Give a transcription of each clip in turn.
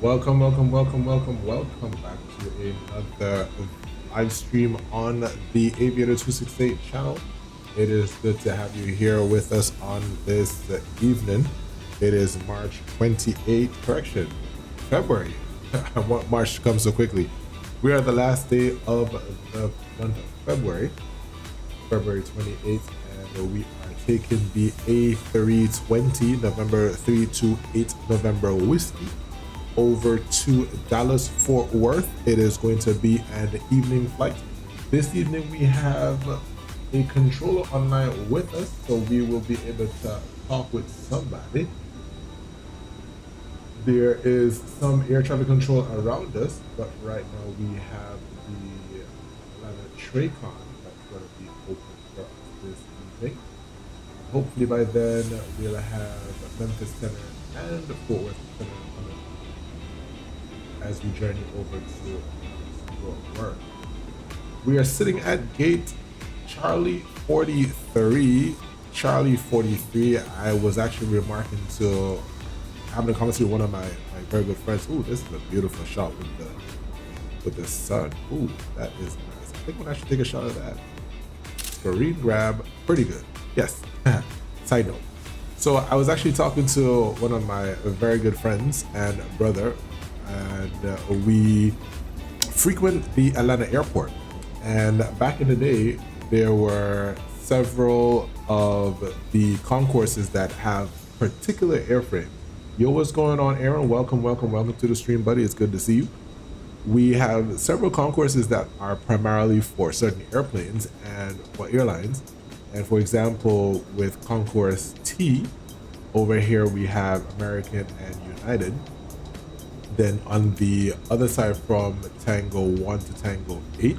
Welcome back to another live stream on the Aviator 268 channel. It is good to have you here with us on this evening. It is March 28th, correction, February. I want March to come so quickly. We are the last day of the month of February 28th, and we are taking the A320 November 328 November whiskey over to Dallas Fort Worth. It is going to be an evening flight. This evening we have a controller online with us, so we will be able to talk with somebody. There is some air traffic control around us, but right now we have the Atlanta Traycon that's going to be open for us this evening. Hopefully by then we'll have Memphis Center and Fort Worth Center as we journey over to Fort Worth. We are sitting at gate Charlie 43. Charlie 43, I was actually remarking to having a conversation with one of my very good friends. Ooh, this is a beautiful shot with the sun. Ooh, that is nice. I think when I should take a shot of that. Screen grab, pretty good. Yes. Side note. So I was actually talking to one of my very good friends and brother, and we frequent the Atlanta airport. And back in the day, there were several of the concourses that have particular airframes. Yo, what's going on, Aaron? Welcome to the stream, buddy. It's good to see you. We have several concourses that are primarily for certain airplanes and for airlines. And for example, with Concourse T, over here we have American and United. Then on the other side from Tango 1 to Tango 8, I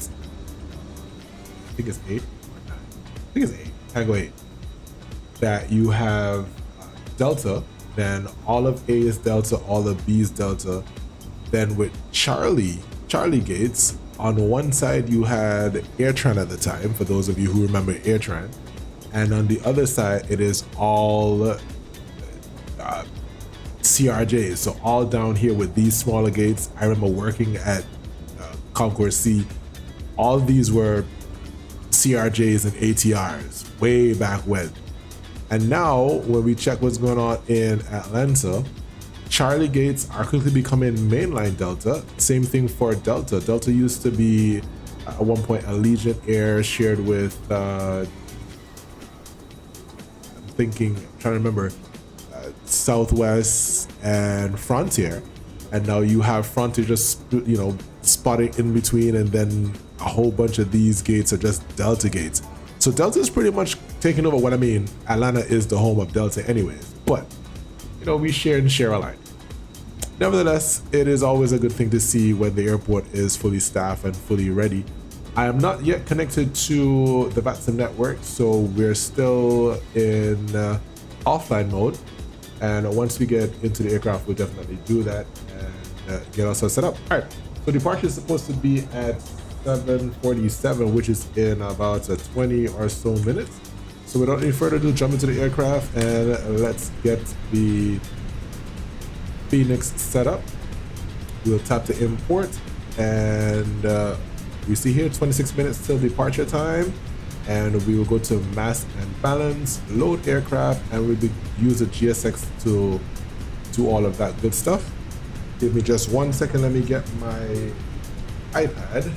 think it's 8 or 9, I think it's 8, Tango 8, that you have Delta, then all of A is Delta, all of B is Delta. Then with Charlie gates, on one side you had AirTran at the time, for those of you who remember AirTran, and on the other side it is all CRJs, so all down here with these smaller gates. I remember working at Concourse C, all these were CRJs and ATRs way back when. And now when we check what's going on in Atlanta, Charlie gates are quickly becoming mainline Delta. Same thing for Delta. Delta used to be at one point Allegiant Air shared with I'm trying to remember, Southwest and Frontier, and now you have Frontier just spotting in between, and then a whole bunch of these gates are just Delta gates. So Delta is pretty much taking over. What I mean, Atlanta is the home of Delta anyways, but we share alike. Nevertheless, it is always a good thing to see when the airport is fully staffed and fully ready. I am not yet connected to the VATSIM network, so we're still in offline mode. And once we get into the aircraft, we'll definitely do that and get ourselves set up. All right, so departure is supposed to be at 7:47, which is in about 20 or so minutes. So without any further ado, jump into the aircraft and let's get the FENIX set up. We'll tap to import, and we see here 26 minutes till departure time. And we will go to mass and balance, load aircraft, and we'll use the GSX to do all of that good stuff. Give me just 1 second, let me get my iPad.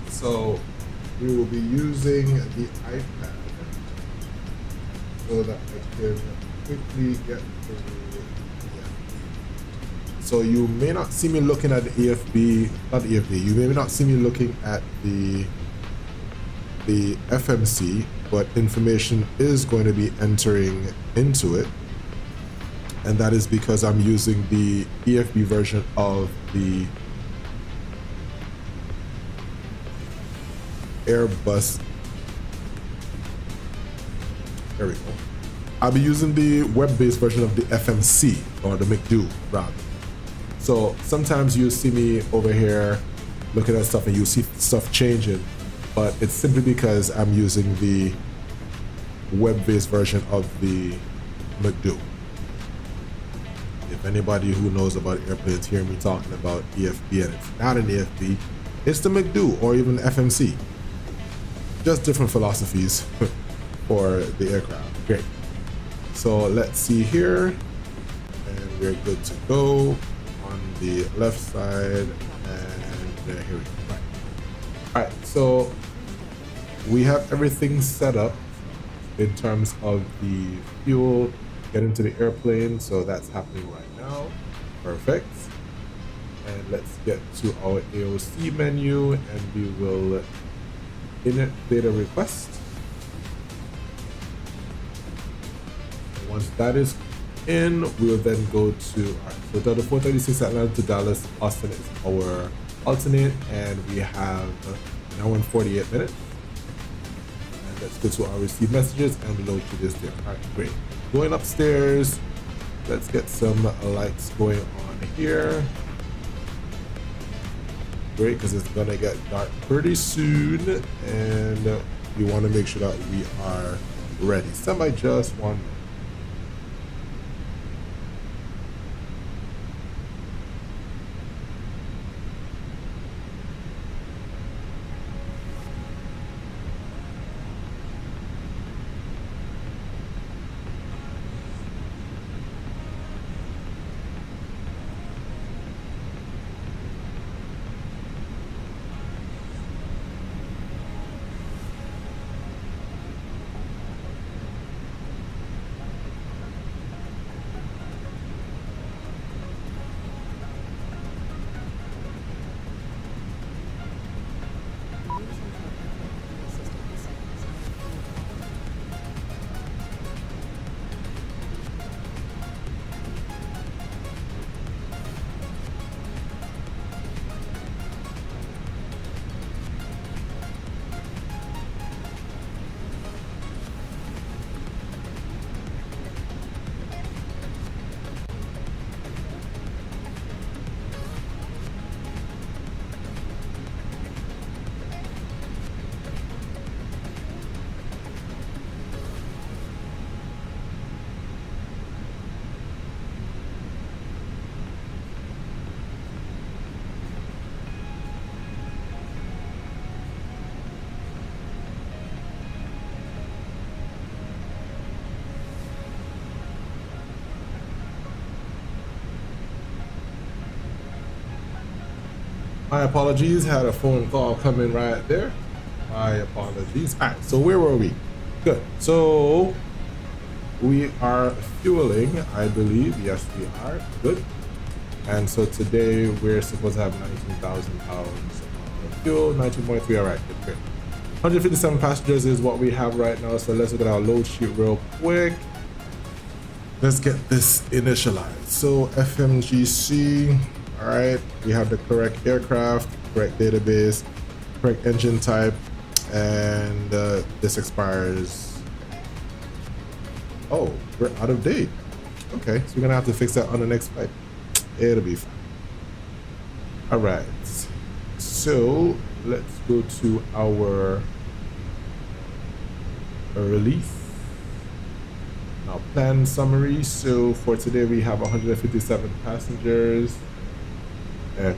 So we will be using the iPad so that I can quickly get to So you may not see me looking at the EFB, not the EFB, you may not see me looking at the FMC, but information is going to be entering into it. And that is because I'm using the EFB version of the Airbus. There we go. I'll be using the web-based version of the FMC, or the McDo rather. So sometimes you see me over here looking at stuff and you see stuff changing. but it's simply because I'm using the web-based version of the McDo. If anybody who knows about airplanes hear me talking about EFB and it's not an EFB, it's the McDo or even FMC. Just different philosophies for the aircraft. Great. So let's see here, and we're good to go on the left side, and here we go. Right. All right, so we have everything set up in terms of the fuel getting to the airplane, so that's happening right now. Perfect. And let's get to our AOC menu, and we will init data request. And once that is in, we'll then go to, all right, so DAL436 Atlanta to Dallas, Austin is our alternate, and we have an hour and 48 minutes. And let's go to our received messages and load to this there. All right, great. Going upstairs, let's get some lights going on here. Great, because it's gonna get dark pretty soon, and we want to make sure that we are ready. Semi just 1 minute. My apologies, had a phone call coming right there. My apologies. All right, so where were we? Good. So we are fueling, I believe. Yes, we are. Good. And so today we're supposed to have 19,000 pounds of fuel, 19.3. All right, good. 157 passengers is what we have right now. So let's look at our load sheet real quick. Let's get this initialized. So FMGC. All right, we have the correct aircraft, correct database, correct engine type, and this expires. Oh, we're out of date. Okay, so we're gonna have to fix that on the next flight. It'll be fine. All right, so let's go to our release. Now, plan summary. So for today, we have 157 passengers.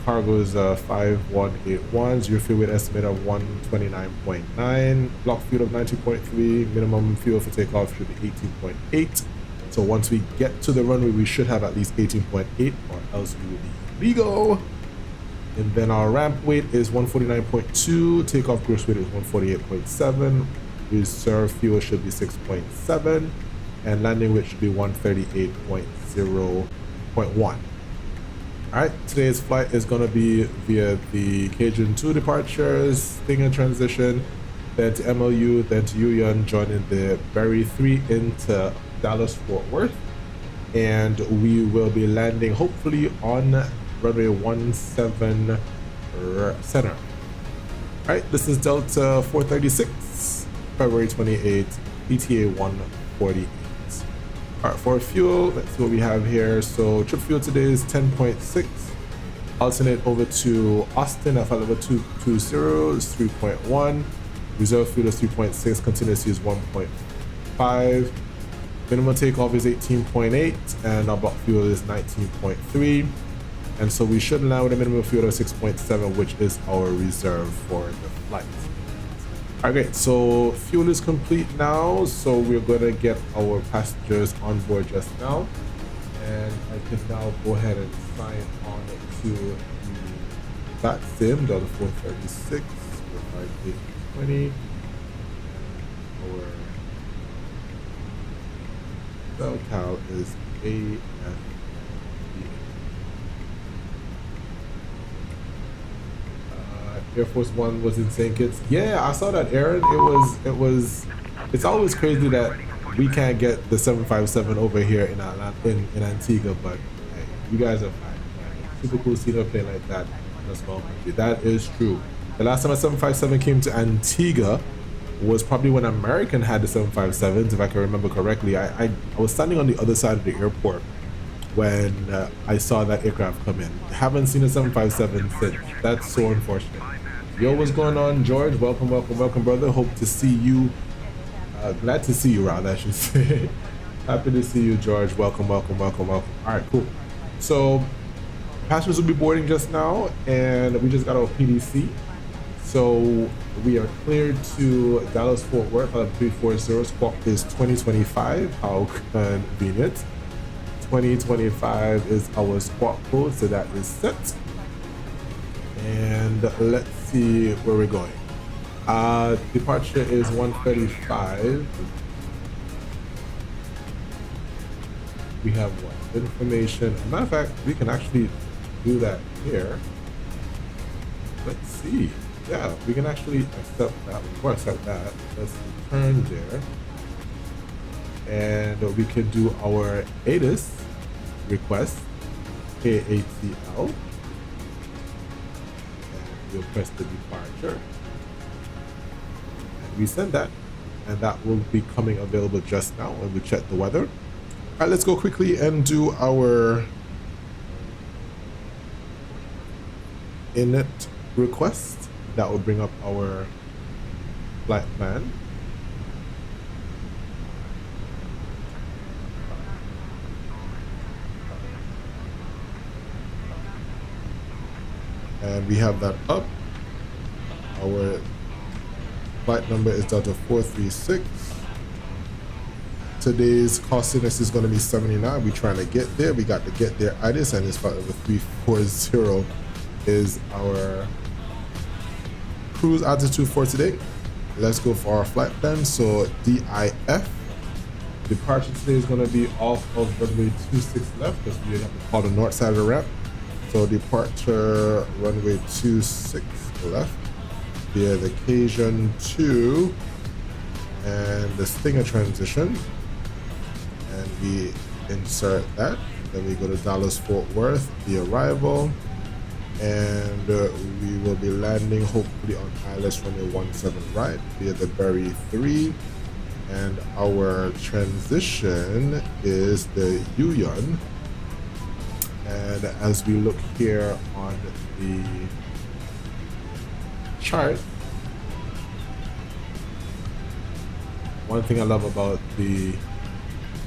Cargo is 5181, zero fuel weight estimate of 129.9, block fuel of 90.3, minimum fuel for takeoff should be 18.8. So once we get to the runway, we should have at least 18.8, or else we will be illegal. And then our ramp weight is 149.2, takeoff gross weight is 148.7, reserve fuel should be 6.7, and landing weight should be 138.0.1. All right, today's flight is going to be via the Cajun 2 departures, Stinger transition, then to MLU, then to Yuyun, joining the Berry 3 into Dallas Fort Worth. And we will be landing hopefully on runway 17 center. All right, this is Delta 436, February 28, ETA 148. All right, for fuel, let's see what we have here. So trip fuel today is 10.6. Alternate over to Austin at flight level 220 is 3.1. Reserve fuel is 3.6, contingency is 1.5, minimum takeoff is 18.8, and our bulk fuel is 19.3. And so we should land with a minimum fuel of 6.7, which is our reserve for the flight. Okay, so fuel is complete now, so we're gonna get our passengers on board just now, and I can now go ahead and sign on to that sim DAL436 with 5820. Our cal is AF. Air Force One was in St. Kitts. Yeah, I saw that, Aaron. It's always crazy that we can't get the 757 over here in Antigua, but hey, you guys are fine. Super cool seeing a plane like that in a small country. That is true. The last time a 757 came to Antigua was probably when American had the 757s, if I can remember correctly. I was standing on the other side of the airport when I saw that aircraft come in. Haven't seen a 757 since. That's so unfortunate. Yo, what's going on, George? Welcome, welcome, welcome, brother. Hope to see you. Glad to see you, rather, I should say. Happy to see you, George. Welcome, welcome, welcome, welcome. All right, cool. So, passengers will be boarding just now, and we just got our PDC. So, we are cleared to Dallas Fort Worth at 340. Squawk is 2025. How convenient. 2025 is our squawk code, so that is set. And let's see where we're going. Departure is 1:35. We have what? Information. As a matter of fact, we can actually do that here. Let's see. Yeah, we can actually accept that. Before I accept that, let's return there. And we can do our ATIS request, KATL. We'll press the departure, and we send that, and that will be coming available just now when we check the weather. All right, let's go quickly and do our init request. That will bring up our flight plan. And we have that up. Our flight number is DAL436. Today's costiness is going to be 79. We're trying to get there. We got to get there ITIS, and it's flight number 340 is our cruise altitude for today. Let's go for our flight plan. So DIF. Departure today is going to be off of runway 26 left, because we have to call the north side of the ramp. So departure runway 26 left via the Cajun 2 and the Stinger transition, and we insert that. Then we go to Dallas Fort Worth, the arrival, and we will be landing hopefully on Aylex runway 17 right via the Berry 3, and our transition is the Yuyun. And as we look here on the chart, one thing I love about the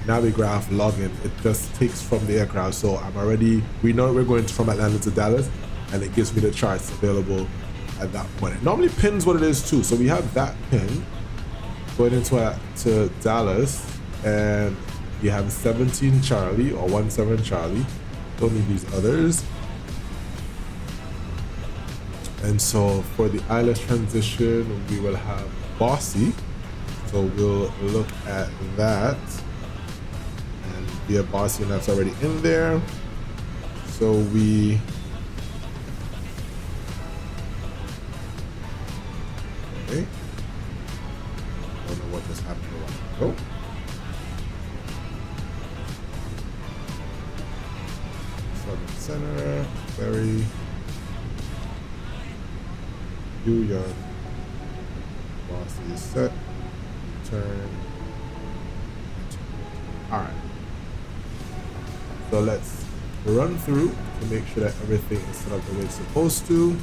Navigraph login, it just takes from the aircraft. So we know we're going from Atlanta to Dallas, and it gives me the charts available at that point. It normally pins what it is too. So we have that pin going into to Dallas, and you have 17 Charlie or 17 Charlie. Don't need these others. And so for the Aylex transition, we will have Bossy. So we'll look at that, and via Bossy, and that's already in there. So we okay. Don't know what just happened a while ago. Center, very Yuyun, Bossy set, turn. All right. So let's run through to make sure that everything is set up the way it's supposed to.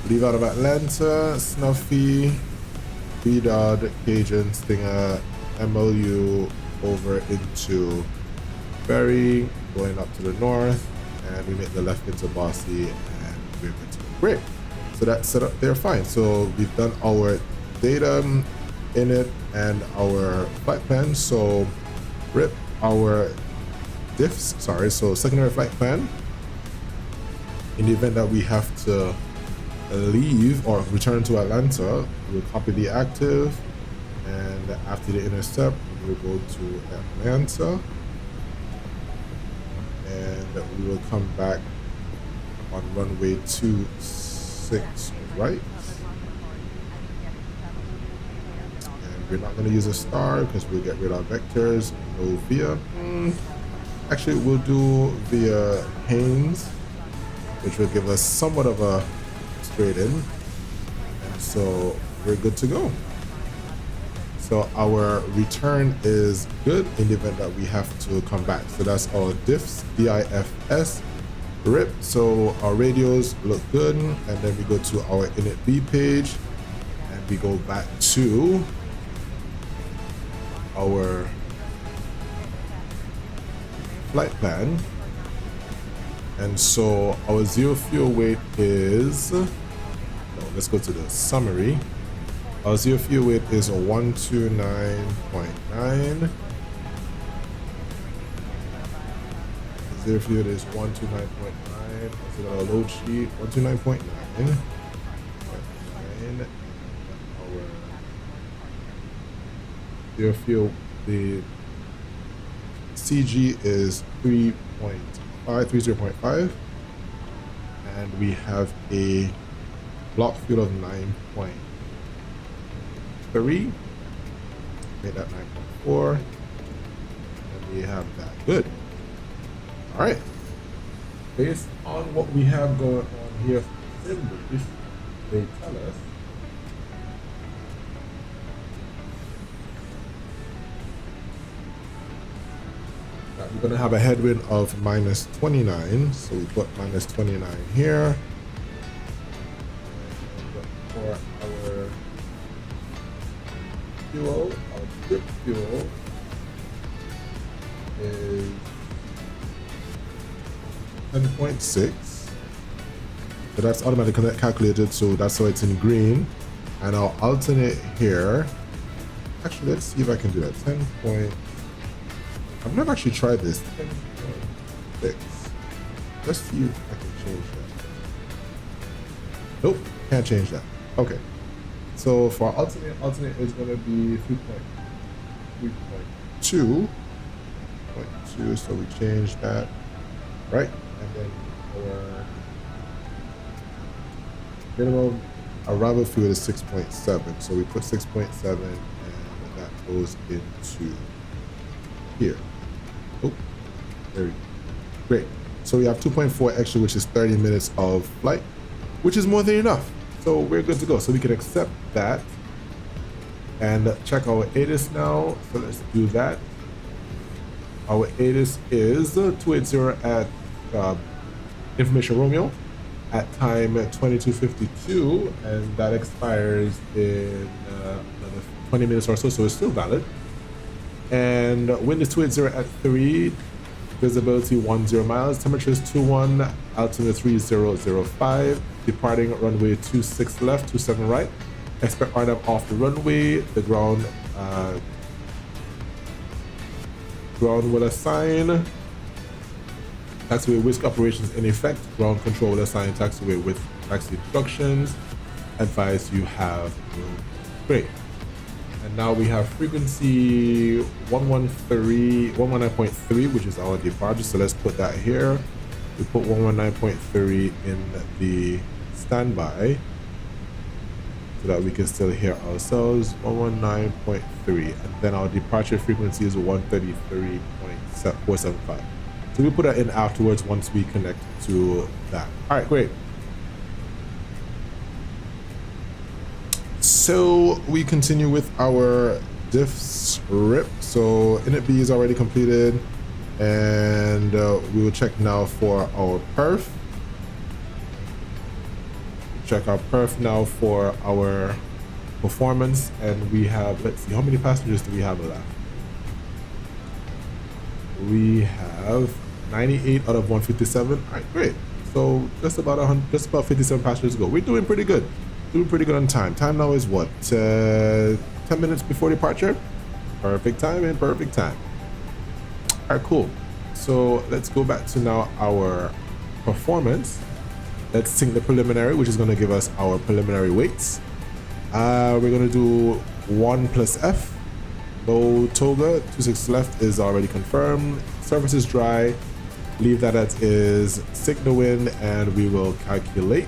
Leave out of Atlanta, Snuffy, BDOD, Cajun, Stinger, MLU over into Berry, going up to the north, and we make the left into Bossy, and we're good to go. Great. So that's set up there fine. So we've done our data in it and our flight plan. So rip our diffs, sorry, so secondary flight plan. In the event that we have to leave or return to Atlanta, we'll copy the active, and after the intercept, we'll go to Atlanta, and we will come back on runway 26 right. And we're not going to use a star because we'll get rid of vectors. No via. Actually, we'll do via Haynes, which will give us somewhat of a straight in, and so we're good to go. So our return is good in the event that we have to come back. So that's our diffs, DIFS, rip. So our radios look good, and then we go to our init B page, and we go back to our flight plan. And so our zero fuel weight is, let's go to the summary. Our zero fuel weight is 129.9. Zero fuel is 129.9. Let's look at our load sheet, 129.9. Our zero fuel, the CG is 30.5, and we have a block fuel of 9.3, made that 9.4, and we have that. Good. All right. Based on what we have going on here for Simbridge, they tell us that we're going to have a headwind of minus 29. So we put minus 29 here. And for our fuel, our trip fuel is 10.6. So that's automatically calculated, so that's why it's in green. And I'll alternate here. Actually, let's see if I can do that. 10 point. I've never actually tried this. 10.6. Let's see if I can change that. Nope, can't change that. Okay. So for alternate is going to be 3.2. So we change that, right? And then our minimum arrival fuel is 6.7. So we put 6.7, and that goes into here. Oh, there we go. Great. So we have 2.4 extra, which is 30 minutes of flight, which is more than enough. So we're good to go. So we can accept that and check our ATIS now. So let's do that. Our ATIS is 280 at Information Romeo at time 22:52, and that expires in another 20 minutes or so, so it's still valid. And wind is 280 at 3, visibility 10 miles, temperature is 21, altitude 3005, departing runway 26 left, 27 right. Expect RNAV off the runway. The ground will assign taxiway whisk operations in effect. Ground control will assign taxiway with taxi instructions. Advise you have room. Great. And now we have frequency 119.3, which is our departure. So let's put that here. We put 119.3 in the standby so that we can still hear ourselves. 119.3, and then our departure frequency is 133.475. So we put that in afterwards once we connect to that. All right, great. So we continue with our diffs rip. So init B is already completed, and we will check now for our perf. Check our perf now for our performance, and we have, let's see, how many passengers do we have left? We have 98 out of 157. All right, great. So just about 100, just about 57 passengers to go. We're doing pretty good. Doing pretty good on time. Time now is what? 10 minutes before departure. Perfect time and perfect time. All right, cool. So let's go back to now our performance. Let's sync the preliminary, which is going to give us our preliminary weights. We're going to do 1 plus F. Low toga, 26 left is already confirmed. Surface is dry. Leave that as is. Signal wind, and we will calculate.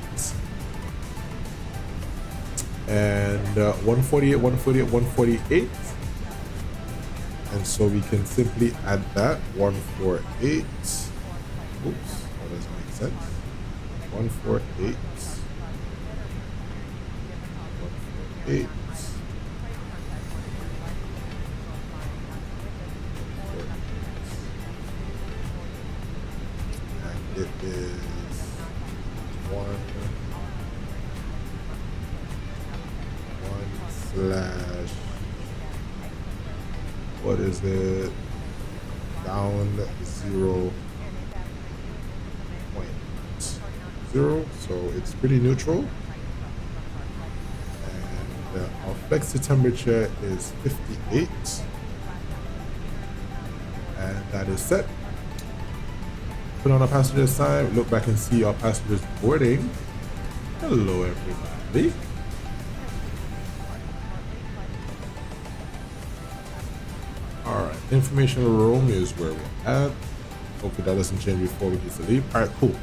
And 148, 148, 148. And so we can simply add that 148. Oops, that doesn't make sense. 148. 148. And it is 1 slash, what is it? Down 0.0. So it's pretty neutral. And our flexi temperature is 58. And that is set. Put on our passenger sign, look back and see our passengers boarding. Hello, everybody. Alright, information room is where we're at. Hopefully that doesn't change before we get to leave. Alright, cool.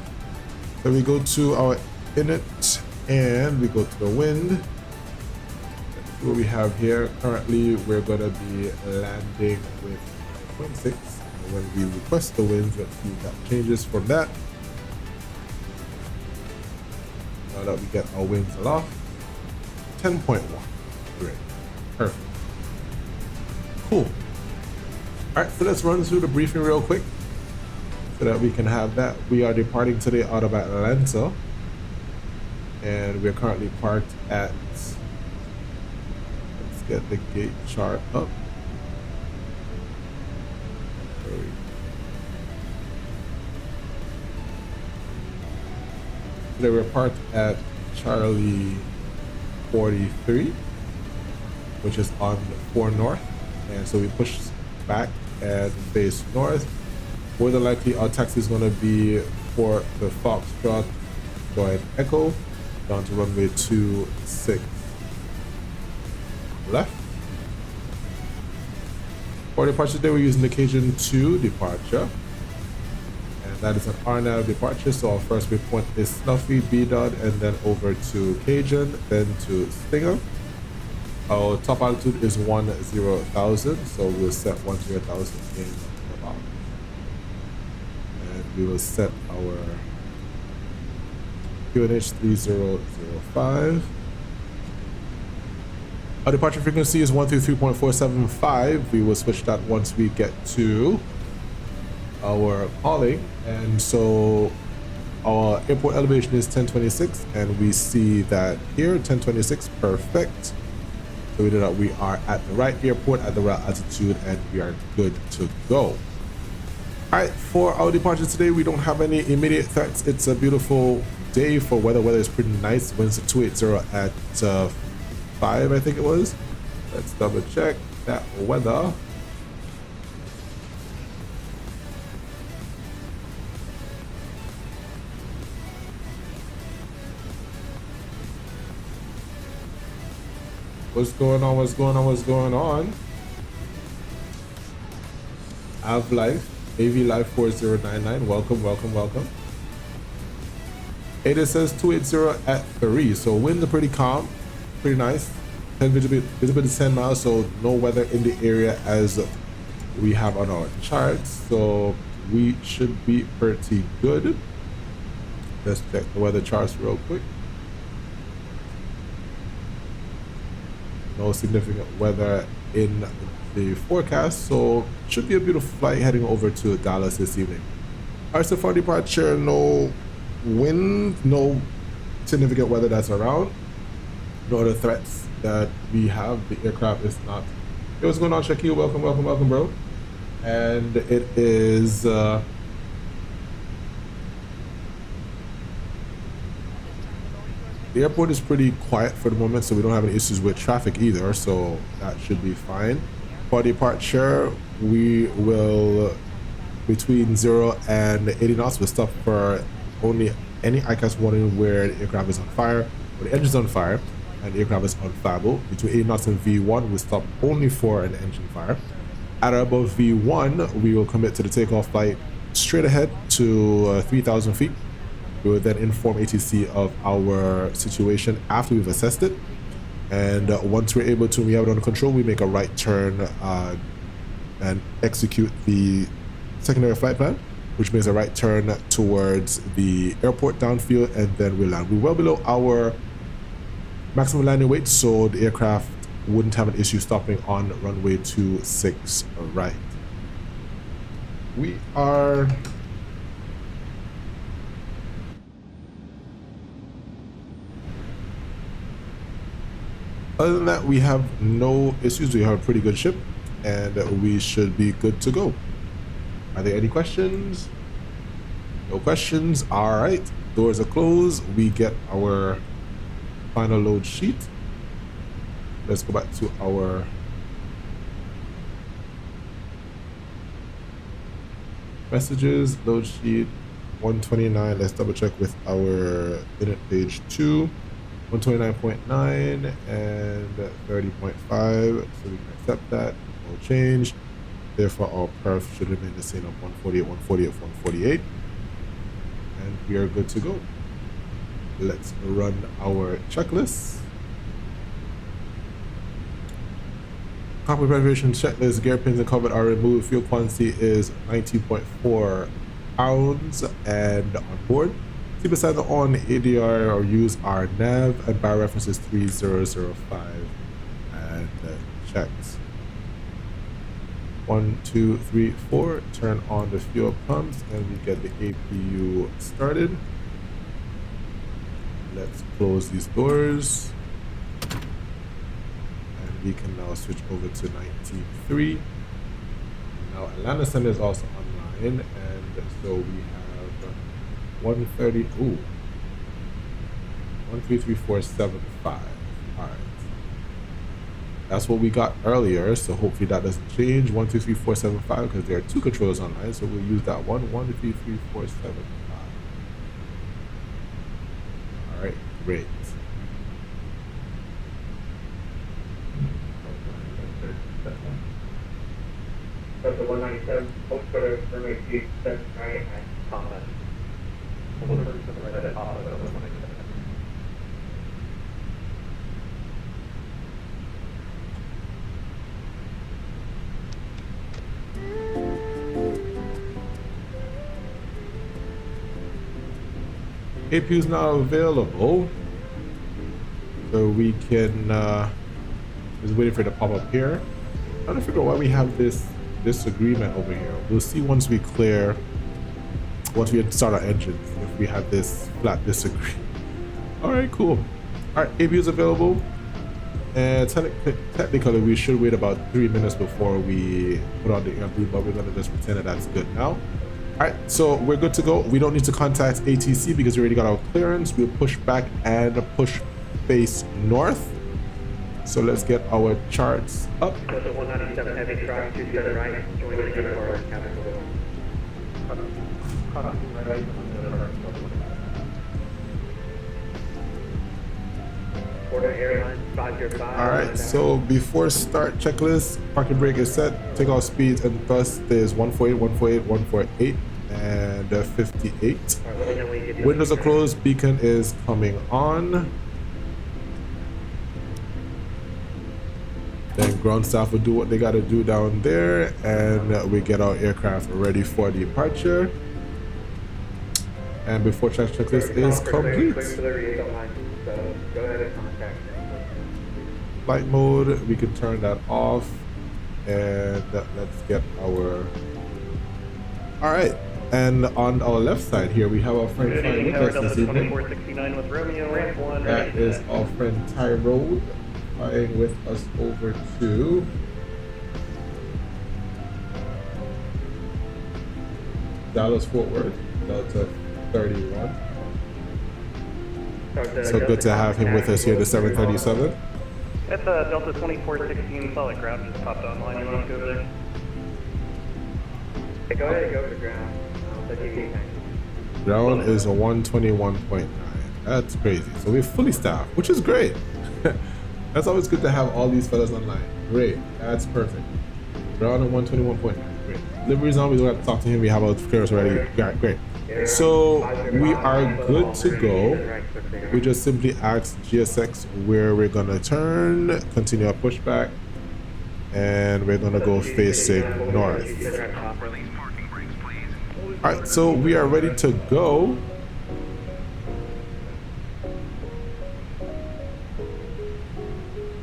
So we go to our init and we go to the wind. Let's see what we have here. Currently, we're going to be landing with 0.6. And when we request the winds, let's see if that changes from that. Now that we get our winds aloft, 10.1. Great. Perfect. Cool. All right, so let's run through the briefing real quick so that we can have that. We are departing today out of Atlanta, and we're currently parked at, let's get the gate chart up. Today we're parked at Charlie 43, which is on 4 North, and so we push back and face north. More than likely our taxi is going to be for the Foxtrot Joint Echo down to runway 26 left. For departure today, we're using the Cajun 2 departure, and that is an RNAV departure. So our first waypoint is Snuffy, B-Dot, and then over to Cajun, then to Stinger. Our top altitude is 10,000, so we'll set 10,000 in the box. And we will set our QNH 3005. Our departure frequency is 133.475. We will switch that once we get to our calling. And so our airport elevation is 1026, and we see that here, 1026, perfect. So we know that we are at the right airport at the right altitude, and we are good to go. All right, for our departure today, we don't have any immediate threats. It's a beautiful day for weather. Weather is pretty nice. Winds at 280 at 5, I think it was. Let's double check that weather. What's going on? What's going on? What's going on? Av Life, AV Life 4099. Welcome, welcome, welcome. It says 280 at 3. So winds are pretty calm, pretty nice. Visibility 10 miles, so no weather in the area as we have on our charts. So we should be pretty good. Let's check the weather charts real quick. No significant weather in the forecast, so should be a beautiful flight heading over to Dallas this evening. All right, so for departure, no wind, no significant weather that's around. no other threats that we have. The aircraft is not. Hey, what's going on, Shaquille? Welcome, welcome, welcome, bro. And it is the airport is pretty quiet for the moment, so we don't have any issues with traffic either, so that should be fine. For departure, we will between 0 and 80 knots. We'll stop for only any ICAS warning where the aircraft is on fire, or the engine is on fire, and the aircraft is unflammable. Between 80 knots and V1, we'll stop only for an engine fire. At or above V1, we will commit to the takeoff flight straight ahead to 3,000 feet. We will then inform ATC of our situation after we've assessed it. And once we're able to, we have it under control, we make a right turn and execute the secondary flight plan, which means a right turn towards the airport downfield, and then we land. We're well below our maximum landing weight, so the aircraft wouldn't have an issue stopping on runway 26 right. We are other than that, we have no issues. We have a pretty good ship, and we should be good to go. Are there any questions? No questions. All right, doors are closed. We get our final load sheet. Let's go back to our messages. Load sheet 129. Let's double check with our init page 2. 129.9 and 30.5. So we can accept that. No change. Therefore, our perf should remain the same of 148, 148, 148. And we are good to go. Let's run our checklist. Cockpit preparation checklist. Gear pins and cover are removed. Fuel quantity is 19.4 pounds and on board. See beside the on ADR or use our nav, and bar reference is 3005 and checks. 1, 2, 3, 4. Turn on the fuel pumps and we get the APU started. Let's close these doors. And we can now switch over to 93. Now Atlanta Center is also online, and so we have 130. Ooh. 133475. All right. That's what we got earlier, so hopefully that doesn't change. 123475, because there are two controllers online, so we'll use that one. 123475. All right, great. That's the 197. Hope for the runway 27 right at Thomas. APU is now available, so we can just waiting for it to pop up here. I'm trying to figure out why we have this disagreement over here. We'll see once we clear, once we start our engines, if we have this flat disagree. All right, cool. All right, APU is available, and technically we should wait about 3 minutes before we put on the air blue, but we're gonna just pretend that that's good now. All right, so we're good to go. We don't need to contact ATC because we already got our clearance. We'll push back and push face north. So let's get our charts up. So the 197 heavy truck, 27 right, join the for cabin. All right, so before start checklist, parking brake is set, takeoff speeds and thrust is 148, 148, 148, and 58. Windows are closed, beacon is coming on. Then ground staff will do what they got to do down there, and we get our aircraft ready for departure. And before checklist is complete. Flight mode, we can turn that off, and let's get our. All right, And on our left side here, we have our friend flying with us this evening. 2469 with Romeo, ramp 1. That is our friend Tyrone flying with us over to Dallas Fort Worth, Delta 31. So good to have him with us here, the 737. That's Delta 2416 solid ground just popped online. You want to go over there? Hey, go ahead, go for ground. Ground is a 121.9. That's crazy. So we're fully staffed, which is great. That's always good to have all these fellas online. Great. That's perfect. Ground at 121.9. Great. Livery's on. We don't have to talk to him. We have our clearance already. Great. So we are good to go. We just simply asked GSX where we're gonna turn, continue our pushback, and we're gonna go facing north. All right, so we are ready to go.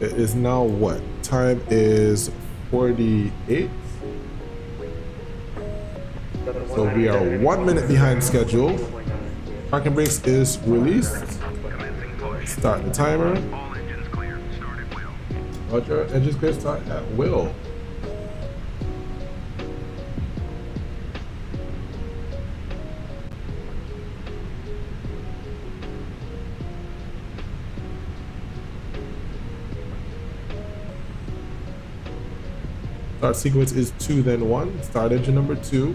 It is now what? Time is 48. So we are 1 minute behind schedule. Parking brakes is released. Start the timer. Roger, engines clear, start at will. Start sequence is 2 then 1. Start engine number 2.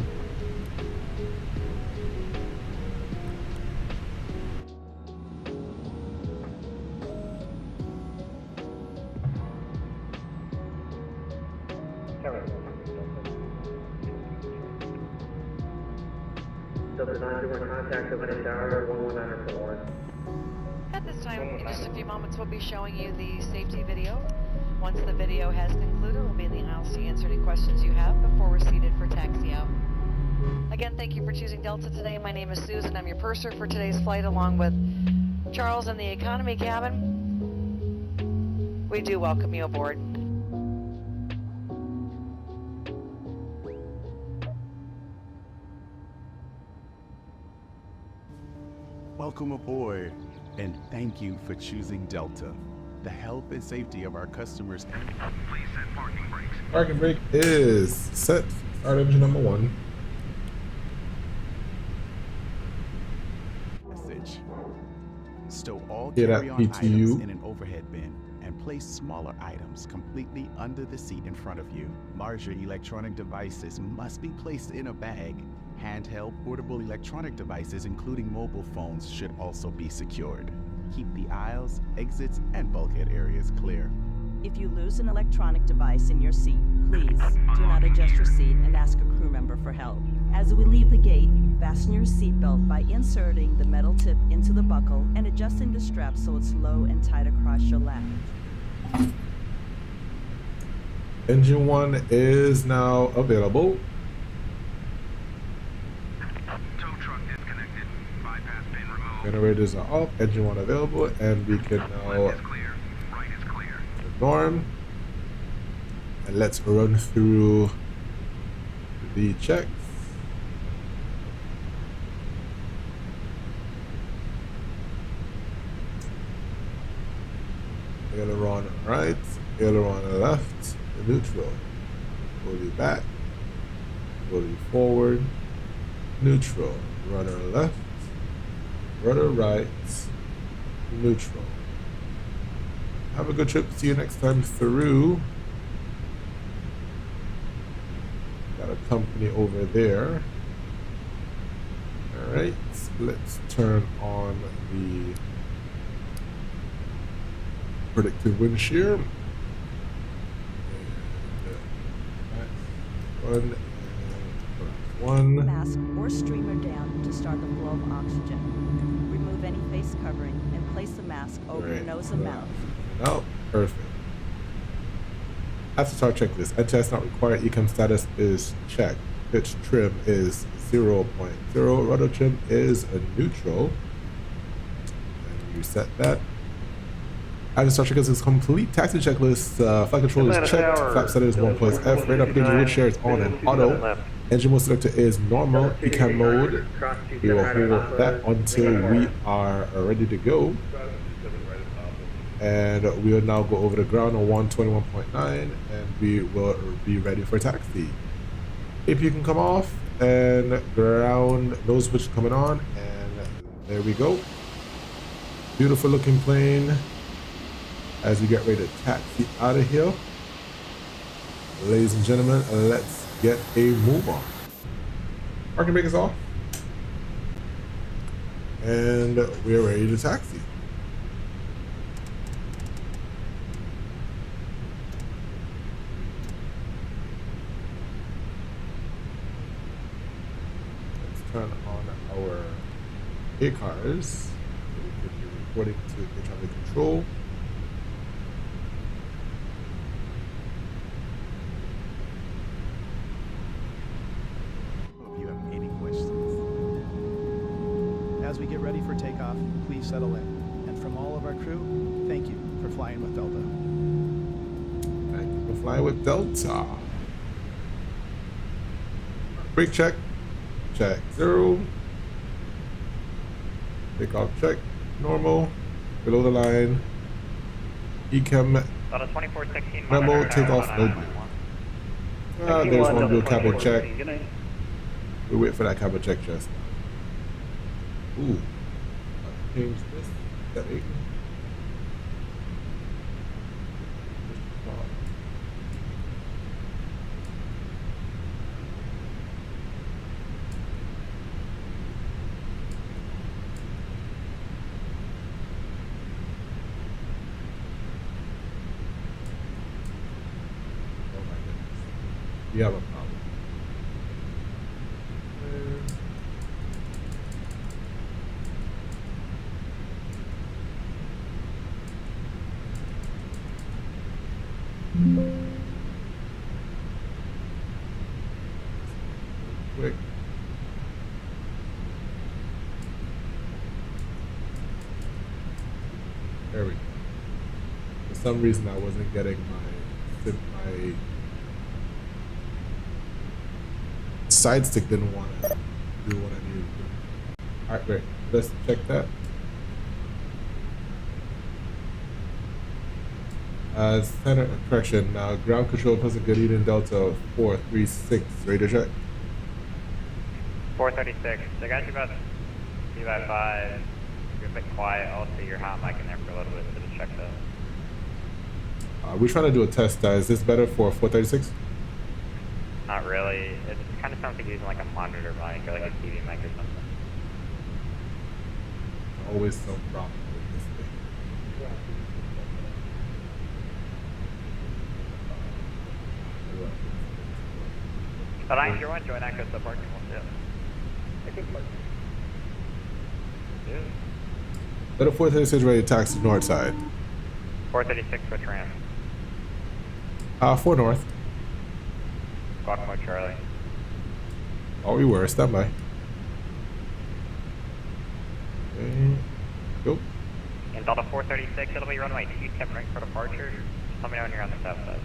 At this time, in just a few moments, we'll be showing you the safety video. Once the video has concluded, we'll be in the aisle to answer any questions you have before we're seated for taxi out. Again, thank you for choosing Delta today. My name is Susan. I'm your purser for today's flight, along with Charles in the economy cabin. We do welcome you aboard. Welcome aboard, and thank you for choosing Delta. The health and safety of our customers. Please set parking brakes. Parking brake is set. Start engine number 1. Message. Stow all Get that carry-on PTU. items in an overhead bin and place smaller items completely under the seat in front of you. Larger electronic devices must be placed in a bag. Handheld portable electronic devices, including mobile phones, should also be secured. Keep the aisles, exits, and bulkhead areas clear. If you lose an electronic device in your seat, please do not adjust your seat and ask a crew member for help. As we leave the gate, fasten your seatbelt by inserting the metal tip into the buckle and adjusting the strap so it's low and tight across your lap. Engine 1 is now available. Generators are off, engine 1 available, and we can now norm. And let's run through the checks. Aileron right, aileron left, neutral. Fully back, fully forward, neutral. Rudder left, rudder right, neutral. Have a good trip. See you next time through. Got a company over there. All right, let's turn on the predictive wind shear. And one. Mask or streamer down to start the flow of oxygen. Remove any face covering and place the mask over your nose and mouth. Oh, perfect. After start checklist. NTS not required. Econ status is checked. Pitch trim is 0.0. Rudder trim is a neutral. And reset that. After start checklist is complete. Taxi checklist. Flight control is checked. Flap setter is 1+F. Radar page wood share is on and auto. Engine mode selector is normal. Ecan mode, we will hold that until we are ready to go. And we will now go over the ground on 121.9 and we will be ready for taxi. If you can come off and ground nose switch coming on, and there we go. Beautiful looking plane as we get ready to taxi out of here. Ladies and gentlemen, let's get a move on. Parking brake is off. And we're ready to taxi. Let's turn on our ACARs. We can be reporting to air traffic control. As we get ready for takeoff, please settle in. And from all of our crew, thank you for flying with Delta. Thank you for flying with Delta. Brake check. Check 0. Takeoff check. Normal. Below the line. Ecam. Memo. Takeoff no blue. There's one blue cabin check. We wait for that cabin check just now. Ooh, change this setting. Oh my goodness, we have a problem. Quick. There we go. For some reason I wasn't getting my side stick didn't want to do what I needed to do. Alright, great. Let's check that. Center correction. Ground control Pleasant Good Eden Delta 436. Radio check. 436. I got you about 3 by 5. You're a bit quiet. I'll see your hot mic in there for a little bit to just check that. We're trying to do a test. Is this better for 436? Not really. It kind of sounds like you're using like a monitor mic or like a TV mic or something. Always some problem with this thing. But I sure want to join access to the parking lot. Yeah. Let a 436 ready to taxi north side. 436 for tram. 4 north. Guacamole Charlie. Oh, we were. Stand by. Okay. Go. In Delta 436, it'll be runway 27 right for departure. Just let me know when you're on the south side.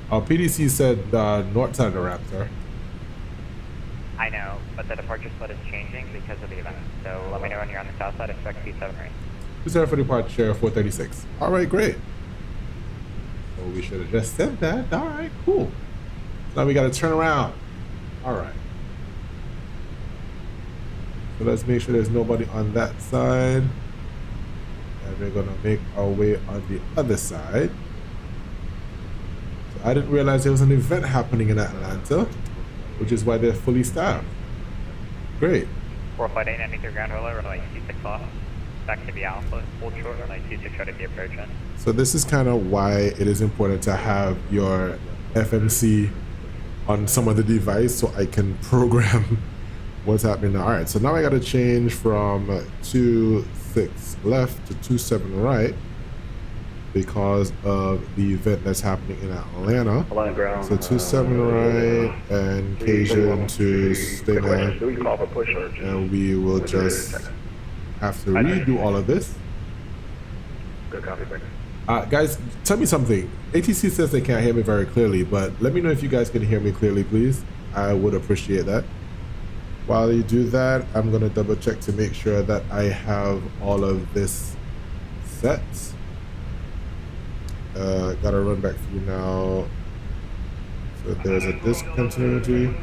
PDC said north side of the ramp, sir. I know, but the departure split is changing because of the event. So let me know when you're on the south side. Expect T7 right. 27 for departure, 436. All right, great. So we should have just said that. All right, cool. Now we got to turn around. All right. So let's make sure there's nobody on that side. And we're going to make our way on the other side. I didn't realize there was an event happening in Atlanta, which is why they're fully staffed. Great. 458 ending through ground roller, runway 26 off. Back to be alpha, hold short, runway 26 short at the approach end. So this is kind of why it is important to have your FMC on some of the device so I can program what's happening now. All right, so now I got to change from 26 left to 27 right. Because of the event that's happening in Atlanta. So 27 right and Cajun to Stinger. And we will just have to redo all of this. Good copy, Guys, tell me something. ATC says they can't hear me very clearly, but let me know if you guys can hear me clearly, please. I would appreciate that. While you do that, I'm gonna double check to make sure that I have all of this set. Gotta run back through now. So there's a discontinuity.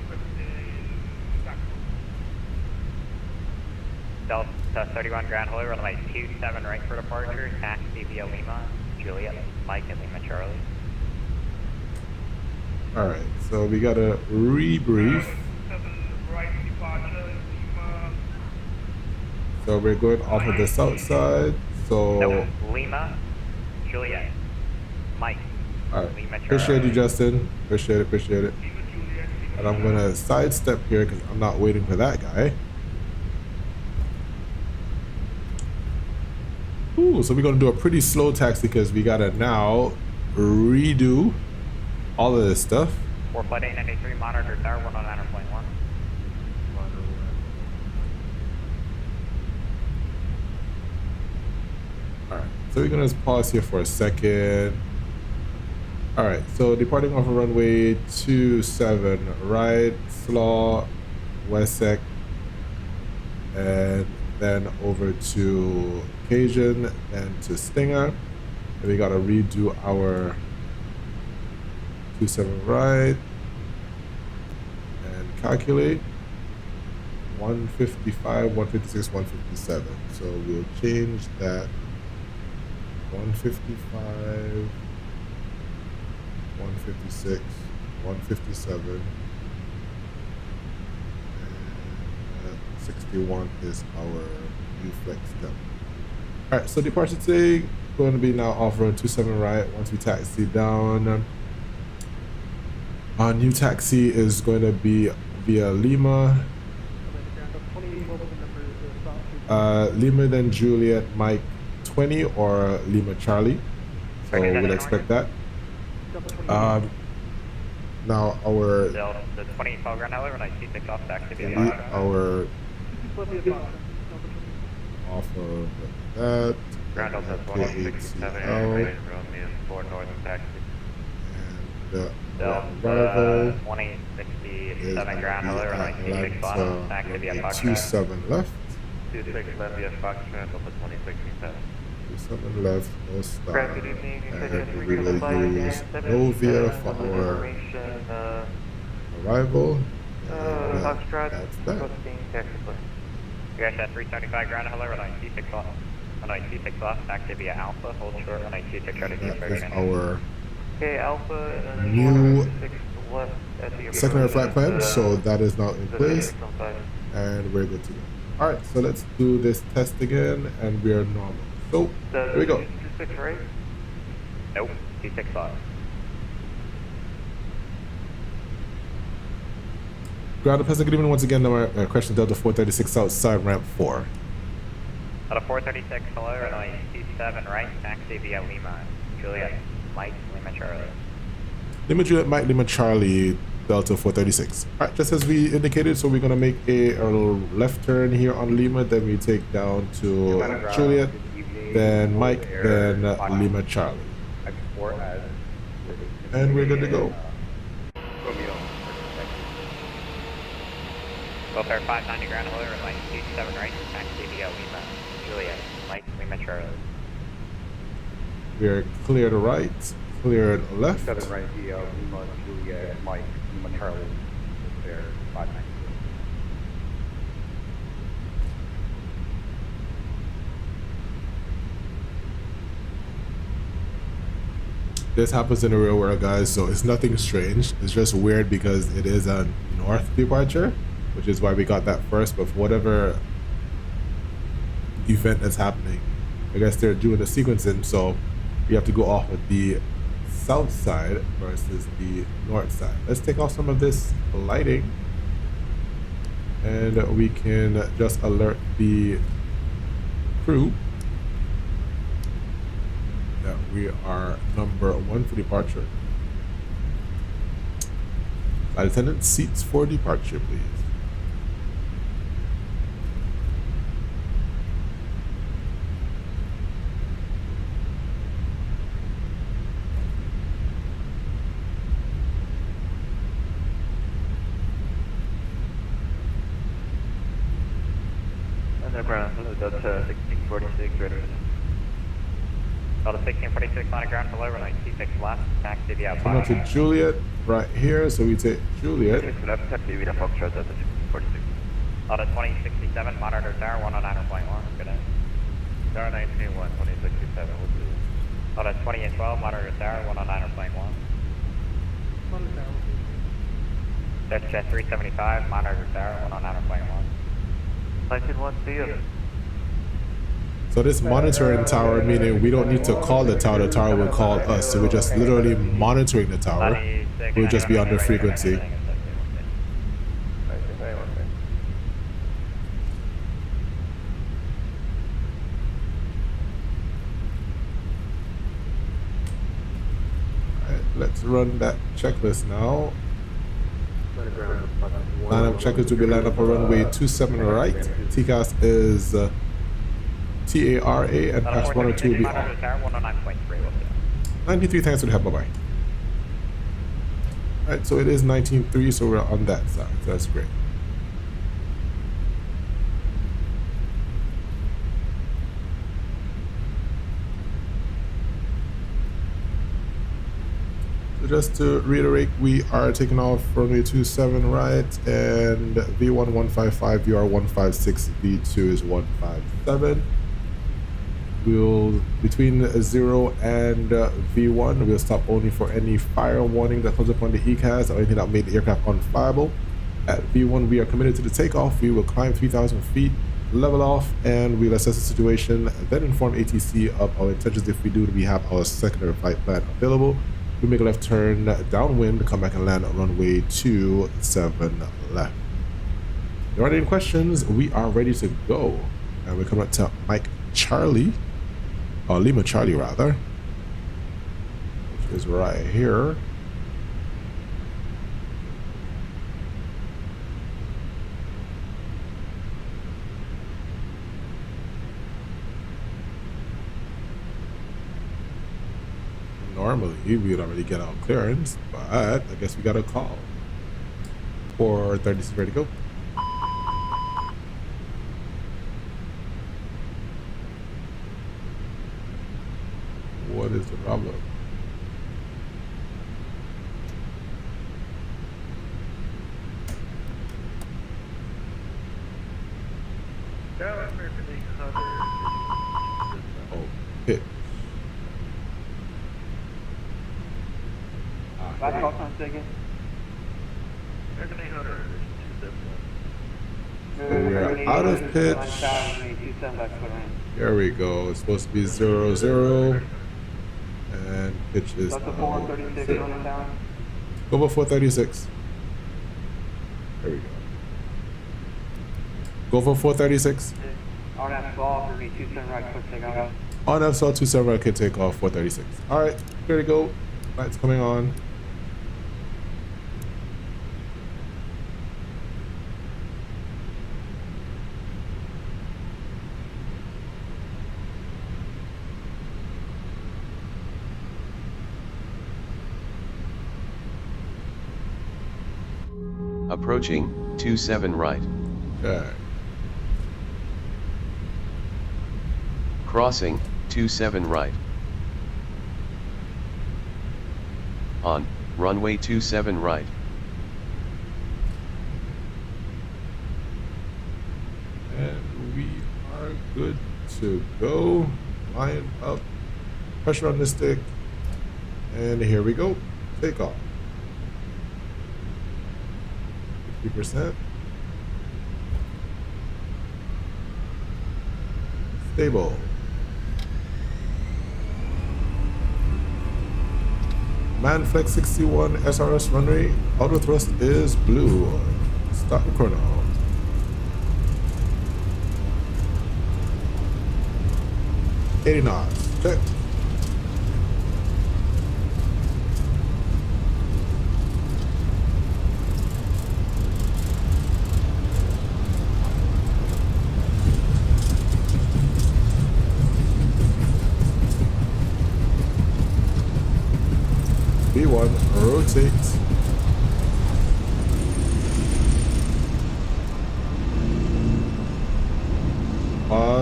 Delta 31 ground holder, runway 27 right for departure, taxi via Lima, Juliet, Mike, and Lima Charlie. Alright, so we gotta rebrief. So we're going off of the south side. So No, Lima, Juliet, Mike, alright. Lima Charlie. Appreciate you, Justin. Appreciate it. And I'm gonna sidestep here because I'm not waiting for that guy. Ooh, so we're gonna do a pretty slow taxi because we gotta now redo all of this stuff. 4 flight 893, monitor tower 109.1. Alright, so we're gonna just pause here for a second. Alright, so departing off of runway 27 right, Slaw, Wessex, and then over to Cajun, then to Stinger. And we gotta redo our 27 right and calculate 155, 156, 157. So we'll change that 155, 156, 157, and 61 is our new flex step. All right, so departure today going to be now off road 27 right. Once we taxi down, our new taxi is going to be via Lima, Lima then Juliet Mike 20 or Lima Charlie. So we'll expect that. Now our The 2012 ground holder, when I see 6 off back to be our off of that. ground holder ACL, 2067, Romeo 4 north taxi. and Delta arrival 2067 ground holder, when I see 6 off back to be a Fox. 27 left. 26 left via Fox, Delta 2067. 27 left, no star. Good evening, And we will use Novia for our arrival. And that's that. You guys at 375 ground hello, runway 26 off. Runway 26 off, back to via Alpha, hold short, runway 26 ready to That is approach. our Okay, Alpha, new 6 left at the secondary flight plan, so that is now in place, and we're good to go. All right, so let's do this test again, and we are normal. So here we go. 26 right? Nope, 26 off. Ground President, good evening once again. Question Delta 436 outside ramp 4. Delta 436, hello, runway 27 right, taxi via Lima, Juliet, Mike, Lima Charlie. Lima Juliet Mike Lima Charlie Delta 436. All right, just as we indicated, so we're gonna make a little left turn here on Lima, then we take down to Juliet, then Mike, then Lima Charlie, and we're good to go. Welfare 590 ground holder, runway 27 right, taxi via Lima, Juliet, Mike, Lima Charlie. We're clear to right, clear to left. 7 right via Lima, Juliet, Mike, Lima Charlie. There, 590. This happens in the real world, guys, so it's nothing strange. It's just weird because it is a north departure, which is why we got that first. But for whatever event that's happening, I guess they're doing the sequencing, so we have to go off of the south side versus the north side. Let's take off some of this lighting, and we can just alert the crew that we are number 1 for departure. Flight attendant, seats for departure, please. Underground, hello, Delta 1646, ready. Delta 1646 on the ground, hello, runway 26 left, taxi via Come up to Juliet right here, so we take Juliet. left, taxi via Foxtrot, Delta 1646. Delta 2067, monitor tower 109.1, good day. Tower 19-1, 2067, we'll do. Delta 20 and 12, monitor tower 109.1. That's jet 375, monitor tower 109.1. 19-1, see you. So this monitoring tower, meaning we don't need to call the tower will call us. So we're just literally monitoring the tower. We'll just be on the frequency. Alright, let's run that checklist now. Lineup checklist will be lined up on runway 27 right. TCAS is TARA and pass 102 will be on. 93, thanks for the help, bye-bye. Alright, so it is 19.3, so we're on that side, so that's great. So just to reiterate, we are taking off runway 27 right, and V1 155, VR 156, V2 is 157. We'll, between 0 and V1, we'll stop only for any fire warning that comes upon the ECAS or anything that made the aircraft unfireable. At V1, we are committed to the takeoff. We will climb 3,000 feet, level off, and we'll assess the situation, then inform ATC of our intentions. If we do, we have our secondary flight plan available. We make a left turn downwind, come back and land on runway 27 left. If there aren't any questions, we are ready to go. And we come up to Mike Charlie, or Lima Charlie rather, which is right here. Normally we'd already get our clearance, but I guess we got a call. 436 ready to go. What is the problem? Oh, pitch. Last call time, second. So we're out of pitch. There we go. It's supposed to be 0-0. And pitch is 436 0. on the tower. Go for 436. There we go. Go for 436. On F-Ball, for me, 27 right, quick takeoff. On F-Sol 27 right, can take off 436. Alright, here we go. Lights coming on. Approaching, 27 right. Okay. Crossing, 27 right. On, runway 27 right. And we are good to go. Line up. Pressure on the stick. And here we go. Take off. 50%. Stable. Manflex 61 SRS runway. Auto thrust is blue. Start the chrono. $80 knots. Check. B1, rotate.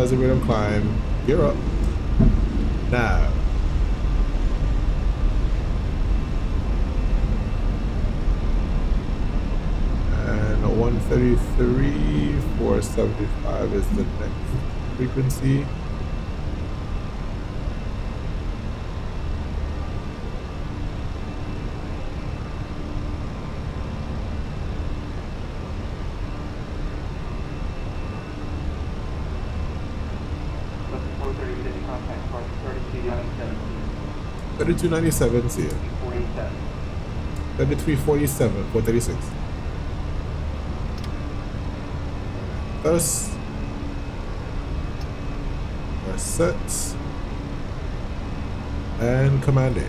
positive rate of climb. Gear up. Now. And 133, 475 is the next frequency. That's 436 contact car 3297. 3297, see it. 47. 3347, 436. Thus, our sets and command A.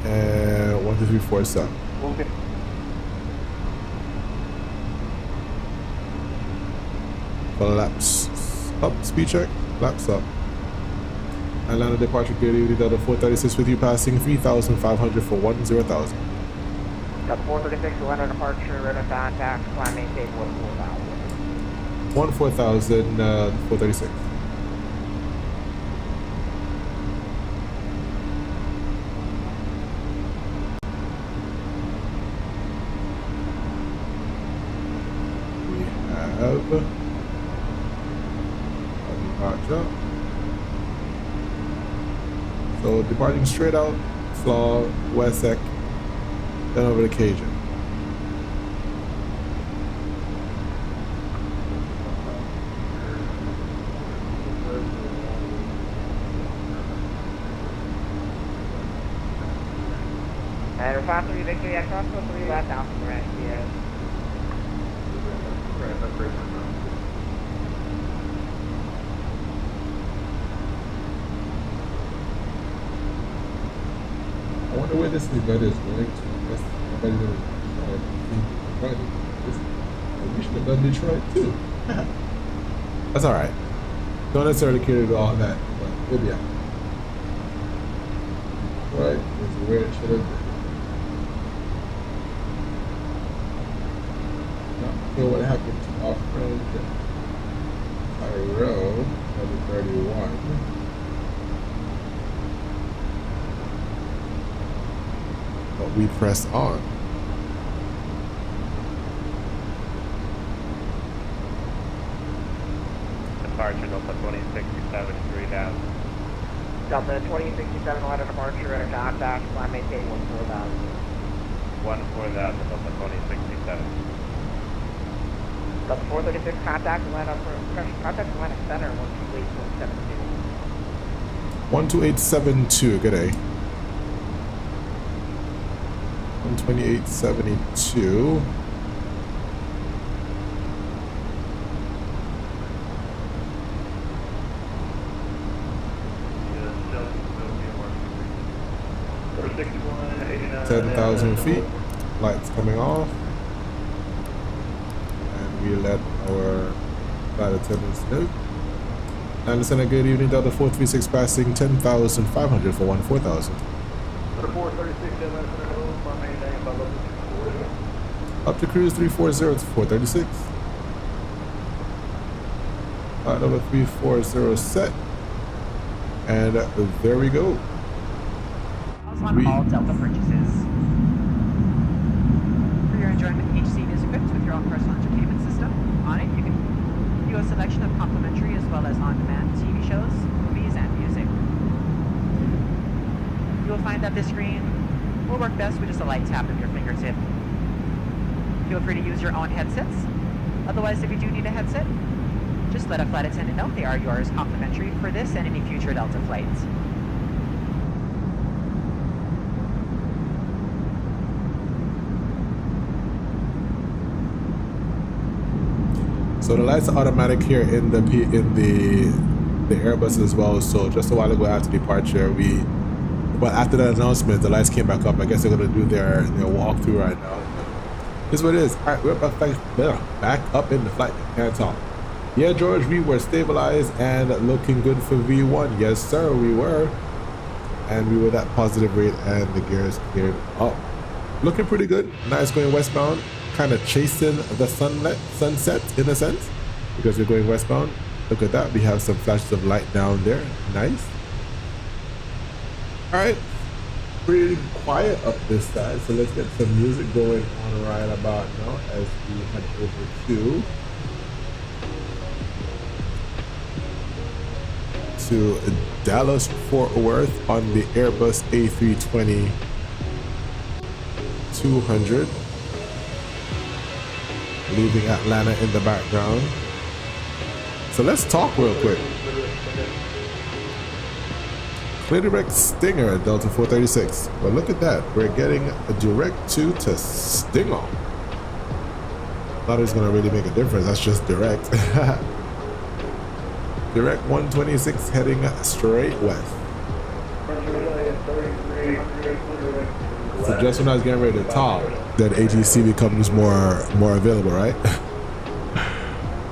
And 1, 2, 3, 4, 7. Okay. Flaps up, speed check, flaps up. Atlanta departure clear to Delta 436 with you passing 3,500 for 10,000. Delta 436, Atlanta departure, radar contact, climb maintain 14,000. 14,000, 436. We have departure. So departing straight out, Flaw, Wessex, then over to Cajun. And responsibility victory at crossroads 3 left Alpha Brand, yes. I wonder where this event is going to. That's nobody knows. We should have done Detroit too. That's all right. Don't necessarily care to do all that, but we'll be out. Right, is where it should have been. Not sure what happened to our friend Tyrell, number 31. But we press on. Departure Delta 2067, 3,000. Delta 2067, ladder departure, radar contact, climb maintain 14,000. 14,000, Delta 2067. Delta 436, contact Atlanta center, 128.72. 12872, good day. 12872. For 6189. 10,000 feet. Lights coming off. And we let our flight attendants know. Anderson, a good evening. Delta 436 passing 10,500 for 14,000. For 436, my main name, Up to cruise 340 to 436. Flight number 340 set. And there we go. On all Delta purchases. For your enjoyment, each seat is equipped with your own personal entertainment system. On it, you can view a selection of complimentary as well as on-demand TV shows, movies, and music. You will find that this screen will work best with just a light tap of your fingertip. Feel free to use your own headsets. Otherwise, if you do need a headset, just let a flight attendant know they are yours complimentary for this and any future Delta flights. So the lights are automatic here in the Airbus as well. So just a while ago after departure, after the announcement, the lights came back up. I guess they're gonna do their walkthrough right now. Here's what it is. All right, we're back up in the flight. Can't talk. Yeah, George, we were stabilized and looking good for V1. Yes, sir, we were. And we were that positive rate and the gears cleared up. Looking pretty good. Nice going westbound. kind of chasing the sunset in a sense, because we're going westbound. Look at that, we have some flashes of light down there. Nice. All right, pretty quiet up this side, so let's get some music going on right about now as we head over to Dallas Fort Worth on the Airbus A320 200, leaving Atlanta in the background. So let's talk real quick. Direct Stinger Delta 436. Well, look at that. We're getting a direct 2 to Stinger. Thought it was going to really make a difference. That's just direct. Direct 126 heading straight west. So just when I was getting ready to talk, that ATC becomes more available, right?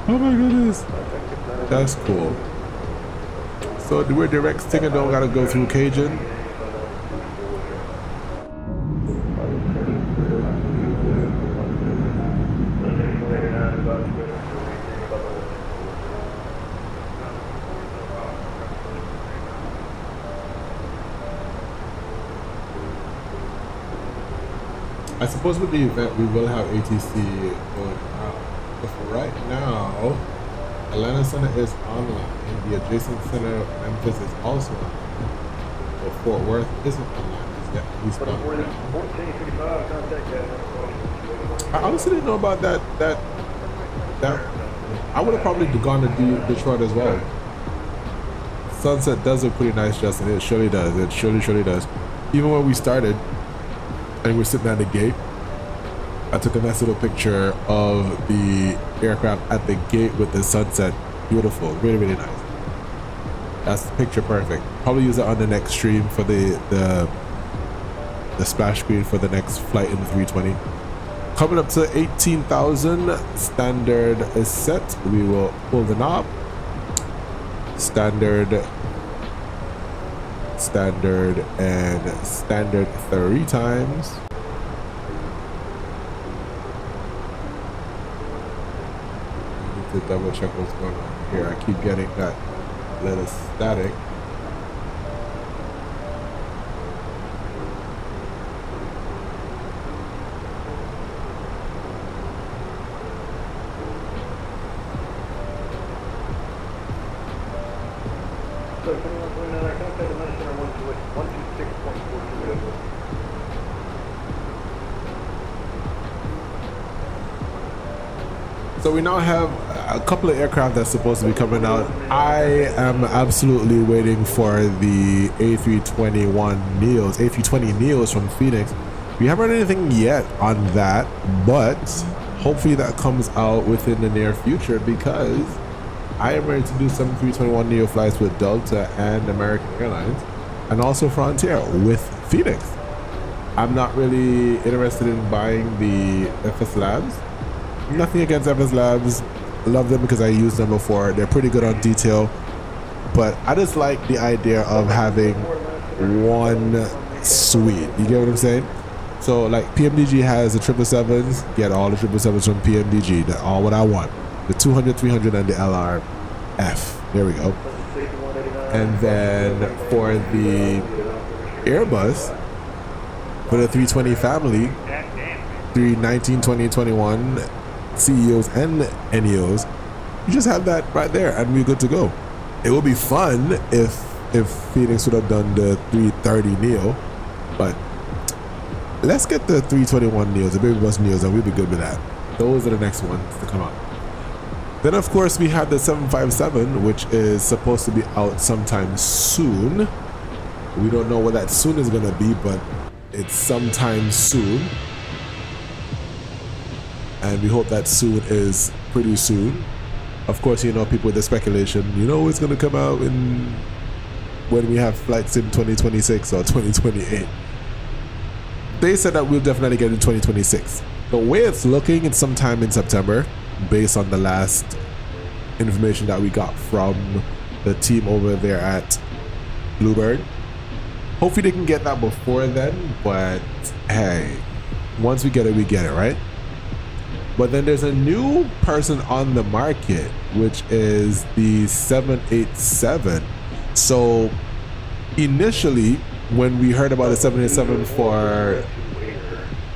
Oh my goodness. That's cool. So we're direct Stinger, don't gotta go through Cajun. I suppose with the event we will have ATC going out. But for right now, Atlanta Center is online. The adjacent center, Memphis, is also online. But Fort Worth isn't online. He's I honestly didn't know about that. I would have probably gone to Detroit as well. Sunset does look pretty nice, Justin. It surely does. It surely does. Even when we started and we're sitting at the gate, I took a nice little picture of the aircraft at the gate with the sunset. Beautiful, really nice. That's picture perfect. Probably use it on the next stream for the splash screen for the next flight in the 320. Coming up to 18,000, standard is set. We will pull the knob. Standard, and standard 3 times. To double check what's going on here. I keep getting that little static. So, 2129, I contact the Atlanta Center 126.42. So we now have a couple of aircraft that's supposed to be coming out. I am absolutely waiting for the A320 Neos from Phoenix. We haven't heard anything yet on that, but hopefully that comes out within the near future, because I am ready to do some 321 Neo flights with Delta and American Airlines, and also Frontier with Phoenix. I'm not really interested in buying the FS Labs. Nothing against FS Labs, love them because I used them before. They're pretty good on detail, but I just like the idea of having one suite. You get what I'm saying? So like PMDG has the 777s, get all the 777s from PMDG. That's all what I want. The 200, 300, and the LRF. There we go. And then for the Airbus, for the 320 family, 319, 20, 21 CEOs and NEOs, you just have that right there and we're good to go. It would be fun if Phoenix would have done the 330 Neo, but let's get the 321 Neos, the baby bus Neos, and we'll be good with that. Those are the next ones to come out. Then of course we have the 757, which is supposed to be out sometime soon. We don't know what that soon is gonna be, but it's sometime soon. And we hope that soon is pretty soon. Of course, you know, people with the speculation, you know, it's gonna come out when we have flights in 2026 or 2028. They said that we'll definitely get in 2026. The way it's looking, it's sometime in September, based on the last information that we got from the team over there at Bluebird. Hopefully they can get that before then, but hey, once we get it, right? But then there's a new person on the market, which is the 787. So initially, when we heard about the 787 for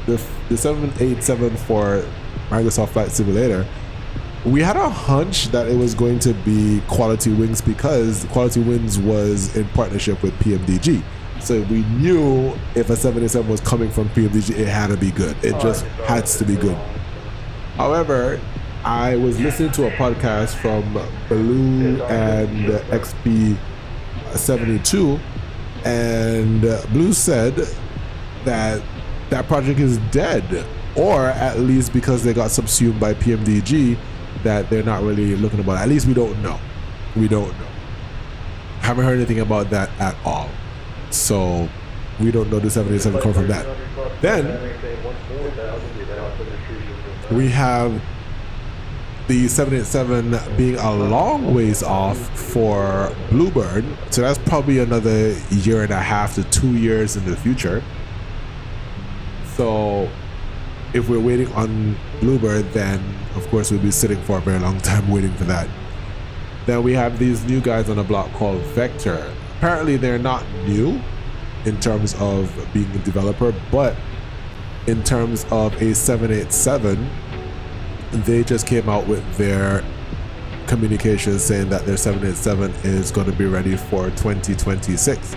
the 787 for Microsoft Flight Simulator, we had a hunch that it was going to be Quality Wings because Quality Wings was in partnership with PMDG. So we knew if a 787 was coming from PMDG, it had to be good. It just had to be good. However, I was listening to a podcast from Blue and XP72, and Blue said that that project is dead, or at least because they got subsumed by PMDG, that they're not really looking about it. At least we don't know. We don't know. Haven't heard anything about that at all. So we don't know the 787 come from that. Then we have the 787 being a long ways off for Bluebird. So that's probably another 1.5 to 2 years in the future. So if we're waiting on Bluebird, then of course we'll be sitting for a very long time waiting for that. Then we have these new guys on the block called Vector. Apparently they're not new in terms of being a developer, but in terms of a 787, they just came out with their communication saying that their 787 is going to be ready for 2026.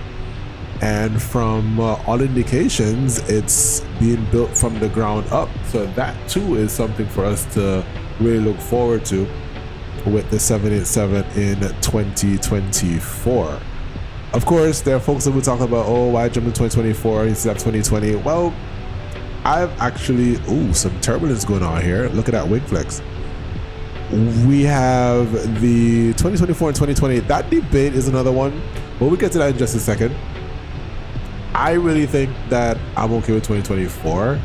And from all indications, it's being built from the ground up. So that too is something for us to really look forward to with the 787 in 2024. Of course, there are folks that will talk about, oh, why jump to 2024 instead of 2020? Well, I've actually, some turbulence going on here. Look at that wing flex. We have the 2024 and 2020. That debate is another one, but we'll get to that in just a second. I really think that I'm okay with 2024.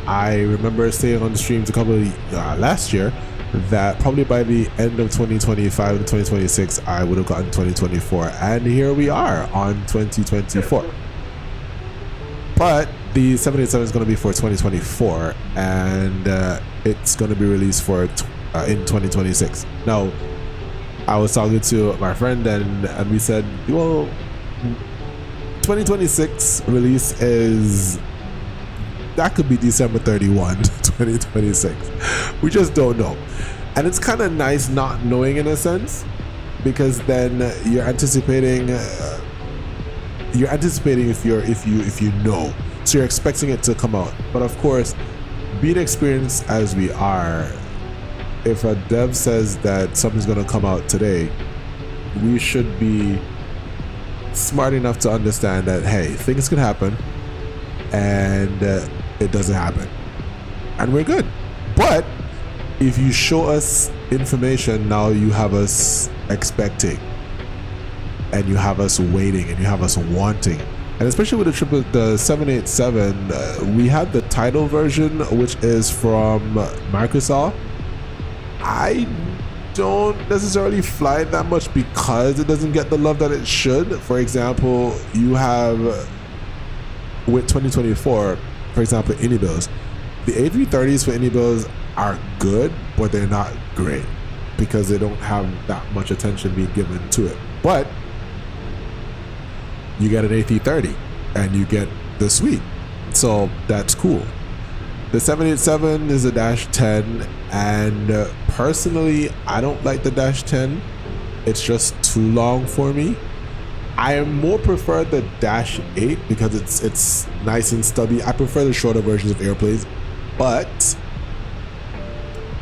I remember saying on the streams a couple of last year that probably by the end of 2025 and 2026 I would have gotten 2024, and here we are on 2024. But the 787 is going to be for 2024, and it's going to be released for in 2026. Now, I was talking to my friend and we said, well, 2026 release is, that could be December 31, 2026. We just don't know. And it's kind of nice not knowing in a sense, because then you're anticipating if you know. So you're expecting it to come out. But of course, being experienced as we are, if a dev says that something's going to come out today, we should be smart enough to understand that, hey, things can happen, and it doesn't happen, and we're good. But if you show us information, now you have us expecting, and you have us waiting, and you have us wanting. And especially with the 787, we had the title version, which is from Microsoft. I don't necessarily fly it that much because it doesn't get the love that it should. For example, you have with 2024, for example, Inibills. The A330s for Inibills are good, but they're not great because they don't have that much attention being given to it. But you get an A330 and you get the suite, so that's cool. The 787 is a -10, and personally, I don't like the -10. It's just too long for me. I more prefer the -8 because it's nice and stubby. I prefer the shorter versions of airplanes, but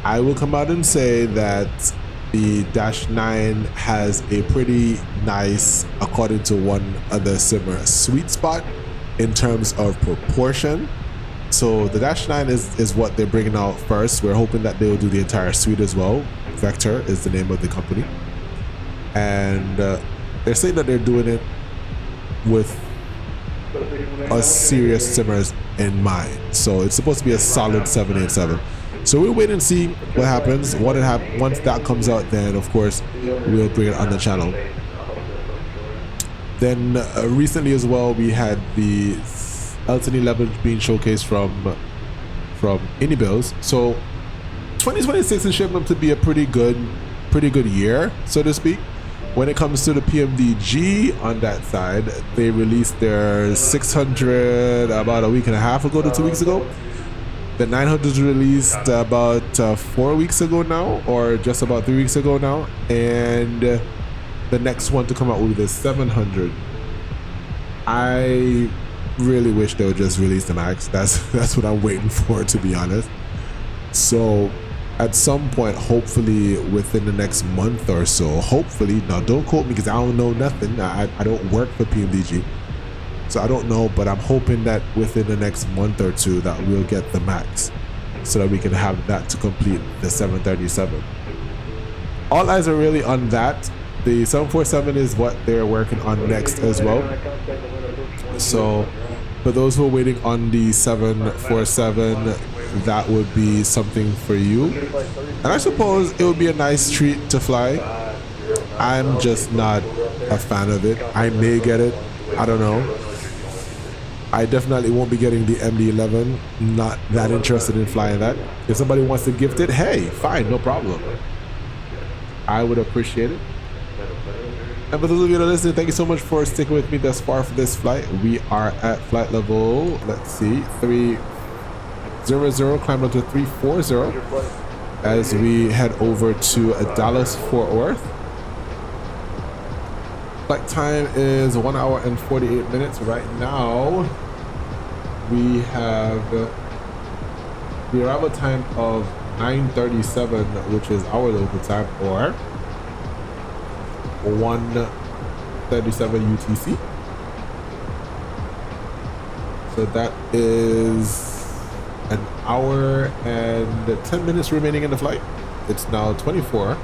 I will come out and say that the -9 has a pretty nice, according to one other simmer, sweet spot in terms of proportion. So the -9 is what they're bringing out first. We're hoping that they will do the entire suite as well. Vector is the name of the company, and they're saying that they're doing it with a serious simmers in mind. So it's supposed to be a solid 787. So we'll wait and see what happens. Once that comes out, then of course we'll bring it on the channel. Then recently as well, we had the Elton 11 being showcased from Inibills. So 2026 is shaping up to be a pretty good year, so to speak. When it comes to the PMDG on that side, they released their 600 about a week and a half ago to 2 weeks ago. The 900 released about 4 weeks ago now, or just about 3 weeks ago now, and the next one to come out will be the 700. I really wish they would just release the max. That's what I'm waiting for, to be honest. So at some point, hopefully within the next month or so, hopefully, now don't quote me because I don't know nothing. I don't work for PMDG, so I don't know, but I'm hoping that within the next month or two that we'll get the max so that we can have that to complete the 737. All eyes are really on that. The 747 is what they're working on next as well. So for those who are waiting on the 747, that would be something for you. And I suppose it would be a nice treat to fly. I'm just not a fan of it. I may get it, I don't know. I definitely won't be getting the MD-11. Not that interested in flying that. If somebody wants to gift it, hey, fine, no problem. I would appreciate it. And for those of you that are listening, thank you so much for sticking with me thus far for this flight. We are at flight level, let's see, 300, climb up to 340 as we head over to Dallas Fort Worth. Flight time is 1 hour and 48 minutes. Right now, we have the arrival time of 9:37, which is our local time, or 1:37 UTC. So that is an hour and 10 minutes remaining in the flight. It's now 24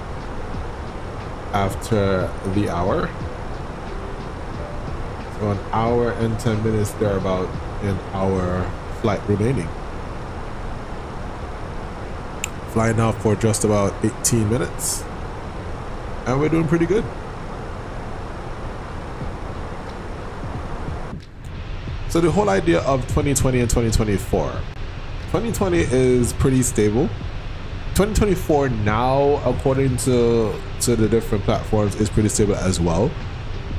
after the hour. So an hour and 10 minutes, there about in our flight remaining. Flying now for just about 18 minutes. And we're doing pretty good. So the whole idea of 2020 and 2024. 2020 is pretty stable. 2024 now, according to the different platforms, is pretty stable as well.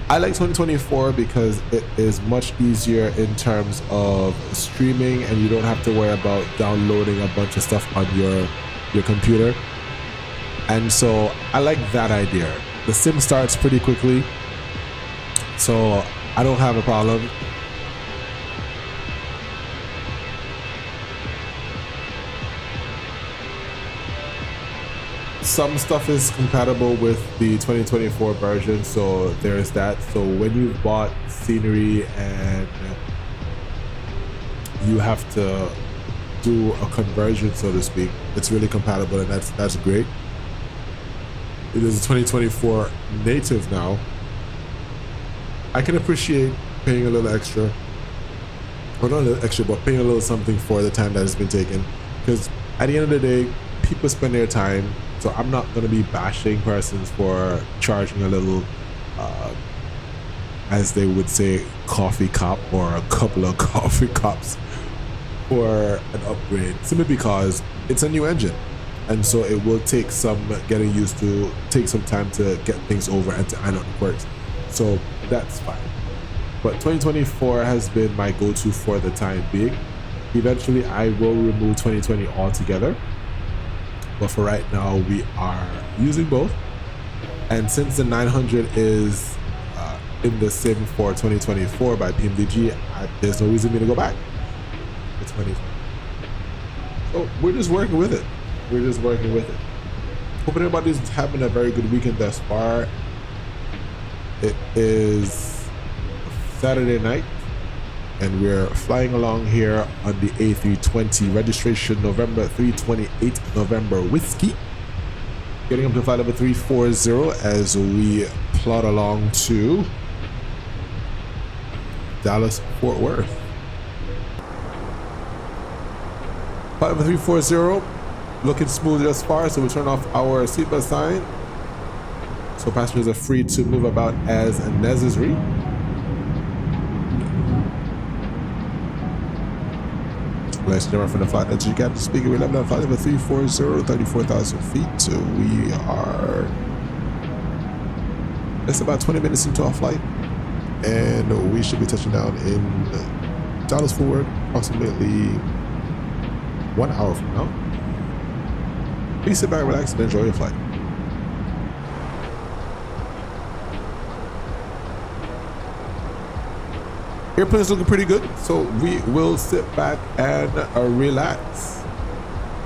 I like 2024 because it is much easier in terms of streaming, and you don't have to worry about downloading a bunch of stuff on your computer. And so I like that idea. The sim starts pretty quickly, so I don't have a problem. Some stuff is compatible with the 2024 version, so there's that. So when you've bought scenery and you have to do a conversion, so to speak, it's really compatible, and that's great. It is a 2024 native now. I can appreciate paying a little extra, or not a little extra, but paying a little something for the time that has been taken, because at the end of the day, people spend their time. So I'm not going to be bashing persons for charging a little, as they would say, coffee cup or a couple of coffee cups for an upgrade, simply because it's a new engine. And so it will take some getting used to, take some time to get things over and to iron out the quirks. So that's fine. But 2024 has been my go-to for the time being. Eventually, I will remove 2020 altogether. But for right now, we are using both. And since the 900 is in the sim for 2024 by PMDG, there's no reason for me to go back. It's 2020. So we're just working with it. We're just working with it. Hoping everybody's having a very good weekend thus far. It is Saturday night, and we're flying along here on the A320, registration November 328 November Whiskey. Getting up to flight level 340 as we plot along to Dallas Fort Worth. Flight level 340, looking smooth thus far, so we'll turn off our seatbelt sign so passengers are free to move about as necessary. Ladies and gentlemen, from the flight that you got to speaker, we left on flight number 340, 34,000 feet. So we are just about 20 minutes into our flight, and we should be touching down in Dallas Forward approximately 1 hour from now. Please sit back, relax, and enjoy your flight. Airplane's looking pretty good, so we will sit back and relax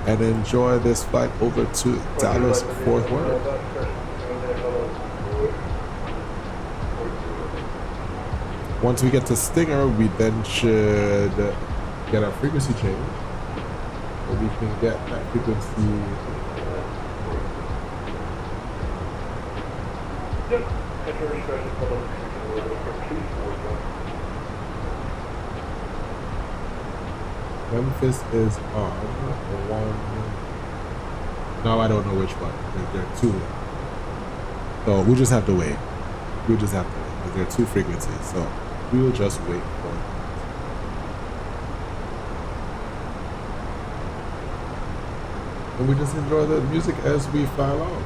and enjoy this flight over to Dallas Fort Worth. Once we get to Stinger, we then should get our frequency change, so we can get that frequency. Memphis is on one. No, I don't know which one. There are two. So we'll just have to wait. We'll just have to wait. Because there are two frequencies. So we will just wait for it. And we just enjoy the music as we fly along.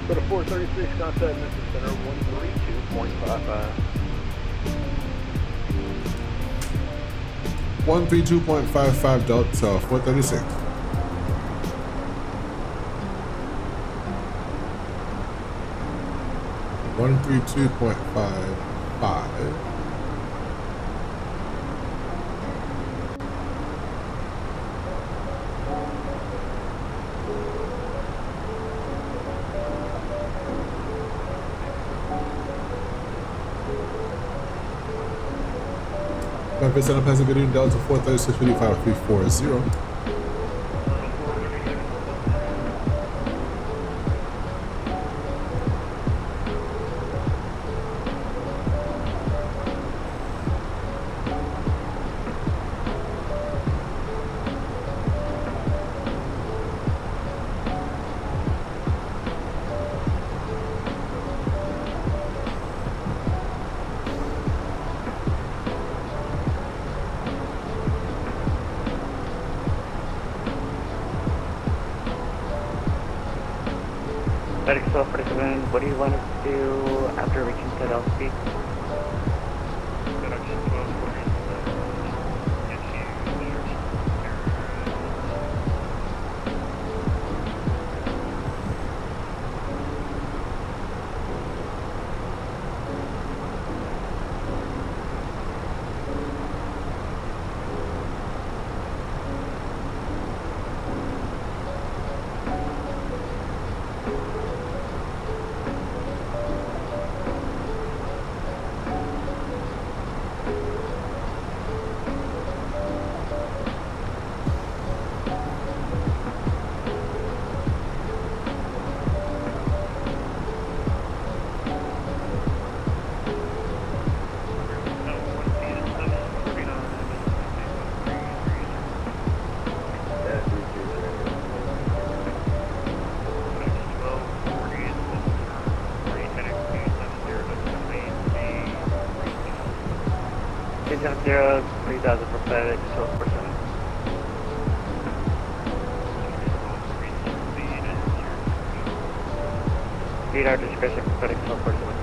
Go to 436, contact Memphis Center 132.55. 132.55 Delta 436. One 32.55. Memphis Center, Pleasant Good evening, Delta 436 55340. FENIX A320, what do you want us to do after reaching Philadelphia? 3000 for FedEx, 12%. Read our discretion for FedEx, 12%.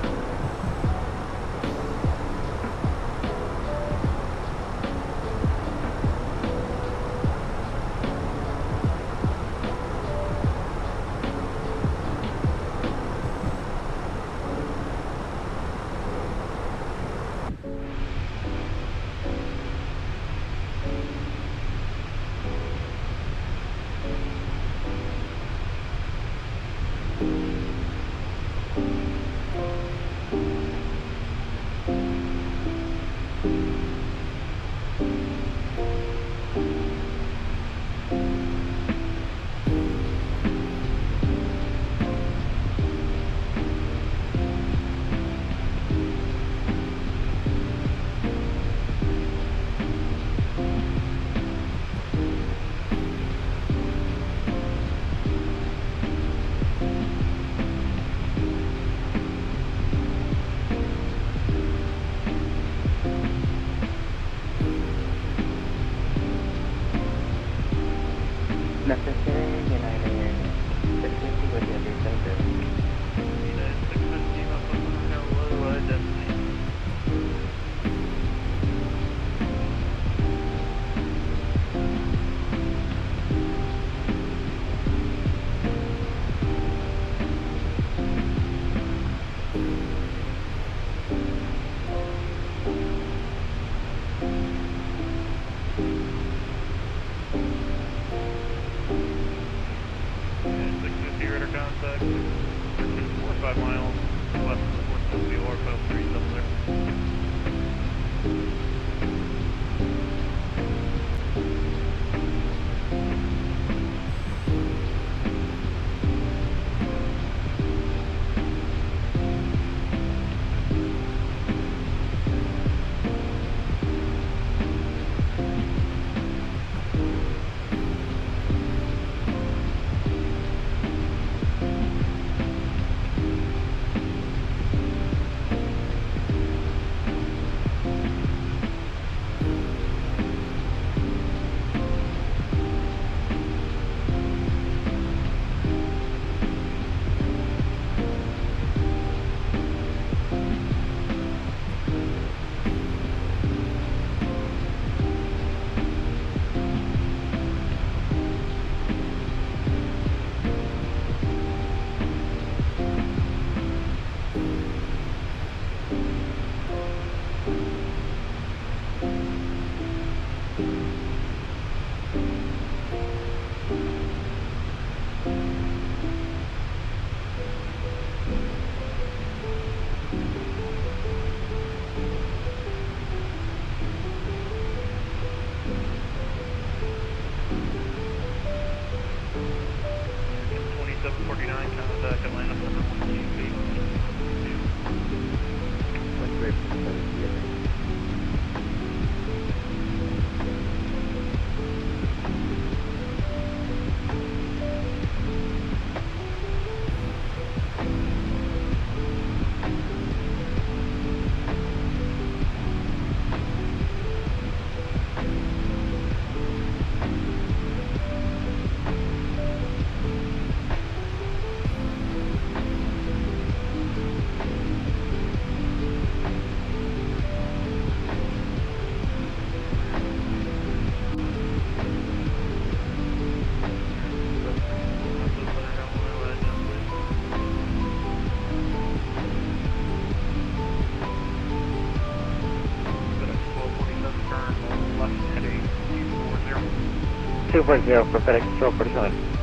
Super Zero for FedEx, 1249.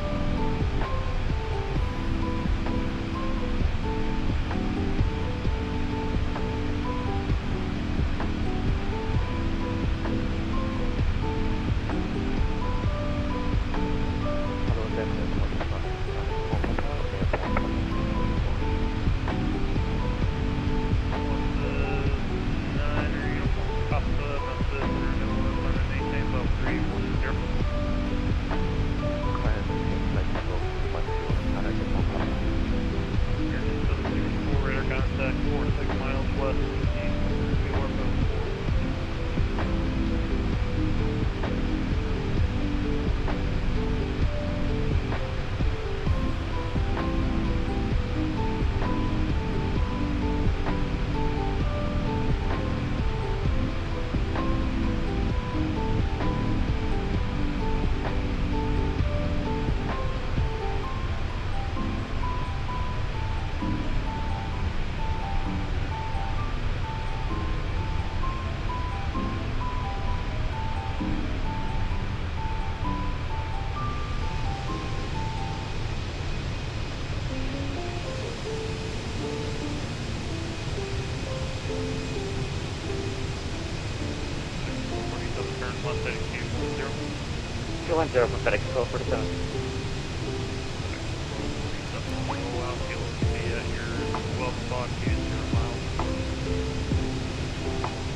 210 for FedEx 1247.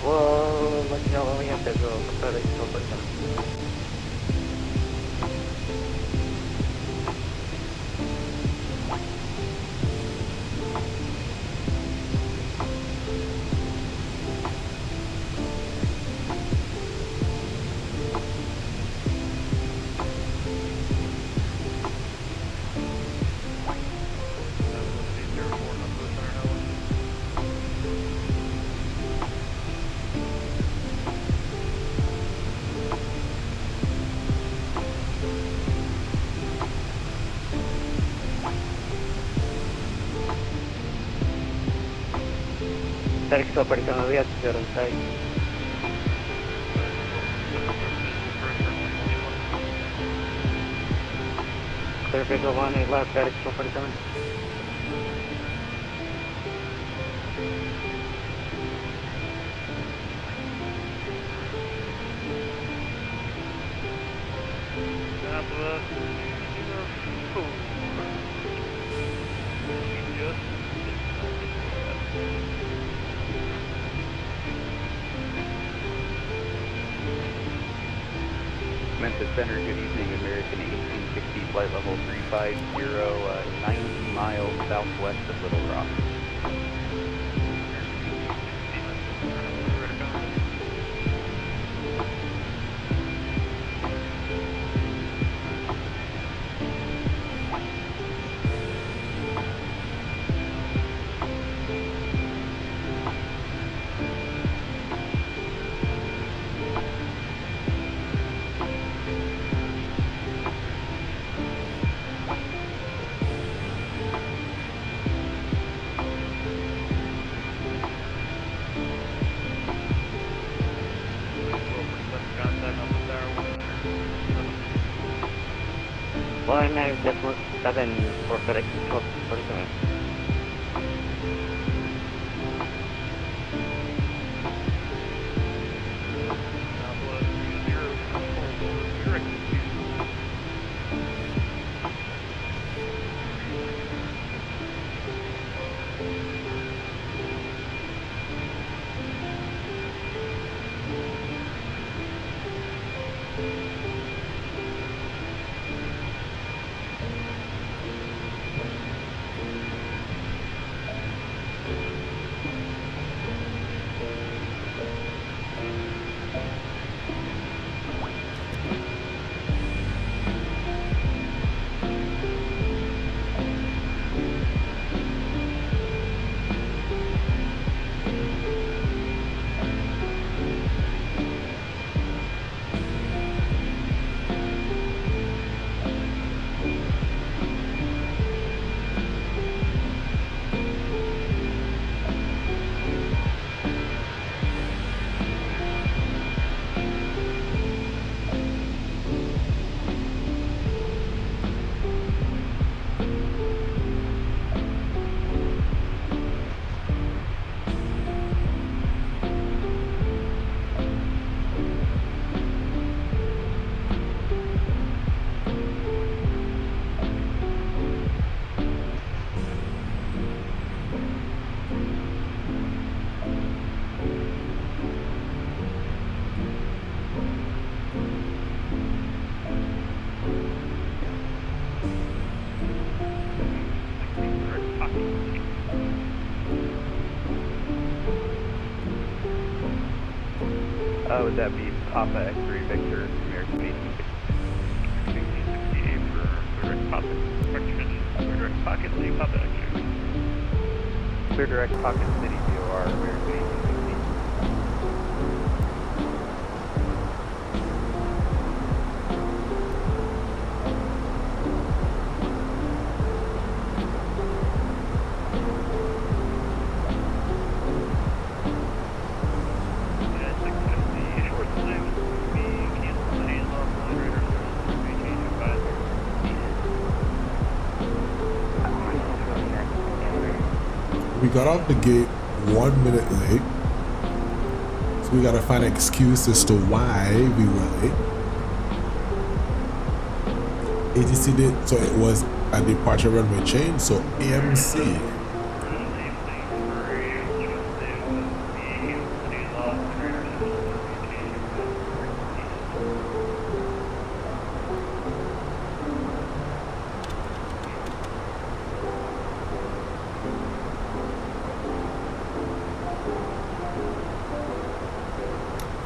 Well, let you know when we have to go for FedEx 1247. FedEx 1247, we have to go on site. Clear visual 1, left FedEx 1247. Memphis Center, good evening, American 1860, flight level 350, 90 miles southwest of Little Rock. Line 9 Decimal 7 for FedEx 1247. Would that be Papa X3 Victor, American 1868 for direct pocket protection, clear direct pocket, City Papa X3. Clear direct pocket, City VOR, American 1860. We got off the gate 1 minute late, so we gotta find an excuse as to why we were late. ATC did, so it was a departure runway change, so AMC.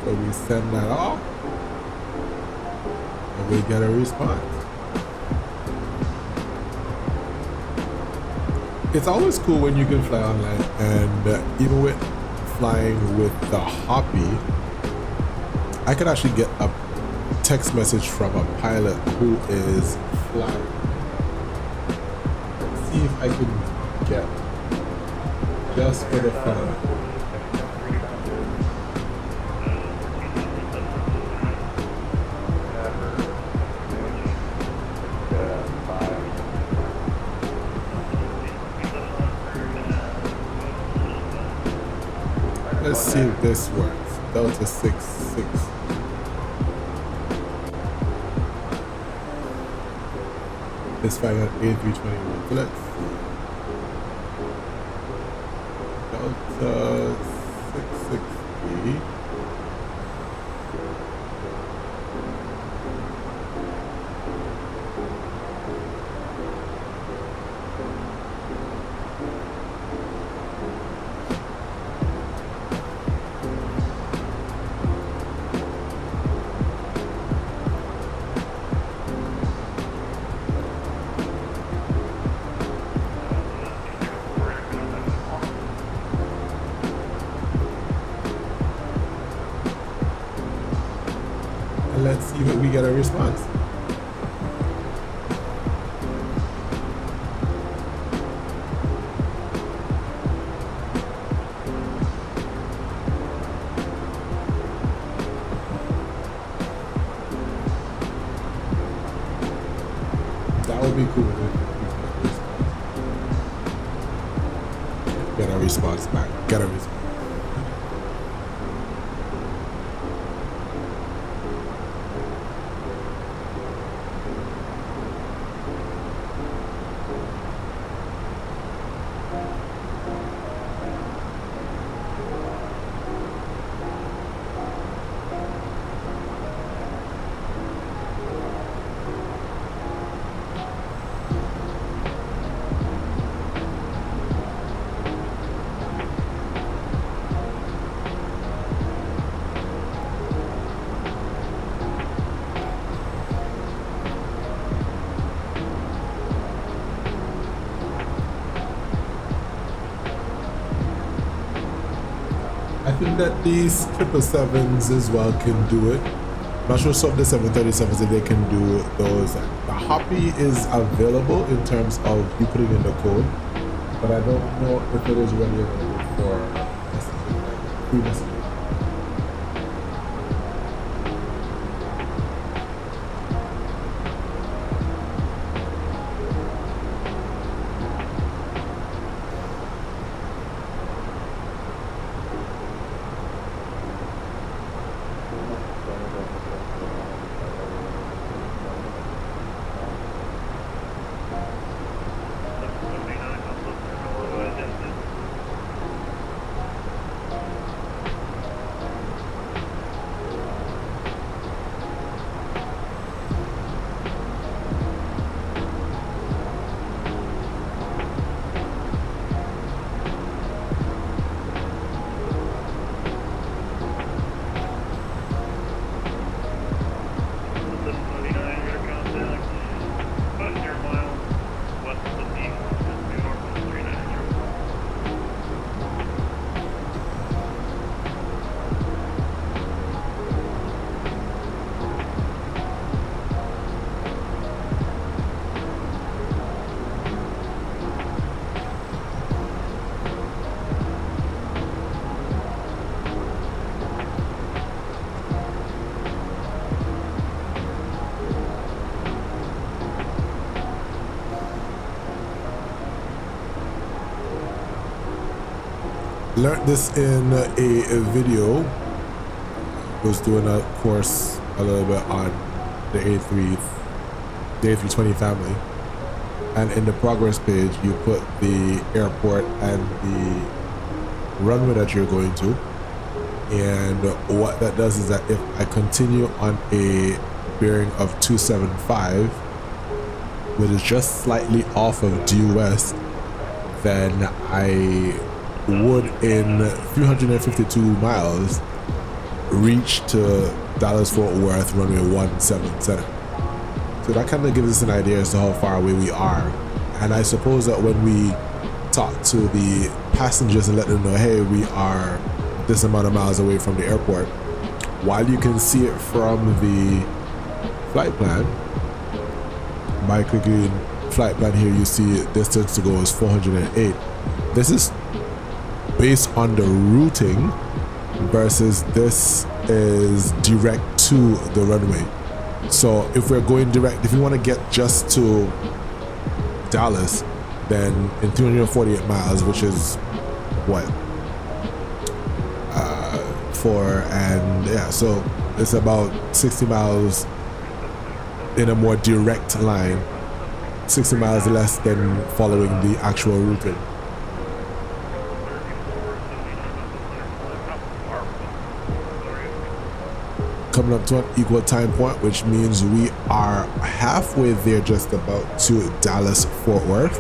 So we send that off and we get a response. It's always cool when you can fly online, and even with flying with the Hoppy, I can actually get a text message from a pilot who is flying. Let's see if I can get just for the fun of it. Let's see if this works. Delta 66. It's flying on A321. So let's see. Delta 663. Let's see if we get a response. That would be cool. Get a response back. Get a response. I think that these 777s as well can do it. Not sure some of the 737s if they can do those. The Hoppy is available in terms of you putting in the code, but I don't know if it is ready for messaging, like free messaging. Learned this in a video was doing a course a little bit on the A320 family, and in the progress page you put the airport and the runway that you're going to, and what that does is that if I continue on a bearing of 275, which is just slightly off of due west, then I would in 352 miles reach to Dallas-Fort Worth runway 17 center. So that kind of gives us an idea as to how far away we are. And I suppose that when we talk to the passengers and let them know, hey, we are this amount of miles away from the airport, while you can see it from the flight plan, by clicking flight plan here, you see distance to go is 408. This is based on the routing versus this is direct to the runway. So if we're going direct, if you want to get just to Dallas, then in 348 miles, which is what, 4, and yeah, so it's about 60 miles in a more direct line, 60 miles less than following the actual routing. Coming up to an equal time point, which means we are halfway there, just about, to Dallas-Fort Worth.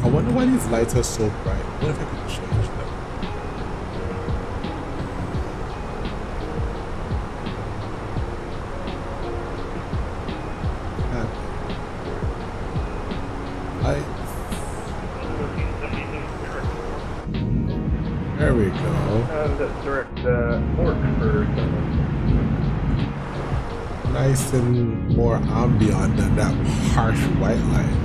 I wonder why these lights are so bright. I wonder if I can change them. There we go. That's direct port for Nice and more ambient than that harsh white light.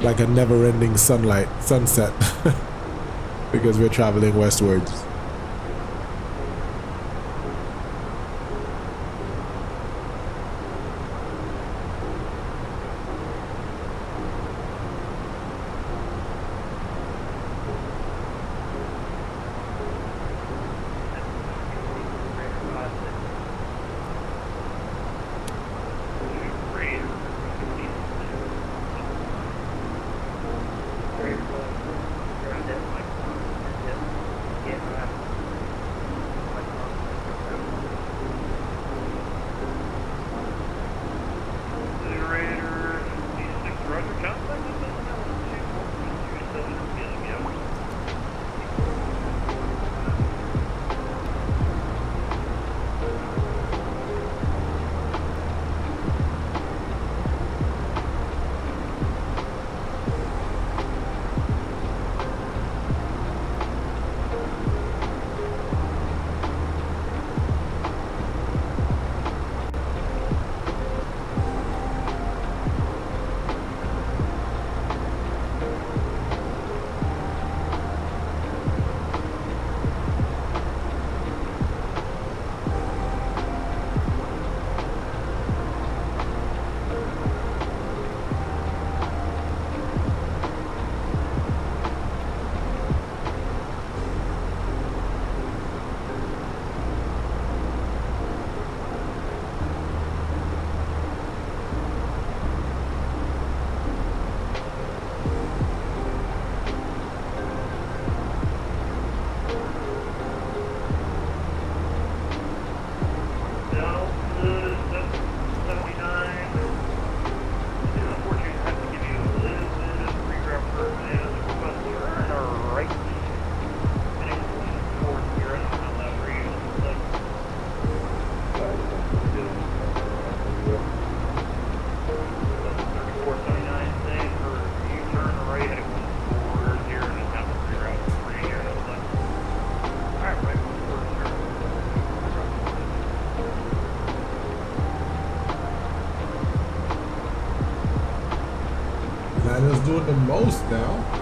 like a never-ending sunset because we're traveling westwards. Is doing the most now.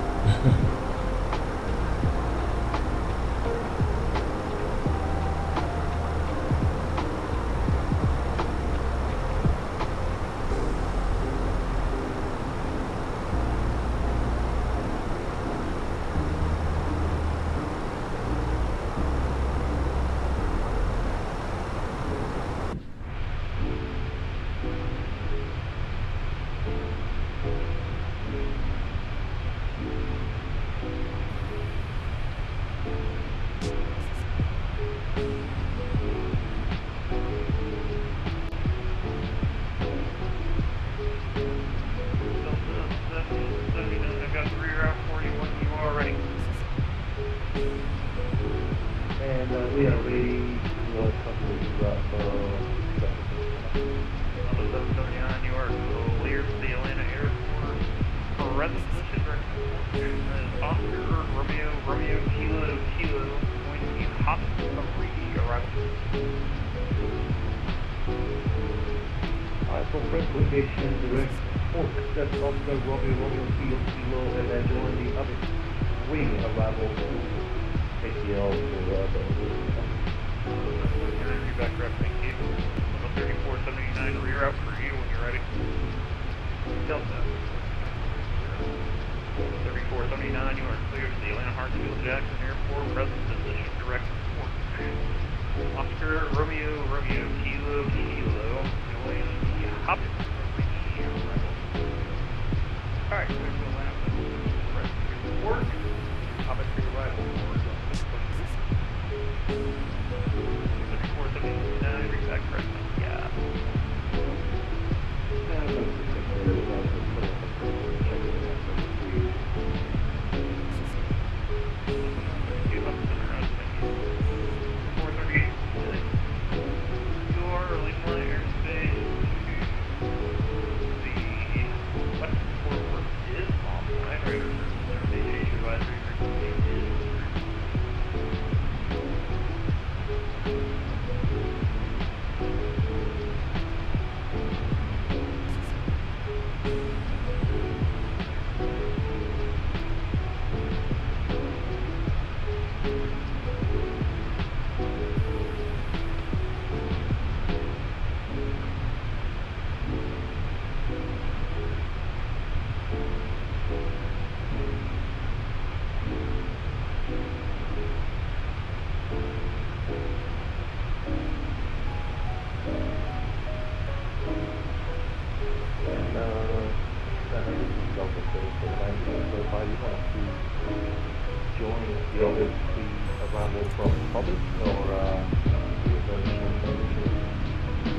you want it to be available from public or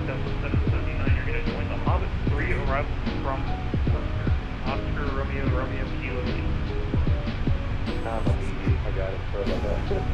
Delta 779, you're going to join the Hobbit 3 arrival from Oscar Romeo Romeo Kilo. I got it. Sorry about that.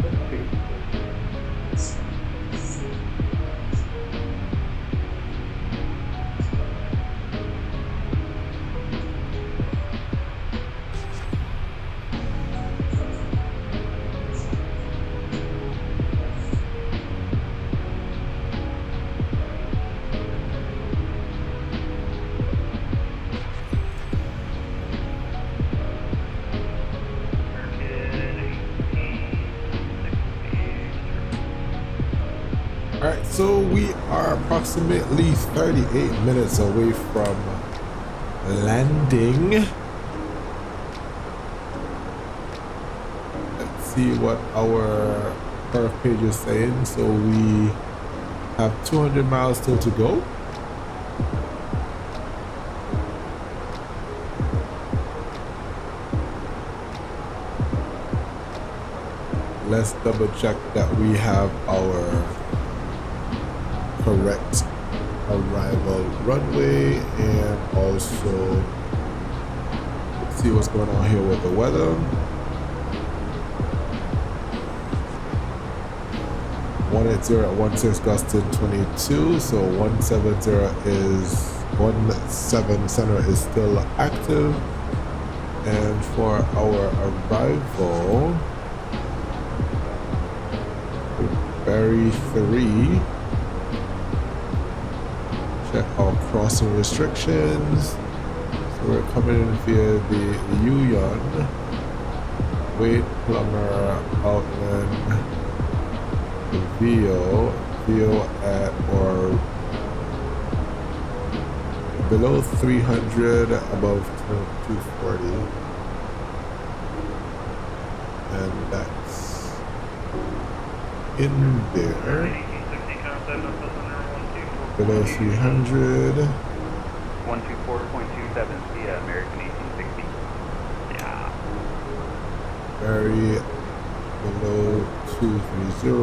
Alright, so we are approximately 38 minutes away from landing. Let's see what our curve page is saying. So we have 200 miles still to go. Let's double check that we have our correct arrival runway, and also see what's going on here with the weather. 180 at 16 gusting 22, so 170 is 17 center is still active, and for our arrival, Berry 3. Check our crossing restrictions. So we're coming in via the Yuyon, Wade, Plummer, Outland, Vio at or below 300, above 240, and that's in there. Below 300. 124.27, yeah, American 1860. Yeah. Very below 230.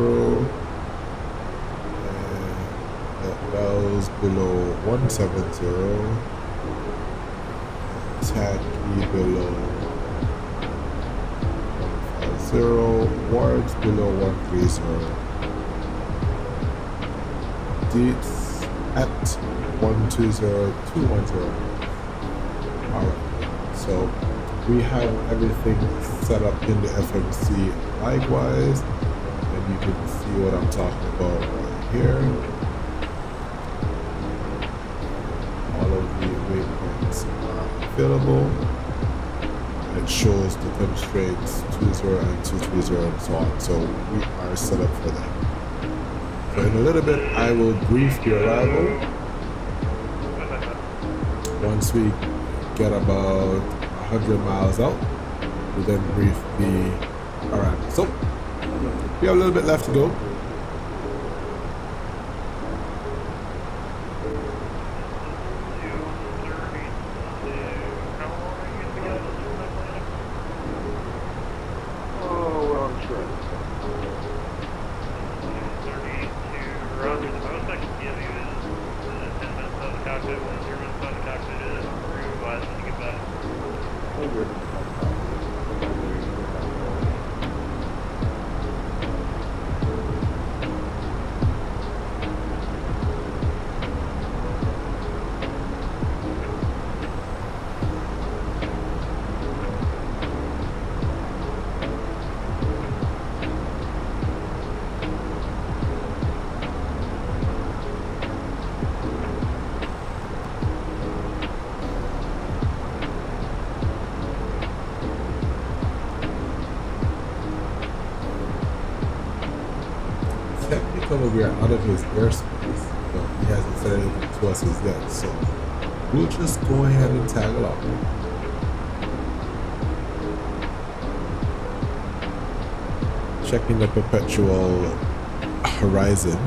And that Wells below 170. Tacky below 150. Wards below 130. Deets at 120210. Alright, so we have everything set up in the FMC likewise, and you can see what I'm talking about right here. All of the waypoints are available, and it shows the constraints 20 and 230 and so on, so we are set up for that. So in a little bit, I will brief the arrival. Once we get about 100 miles out, we then brief the arrival. So we have a little bit left to go. We are out of his airspace, but he hasn't said anything to us as yet, so we'll just go ahead and tag along. Checking the perpetual horizon.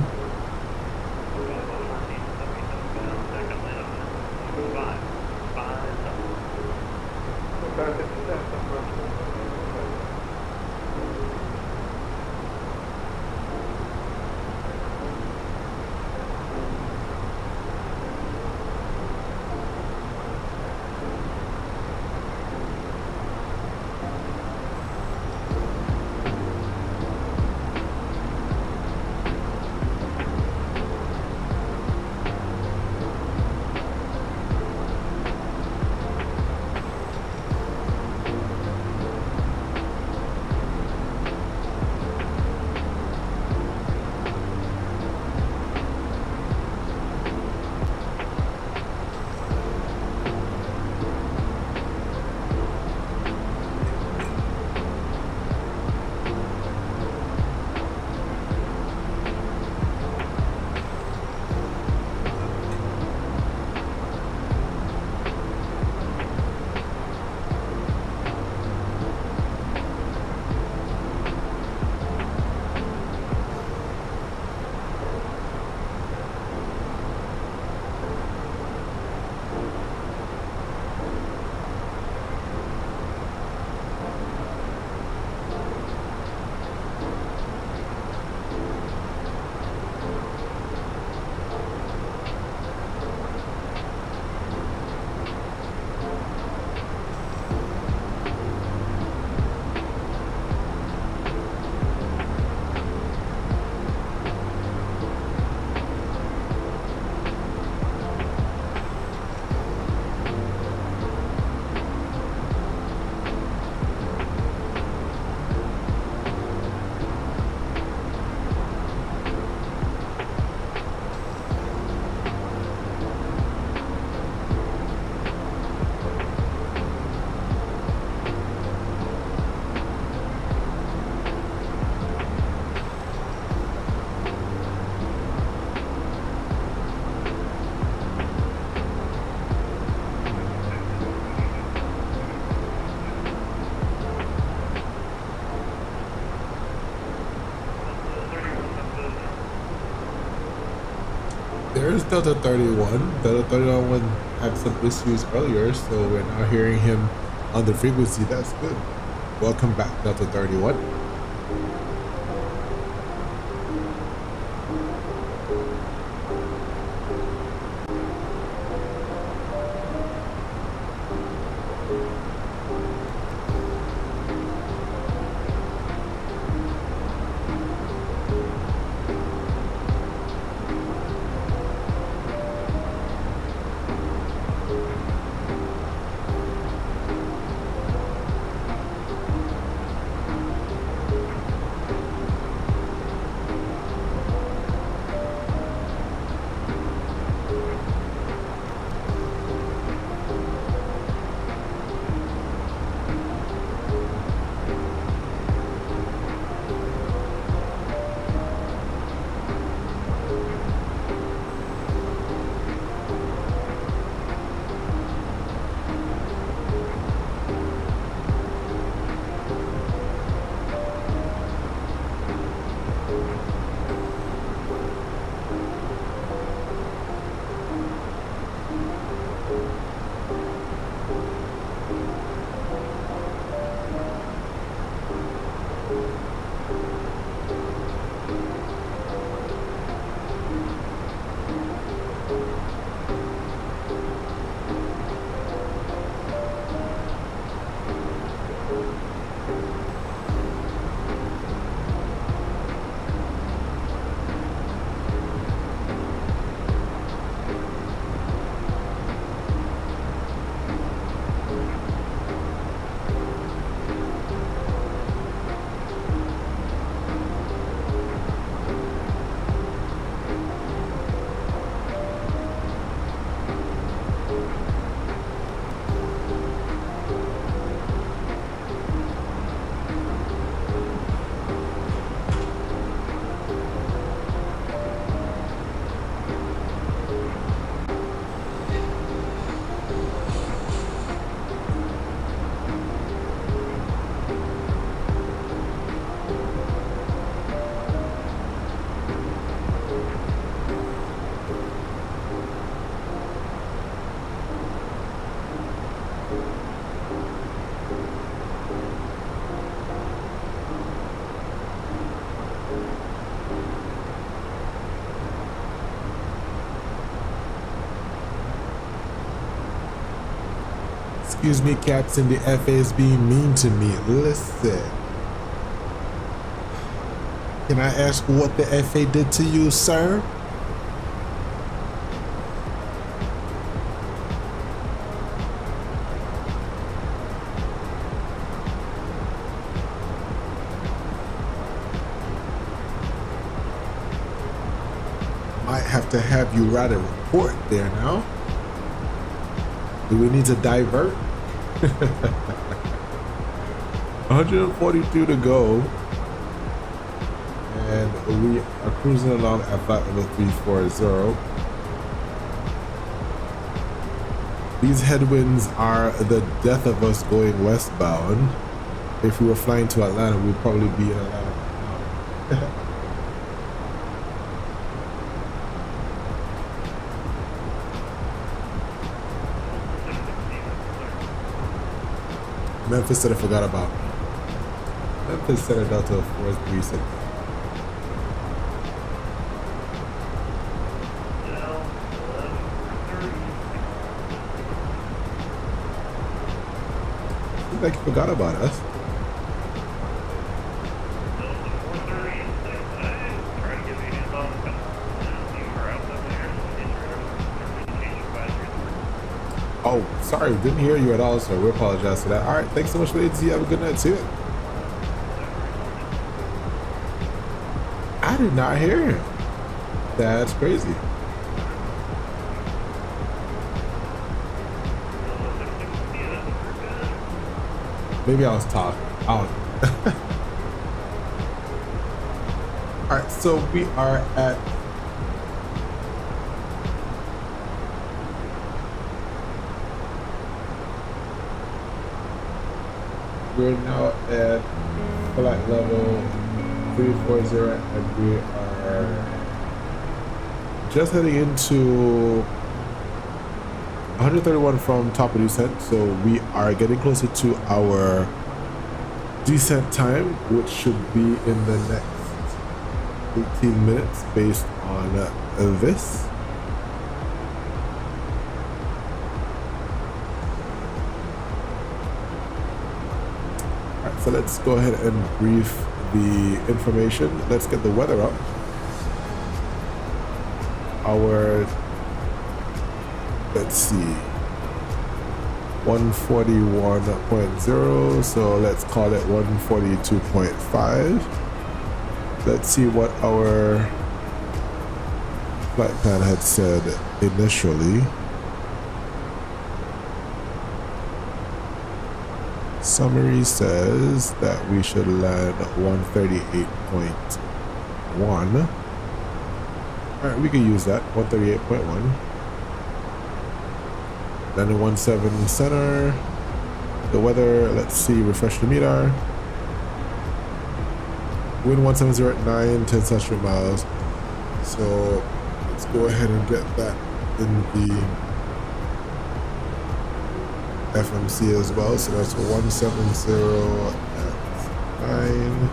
there's Delta 31. Delta 31 had some issues earlier, so we're now hearing him on the frequency. That's good. Welcome back, Delta 31. Excuse me, Captain, the FA is being mean to me. Listen. Can I ask what the FA did to you, sir? Might have to have you write a report there now. Do we need to divert? 142 to go. And we are cruising along at flight level 340. These headwinds are the death of us going westbound. If we were flying to Atlanta, we'd probably be in Atlanta now. Memphis said I forgot about me. Memphis said a Delta 436. Seems like you forgot about us. Oh, sorry, didn't hear you at all, so we apologize for that. All right, thanks so much for the AT. Have a good night too. I did not hear him. That's crazy. Maybe I was talking. I don't know. All right, so we are at we're now at flight level 340 and we are just heading into 131 from top of descent, so we are getting closer to our descent time, which should be in the next 18 minutes based on this. Alright, so let's go ahead and brief the information. Let's get the weather up. Our, let's see, 141.0, so let's call it 142.5. Let's see what our flight plan had said initially. Summary says that we should land 138.1. Alright, we can use that, 138.1. Landing 17 center. The weather, let's see, refresh the meter. Wind 170 at 9, 10 century miles. So let's go ahead and get that in the FMC as well. So that's 170 at 9.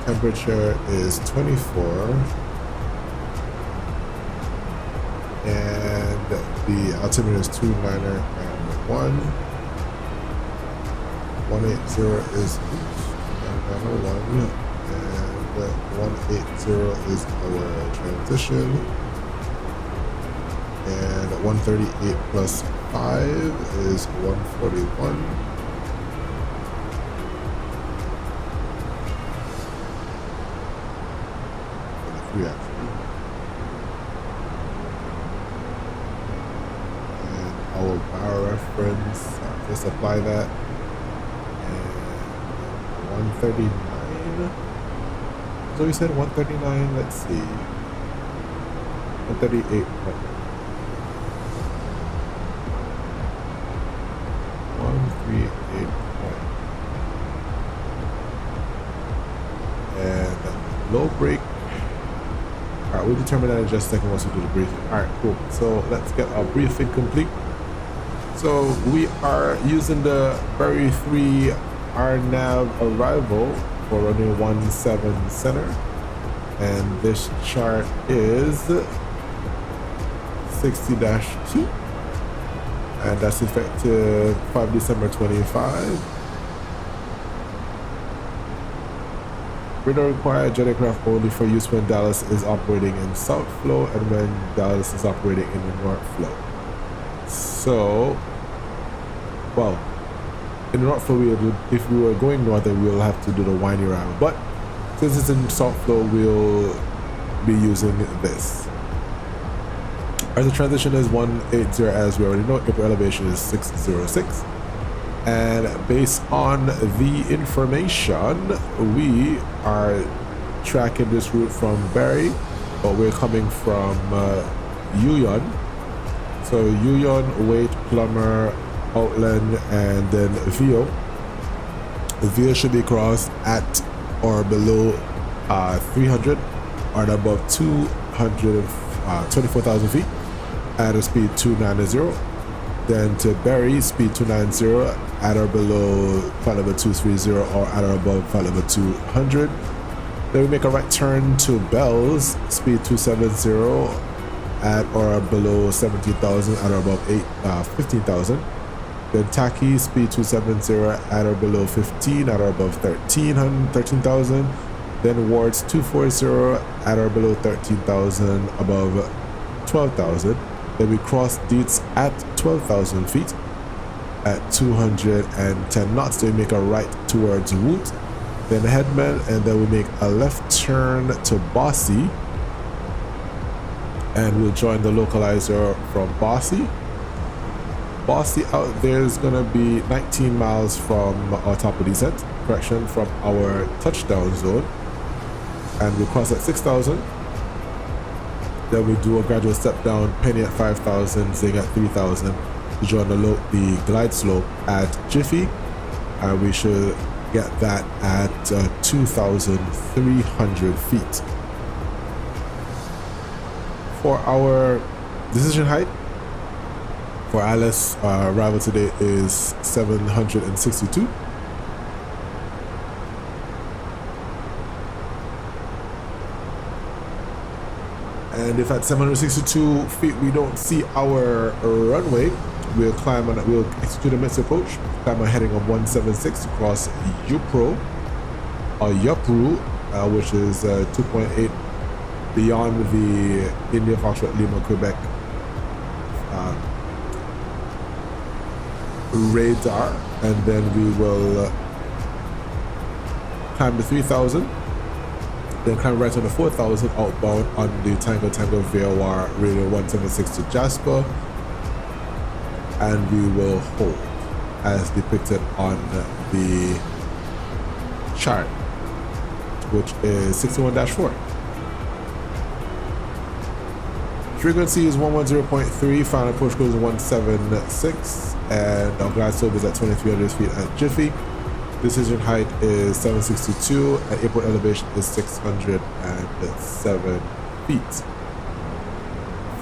Temperature is 24. And the altimeter is 29er and 1. 180 is 901, and 180 is our transition. And 138 plus 5 is 141. Actually. Our bar reference, just apply that, and 139, so we said 139, let's see, 138, 138, and low brake. Alright, we'll determine that in just a second once we do the briefing. Alright, cool, so let's get our briefing complete. So we are using the Berry 3 RNAV arrival for running 17 center, and this chart is 60-2, and that's effective 5 December 25. Radar required jetcraft only for use when Dallas is operating in south flow and when Dallas is operating in the north flow. So, well, in the north flow, if we were going north, then we'll have to do the windy round. But since it's in south flow, we'll be using this. As the transition is 180, as we already know, upper elevation is 606. And based on the information, we are tracking this route from Berry, but we're coming from Yuyon. So Yuyon, Wait, Plummer, Outland, and then Vio. Vio should be crossed at or below 300 or above 224,000 feet at a speed 290. Then to Berry, speed 290 at or below flight level 230 or at or above flight level 200. Then we make a right turn to Bells, speed 270 at or below 17,000 at or above 15,000. Then Taki, speed 270 at or below 15 at or above 13,000. Then Wards 240 at or below 13,000 above 12,000. Then we cross Dietz at 12,000 feet at 210 knots. Then we make a right towards Woot, then Headman, and then we make a left turn to Bossy, and we'll join the localizer from Bossy. Bossy out there is gonna be 19 miles from our top of descent, correction, from our touchdown zone, and we cross at 6,000. Then we do a gradual step down, Penny at 5,000, Zing at 3,000 to join the glide slope at Jiffy, and we should get that at 2,300 feet. For our decision height for Aylex arrival today is 762. And if at 762 feet we don't see our runway, we'll climb on. We'll execute a missile approach, climb a heading of 176 across Yupro or Yupru, which is 2.8 beyond the India Foxtrot Lima Quebec radar, and then we will climb to 3,000. Then climb right on the 4,000 outbound on the Tango Tango VOR radio 176 to Jasper, and we will hold as depicted on the chart, which is 61-4. Frequency is 110.3, final approach cruise is 176, and our glide slope is at 2,300 feet at Jiffy. Decision height is 762, and airport elevation is 607 feet.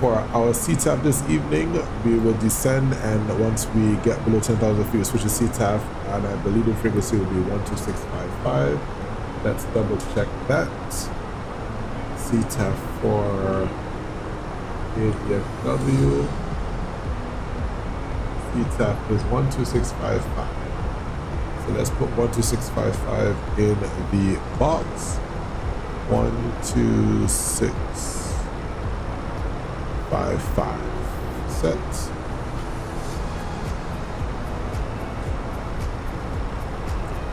For our CTAF this evening, we will descend, and once we get below 10,000 feet, we switch to CTAF, and I believe the frequency will be 12655. Let's double check that. CTAF for KDFW. CTAF is 12655. So let's put 12655 in the box. 12655 set.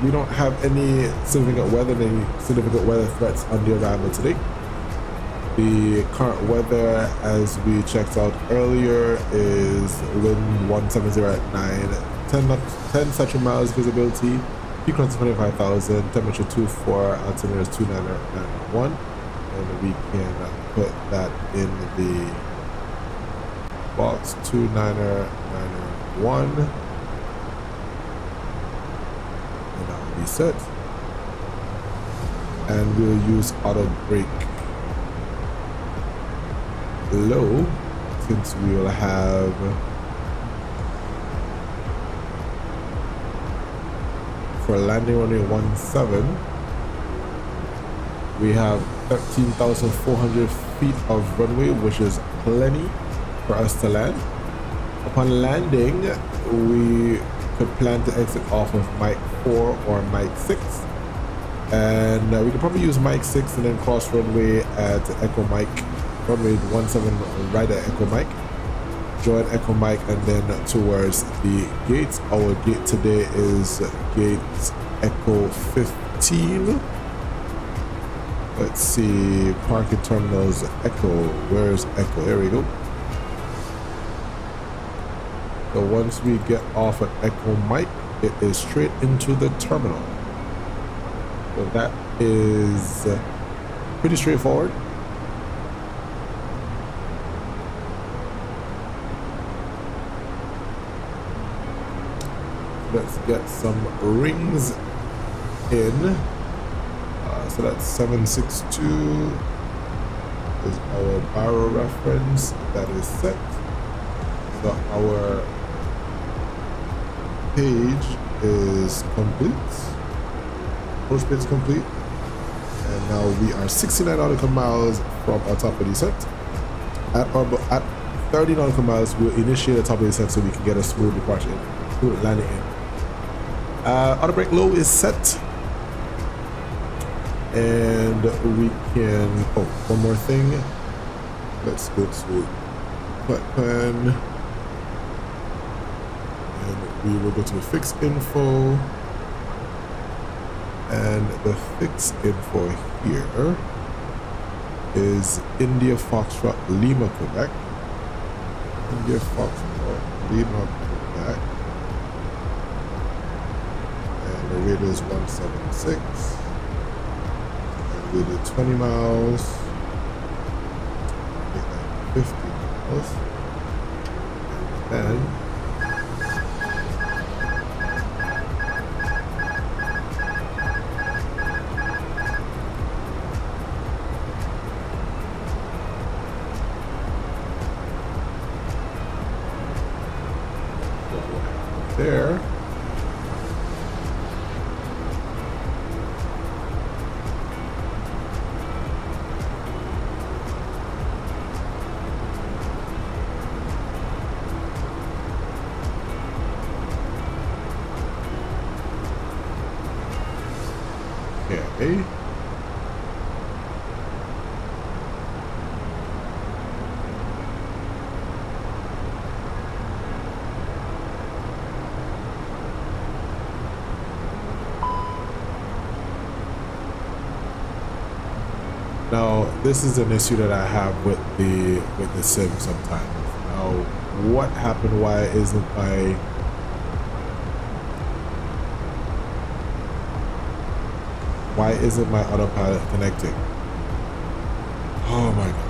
We don't have any significant weather threats on the arrival today. The current weather, as we checked out earlier, is wind 170 at 10 central miles visibility, peak current 25,000, temperature 24, altimeter is 29991, and we can put that in the box 29991, and that will be set. And we'll use auto brake low, since we will have for landing runway 17, we have 13,400 feet of runway, which is plenty for us to land. Upon landing, we could plan to exit off of Mike 4 or Mike 6, and we could probably use Mike 6 and then cross runway at Echo Mike, runway 17 right at Echo Mike, join Echo Mike, and then towards the gates. Our gate today is gate Echo 15. Let's see, parking terminals Echo. Where's Echo? There we go. So once we get off at Echo Mike, it is straight into the terminal. So that is pretty straightforward. Let's get some rings in. So that's 762 is our barrel reference. That is set. So our page is complete. Post page is complete. And now we are 69 nautical miles from our top of descent. At 30 nautical miles, we'll initiate the top of descent so we can get a smooth departure, smooth landing in. Auto brake low is set, and we can, one more thing, let's go to flight plan, and we will go to fix info, and the fix info here is India Foxtrot Lima Quebec, India Foxtrot Lima Quebec. The rate is 176, and we do 20 miles, 50 miles, and then There. Okay. Now, this is an issue that I have with the sim sometimes. Now, what happened? Why isn't my autopilot connecting? Oh my gosh.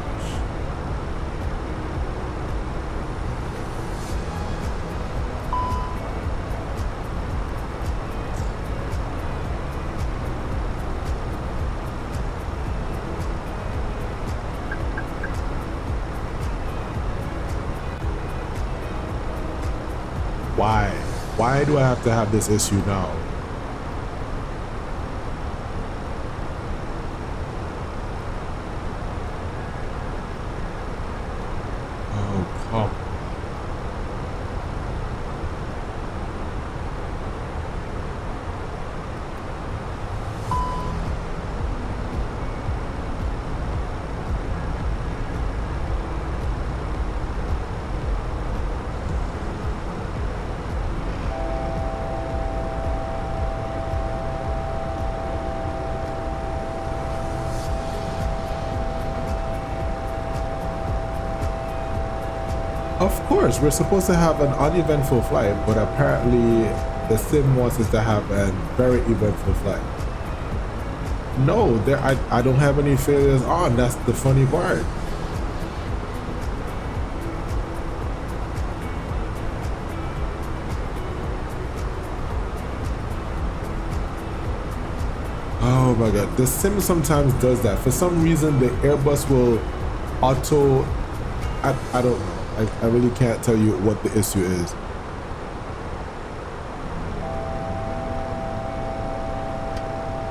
Why? Why do I have to have this issue now? Oh, come. Of course, we're supposed to have an uneventful flight, but apparently the sim wants us to have a very eventful flight. No, I don't have any failures on. That's the funny part. Oh my god, the sim sometimes does that. For some reason, the Airbus will auto. I don't know. I really can't tell you what the issue is.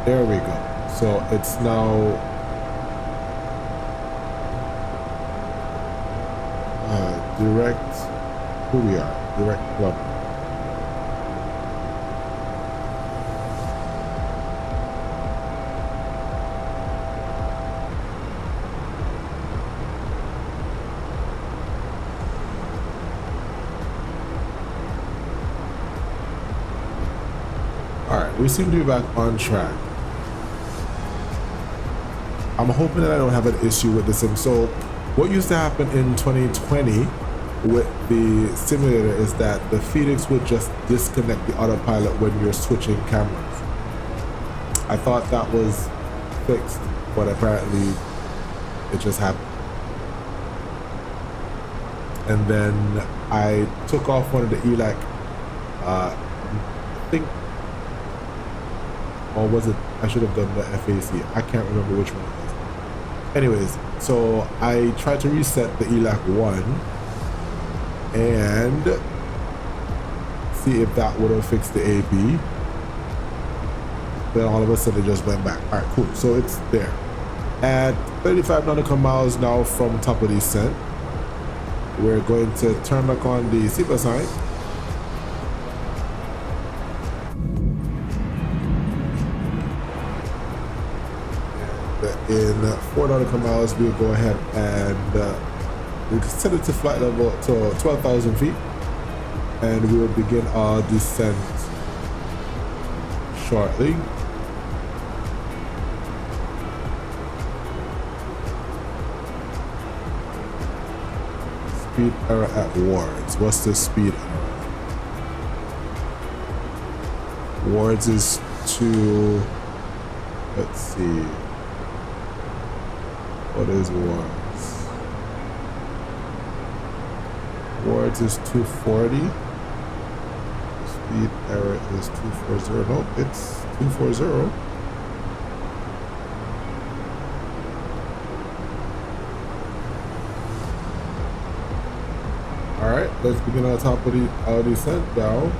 There we go. So it's now direct. Who we are? Direct club. We seem to be back on track. I'm hoping that I don't have an issue with the sim. So what used to happen in 2020 with the simulator is that the FENIX would just disconnect the autopilot when you're switching cameras. I thought that was fixed, but apparently it just happened. And then I took off one of the ELAC, I think, or was it, I should have done the FAC. I can't remember which one it was. Anyways, so I tried to reset the ELAC 1 and see if that would have fixed the AB. Then all of a sudden it just went back. All right, cool. So it's there. At 35 nautical miles now from top of descent, we're going to turn back on the seatbelt sign. In 4 nautical miles, we'll go ahead and we'll set it to flight level to 12,000 feet, and we will begin our descent shortly. Speed error at Wards. What's the speed error? Wards is to, let's see. What is Wards? Wards is 240. Speed error is 240. Nope, it's 240. All right. let's begin our top of our descent now.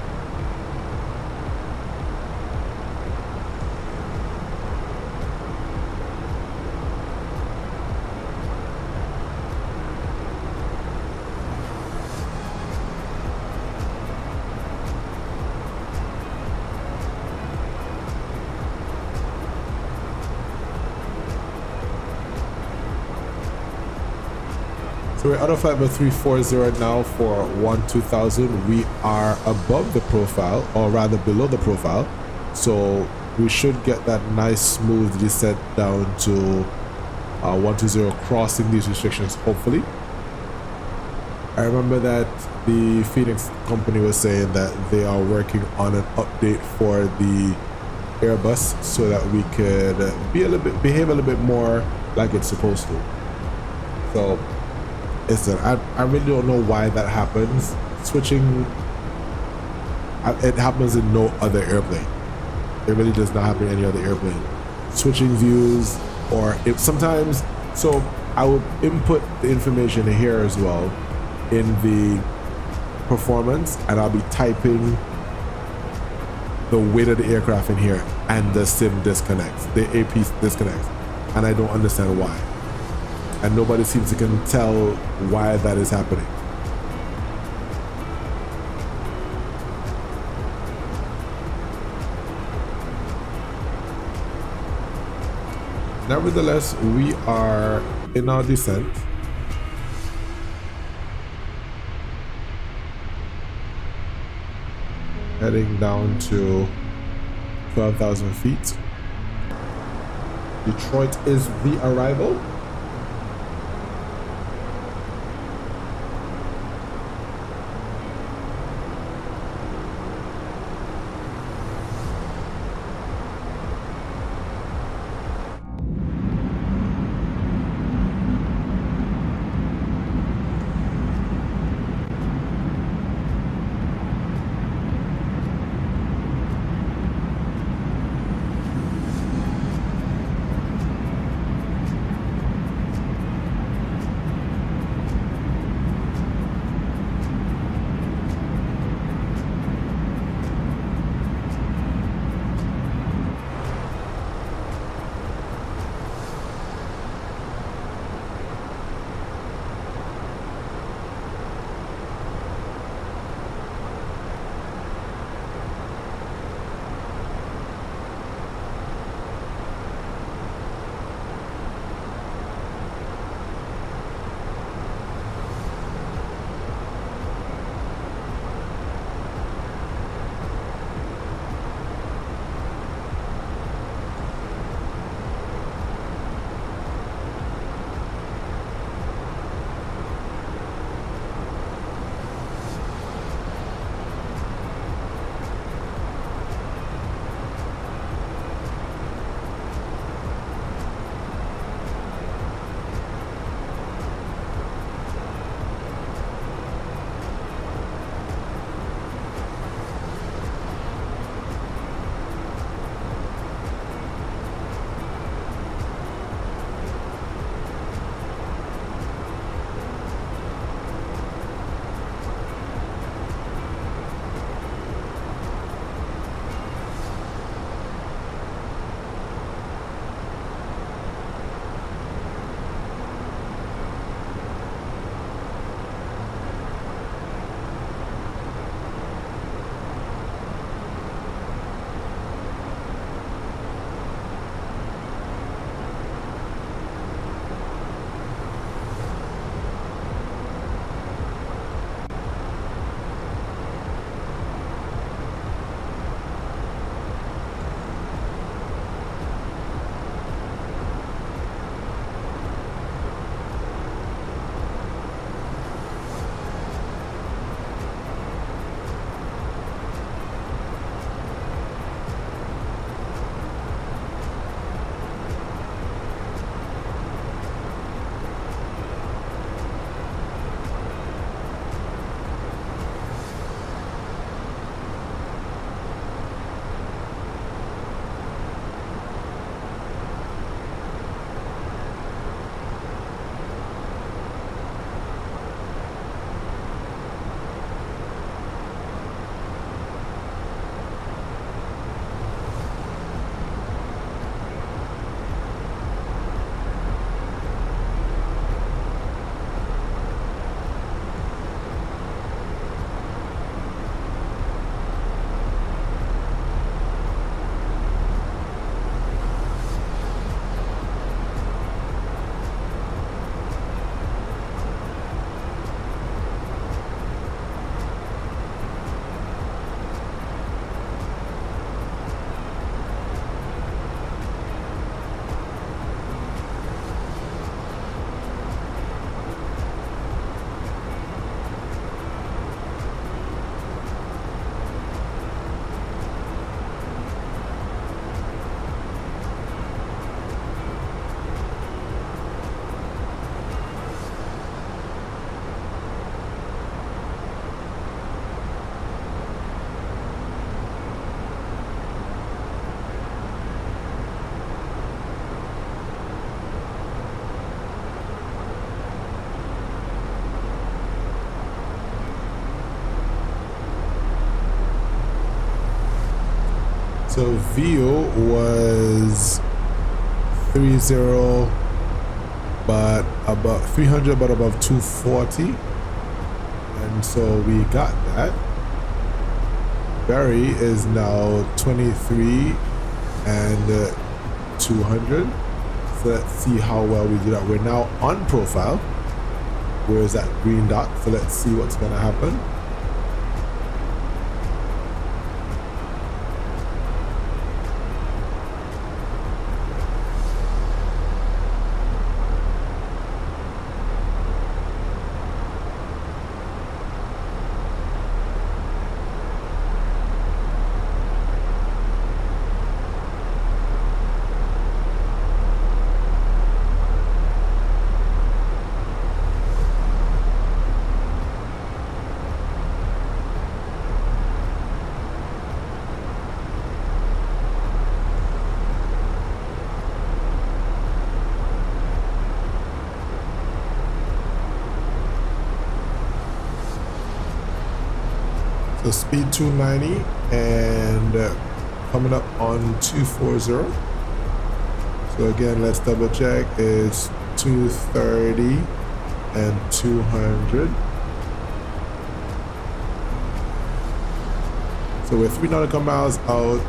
So we're out of flight by 340 now for 1-2000. We are above the profile, or rather below the profile. So we should get that nice smooth descent down to 120, crossing these restrictions, hopefully. I remember that the FENIX company was saying that they are working on an update for the Airbus so that we could behave a little bit more like it's supposed to. So listen, I really don't know why that happens. Switching, it happens in no other airplane. It really does not happen in any other airplane. Switching views, or if sometimes, so I would input the information here as well in the performance, and I'll be typing the weight of the aircraft in here, and the sim disconnects, the AP disconnects, and I don't understand why. And nobody seems to can tell why that is happening. Nevertheless, we are in our descent. Heading down to 12,000 feet. Detroit is the arrival. So VO was 30, but about 300, but above 240. And so we got that. Berry is now 23 and 200. So let's see how well we do that. We're now on profile. Where is that green dot? So let's see what's gonna happen. So speed 290 and coming up on 240. So again, let's double check. It's 230 and 200. So we're 3 nautical miles out,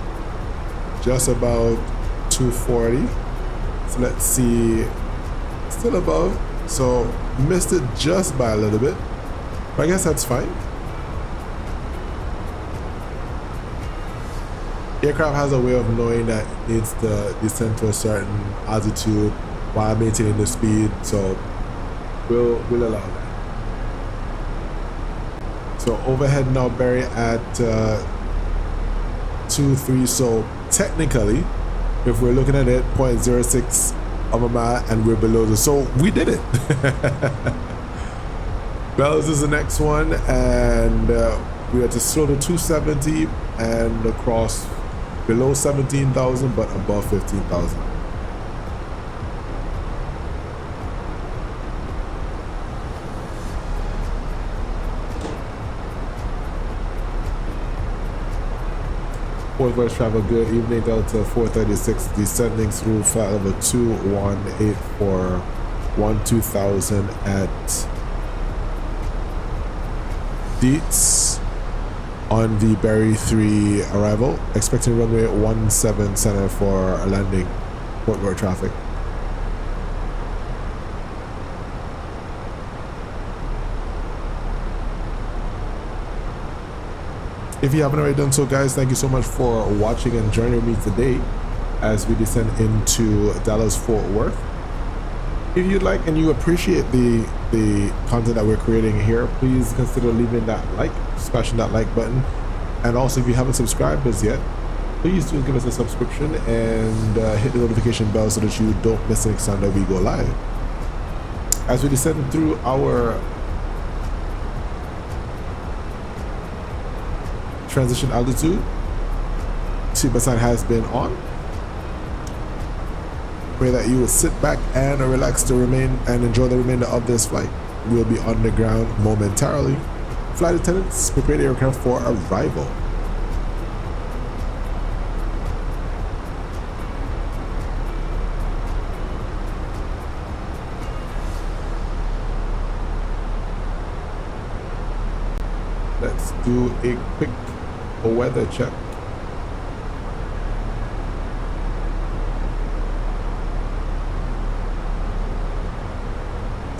just about 240. So let's see, still above. So missed it just by a little bit, but I guess that's fine. Aircraft has a way of knowing that it needs to descend to a certain altitude while maintaining the speed, so we'll allow that. So overhead now Barry at 2.3. So technically, if we're looking at it, 0.06 of a mile, and we're below the. So we did it. Bells is the next one, and we had to slow to 270 and across. Below 17,000, but above 15,000. Fort Worth travel, good evening. Delta 436 descending through flight level 218 for 12,000 at Dietz. On the Berry 3 arrival, expecting runway 17 center for a landing. Fort Worth traffic. If you haven't already done so, guys, thank you so much for watching and joining me today as we descend into Dallas Fort Worth. If you'd like and you appreciate the content that we're creating here, please consider leaving that like, smashing that like button, and also if you haven't subscribed as yet, please do give us a subscription and hit the notification bell so that you don't miss the next time that we go live. As we descend through our transition altitude, seatbelt sign has been on. Pray that you will sit back and relax to remain and enjoy the remainder of this flight. We'll be on the ground momentarily. Flight attendants, prepare the aircraft for arrival. Let's do a quick weather check.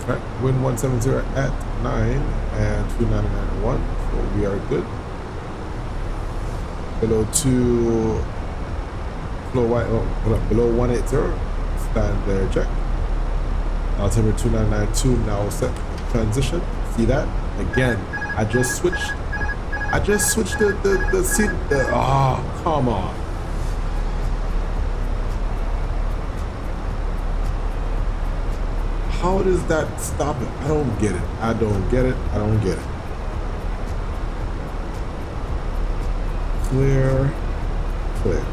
Right, wind 170 at 9 and 2991, so we are good. Below 2, below 180, standard check. Altimeter 2992 now set transition. See that? Again, I just switched the seat. Oh, come on. How does that stop it? I don't get it. I don't get it. I don't get it. Clear. Clear.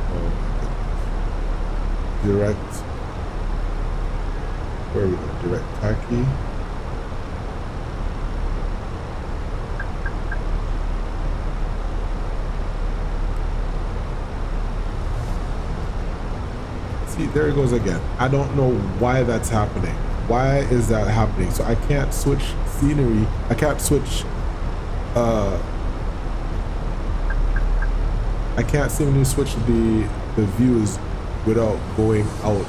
Oh my goodness. Direct. Where are we going? Direct taxi. See, there it goes again. I don't know why that's happening. Why is that happening? So I can't switch scenery. I can't switch I can't seemingly switch the views without going out.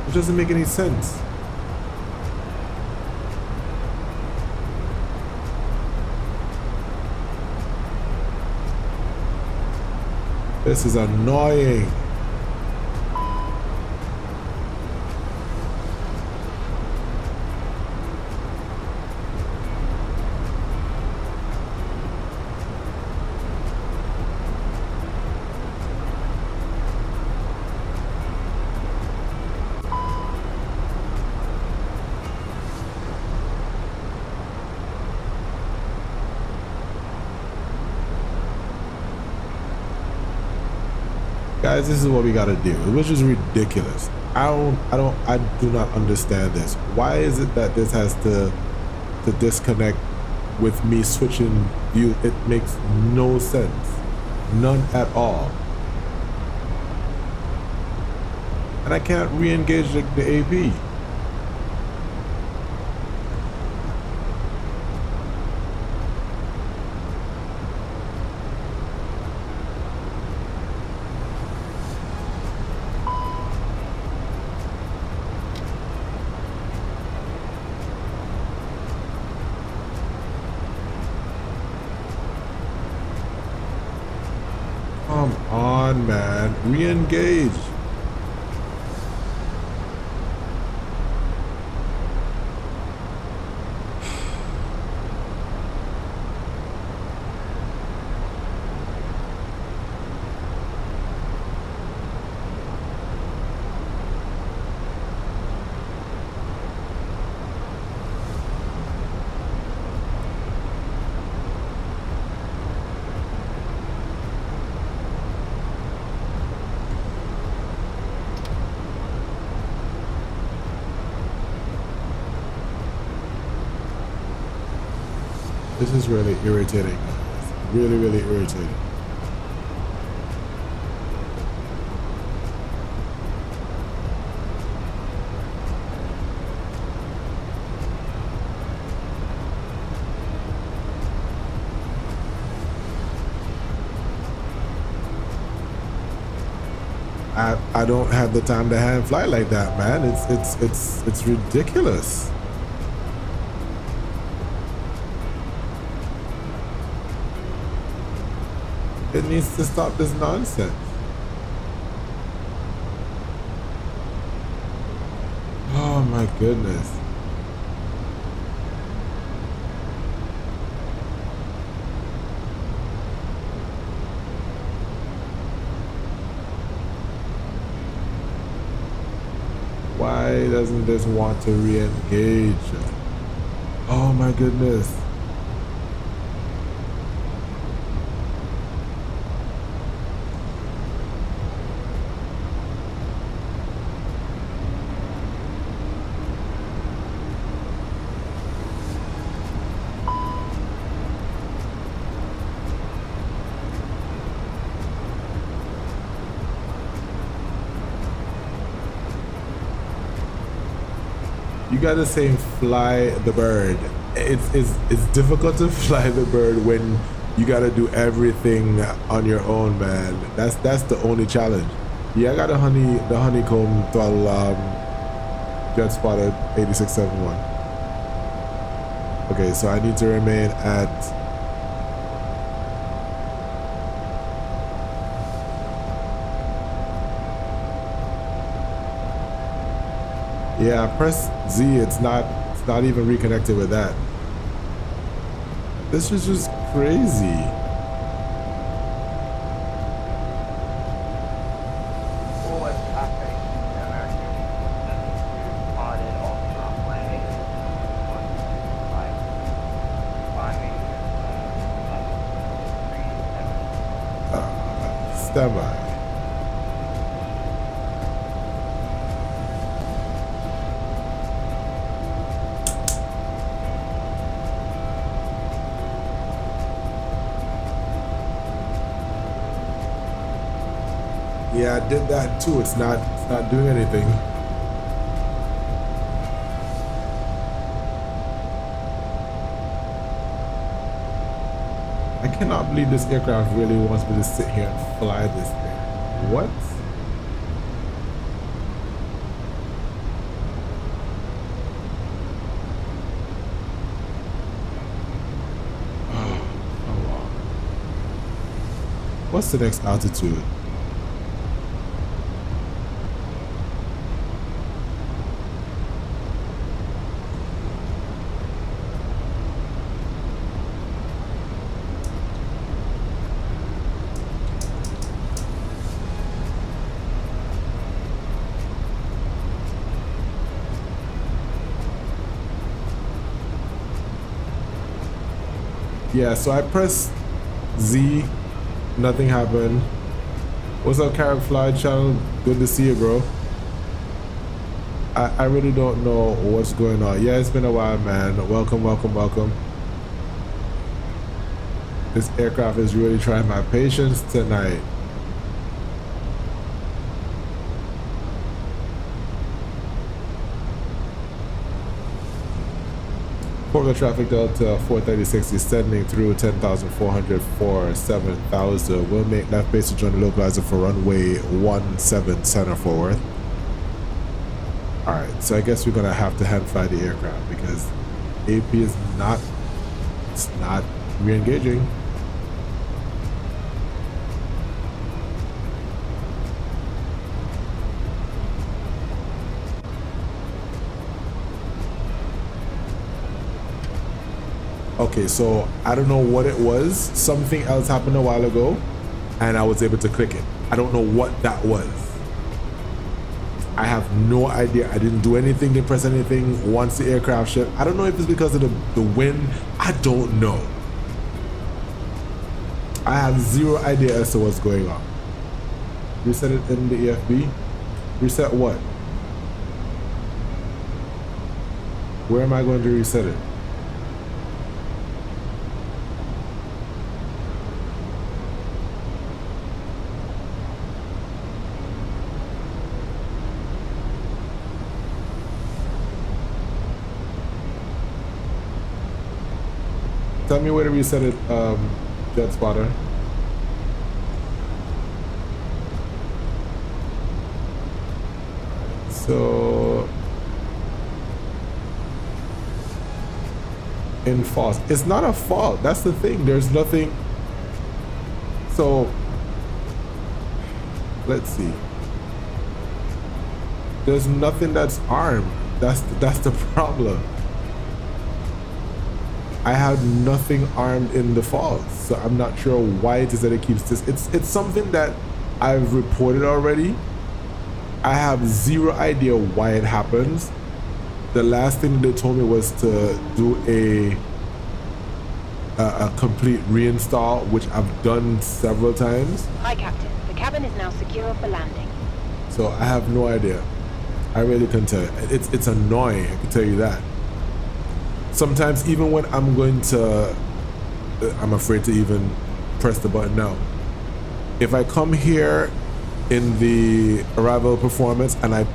It doesn't make any sense. This is annoying. Guys, this is what we gotta do, which is ridiculous. I do not understand this. Why is it that this has to disconnect with me switching view? It makes no sense, none at all. And I can't re-engage the AP. Come on, man. Re-engage. This is really irritating. Really, really irritating. I don't have the time to hand fly like that, man. It's ridiculous. It needs to stop this nonsense. Oh my goodness. Why doesn't this want to re-engage? Oh my goodness. You gotta say fly the bird. It's difficult to fly the bird when you gotta do everything on your own, man. That's the only challenge. Yeah, I got the honeycomb throttle jet spotter 8671. Okay, so I need to remain at yeah, press Z. It's not even reconnected with that. This is just crazy. Stand by. Yeah, I did that too. It's not doing anything. I cannot believe this aircraft really wants me to sit here and fly this thing. What? Oh, come on. What's the next altitude? Yeah, so I pressed Z, nothing happened. What's up, Carrot Fly channel? Good to see you, bro. I really don't know what's going on. Yeah, it's been a while, man. Welcome, welcome, welcome. This aircraft is really trying my patience tonight. Portable traffic Delta 436 descending through 10,400 for 7,000. We'll make left base to join the localizer for runway 17 center forward. Alright, so I guess we're gonna have to hand fly the aircraft because AP is not re-engaging. Okay, so I don't know what it was. Something else happened a while ago and I was able to click it. I don't know what that was. I have no idea. I didn't do anything, didn't press anything once the aircraft shipped. I don't know if it's because of the wind. I don't know. I have zero idea as to what's going on. Reset it in the EFB. Reset what? Where am I going to reset it? Tell me where to reset it, Jet Spotter. So in false, it's not a fault. That's the thing. There's nothing. So let's see. There's nothing that's armed. That's the problem. I have nothing armed in the falls, so I'm not sure why it is that it keeps this. It's something that I've reported already. I have zero idea why it happens. The last thing they told me was to do a complete reinstall, which I've done several times. Hi, Captain. The cabin is now secure for landing. So I have no idea. I really can't tell you. It's annoying, I can tell you that. Sometimes even when I'm going to, I'm afraid to even press the button now. If I come here in the arrival performance and I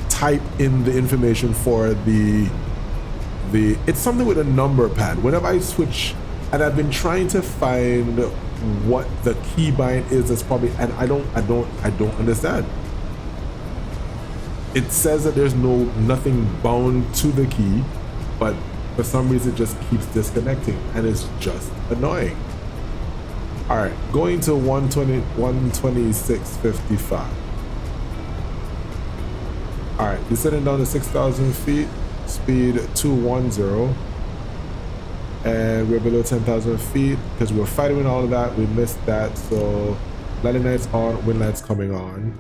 type in the information for the it's something with a number pad. Whenever I switch, and I've been trying to find what the keybind is, that's probably, and I don't understand. It says that there's nothing bound to the key, but for some reason it just keeps disconnecting and it's just annoying. All right, going to 126.55. All right, descending down to 6,000 feet, speed 210, and we're below 10,000 feet because we were fighting with all of that. We missed that, so landing lights on, wind lights coming on.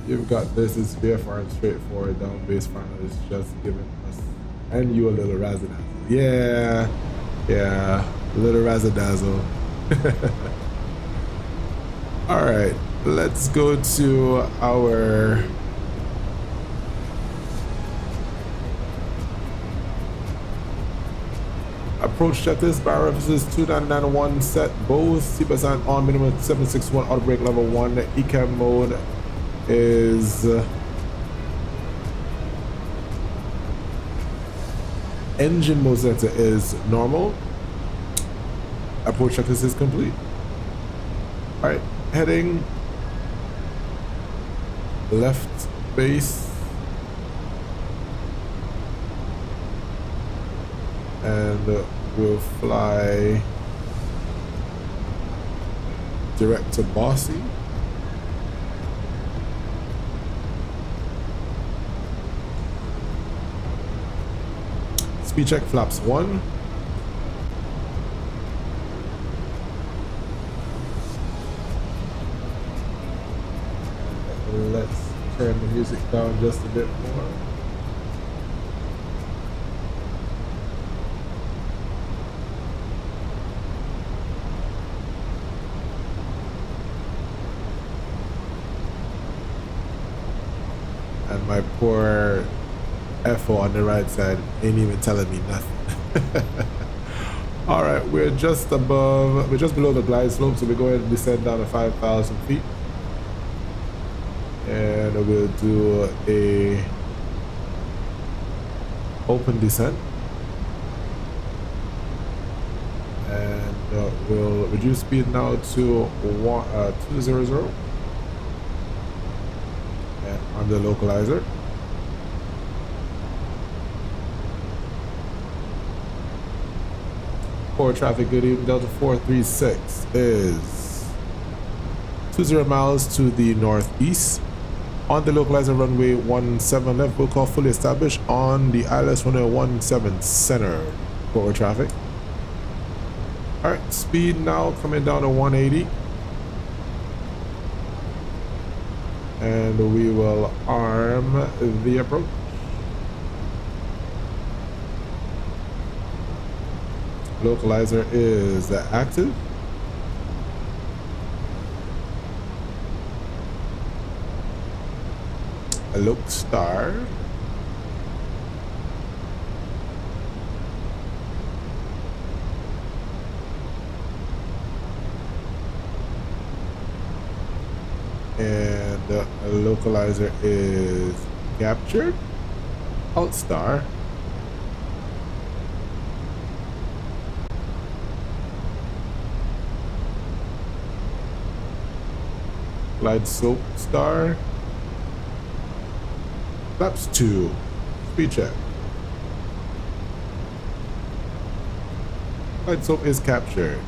You've got this. Is VFR and straightforward. Down base final is just giving us and you a little razzle dazzle. Yeah, a little razzle dazzle. All right, let's go to our approach checklist. Bar references 2991 set both. Seatbelts on minimum 761. Auto brake level 1. ECAM mode is engine mode sensor is normal. Approach checklist is complete. All right, heading left base. And we'll fly direct to Bossy. Speed check flaps 1. Let's turn the music down just a bit more. And my poor FO on the right side ain't even telling me nothing. All right, we're just below the glide slope, so we're going to descend down to 5,000 feet. And we'll do a open descent. And we'll reduce speed now to 200. On the localizer. For traffic, good evening. DAL436 is 20 miles to the northeast. On the localizer, runway 17 left, we'll call fully established on the Aylex runway 17 center. Forward traffic. All right, speed now coming down to 180. And we will arm the approach. Localizer is active. A look star. And the localizer is captured. Alt star. Glide slope star. Flaps 2. Speed check. Glide slope is captured.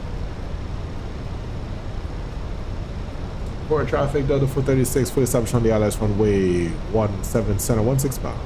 For traffic, DAL436 fully established on the Aylex runway 17 center 16 pound.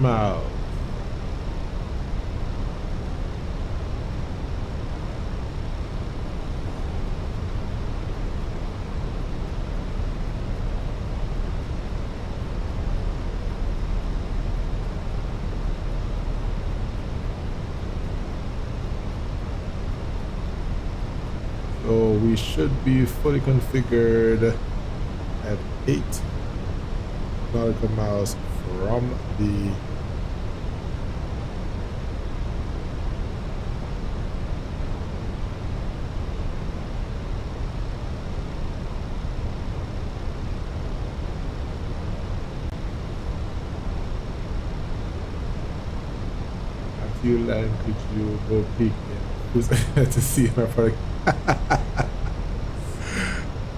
Miles. So we should be fully configured at 8 nautical miles from the after you land, could you go peek in to see my product?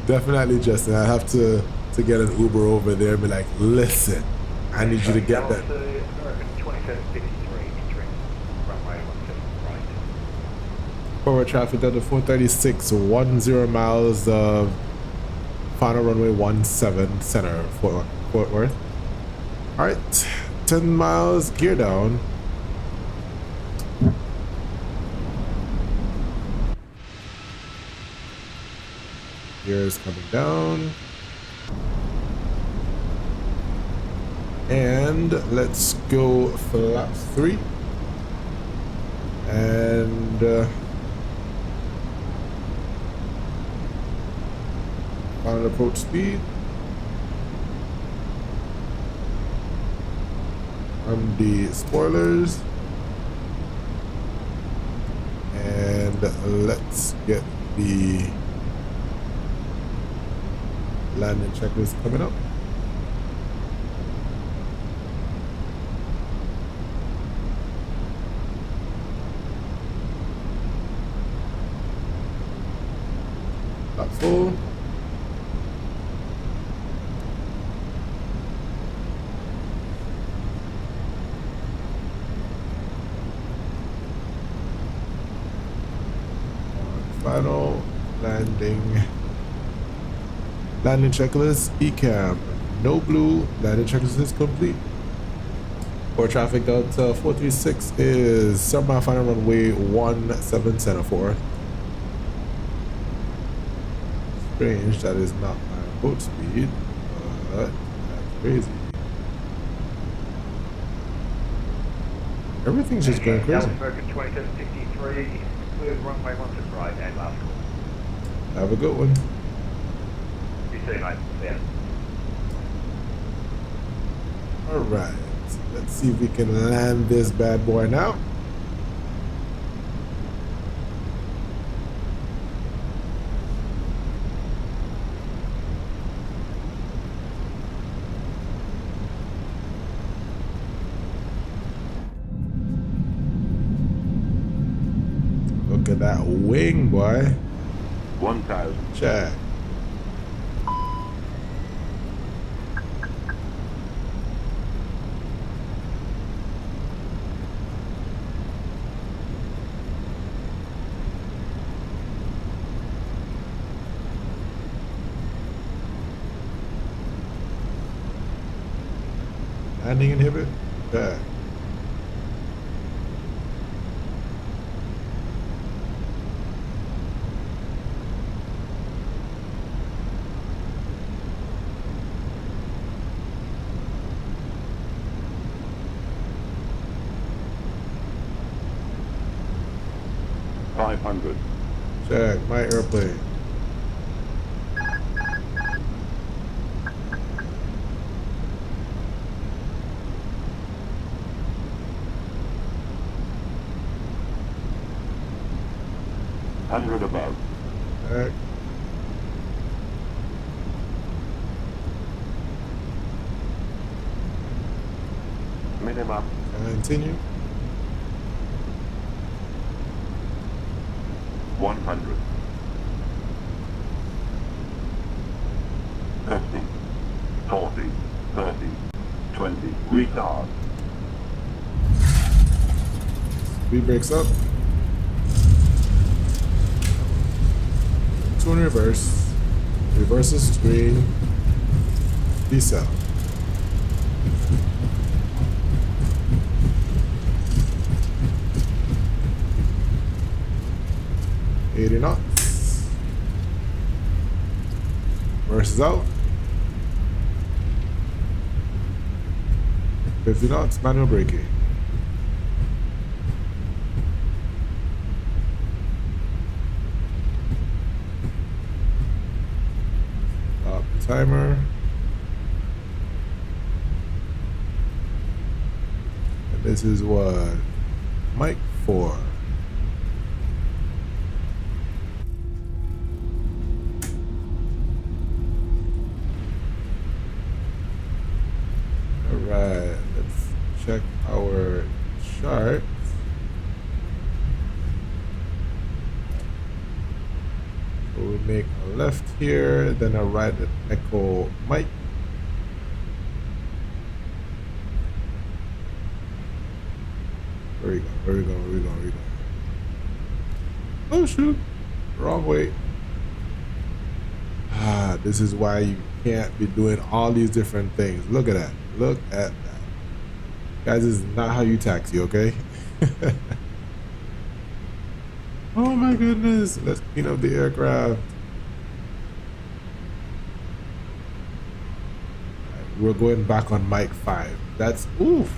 Definitely, Justin. I have to to get an Uber over there and be like, listen, I need you to get that. American 2753, entering runway 17 right. Forward traffic Delta 436, 10 miles of final runway 17 center, Fort Worth. All right, 10 miles, gear down. Gears coming down. And let's go flaps 3. And final approach speed. On the spoilers. And let's get the landing checklist coming up. Lap full. Final landing. Landing checklist, ECAM, no blue, landing checklist is complete. For traffic Delta 436 is 7 mile final runway 17 center for. Strange, that is not my boat speed, but that's crazy. Everything's just going crazy. American 2753, clear runway 17 right and last call. Have a good one. Yeah. All right, let's see if we can land this bad boy now. Look at that wing, boy. 1000. Check. Landing inhibit? Okay. $500. Check my airplane. $100 above. Check. Minimum. Continue. 100. 50. 40. 30. 20. Retard. Speed brakes up. 2 in reverse. Reverses screen. Decel. $80 knots. Reverses out. 50 knots. Manual braking. Stop the timer. And this is what? Mic 4. Alright, let's check our chart. So make a left here, then a right at Echo Mike. Where we go? Where we go? Where we go? Where we go? Oh shoot! Wrong way. Ah, this is why you can't be doing all these different things. Look at that. Look at that. Guys, this is not how you taxi, okay? Oh my goodness. Let's clean up the aircraft. Right, we're going back on Mike 5. That's oof.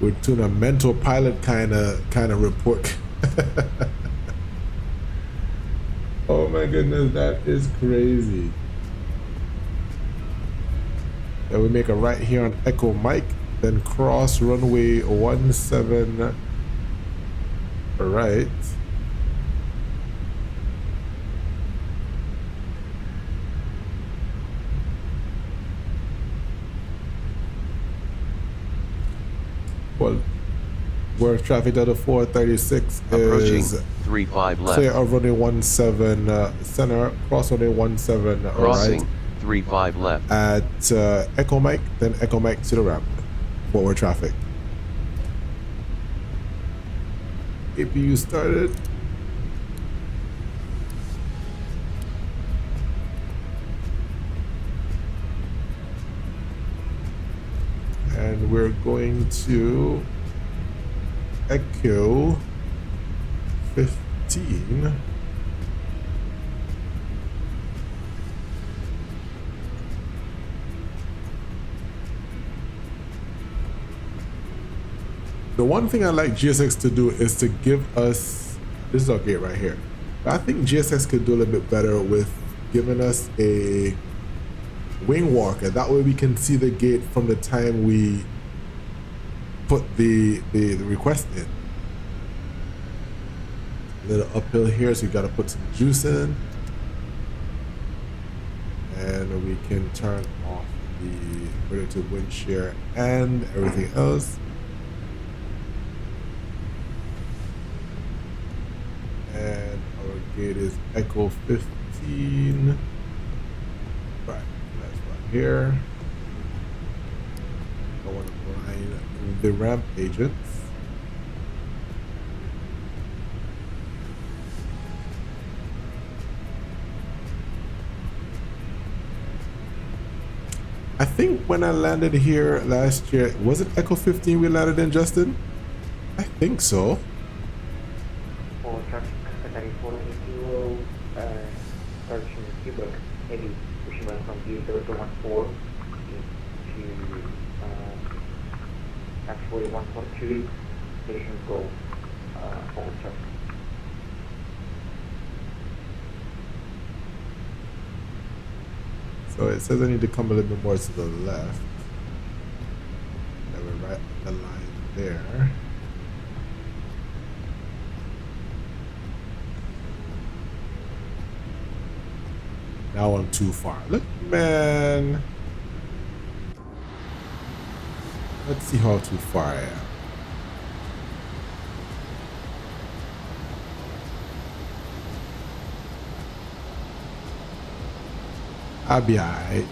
We're doing a mental pilot kind of report. Oh my goodness, that is crazy. Then we make a right here on Echo Mike, then cross runway 17 right. Well, where traffic out of 436 Approaching is 35 left. clear of runway 17 center, cross runway 17 Crossing right. 35 left. At Echo Mike, then Echo Mike to the ramp. Forward traffic. APU started. And we're going to Echo 15. The one thing I like GSX to do is to give us, this is our gate right here. But I think GSX could do a little bit better with giving us a wing walker. That way we can see the gate from the time we put the request in. A little uphill here, so you got to put some juice in. And we can turn off the relative wind shear and everything else. And our gate is Echo 15. Right, that's right here. I want to align the ramp agents. I think when I landed here last year, was it Echo 15 we landed in, Justin? I think so. For traffic, that is if you will search in the queue book, maybe pushing us from D014 to actually 1.2 station go forward traffic. So it says I need to come a little bit more to the left. Then we're right on the line there. Now I'm too far. Look, man. Let's see how too far I am. I'll be alright.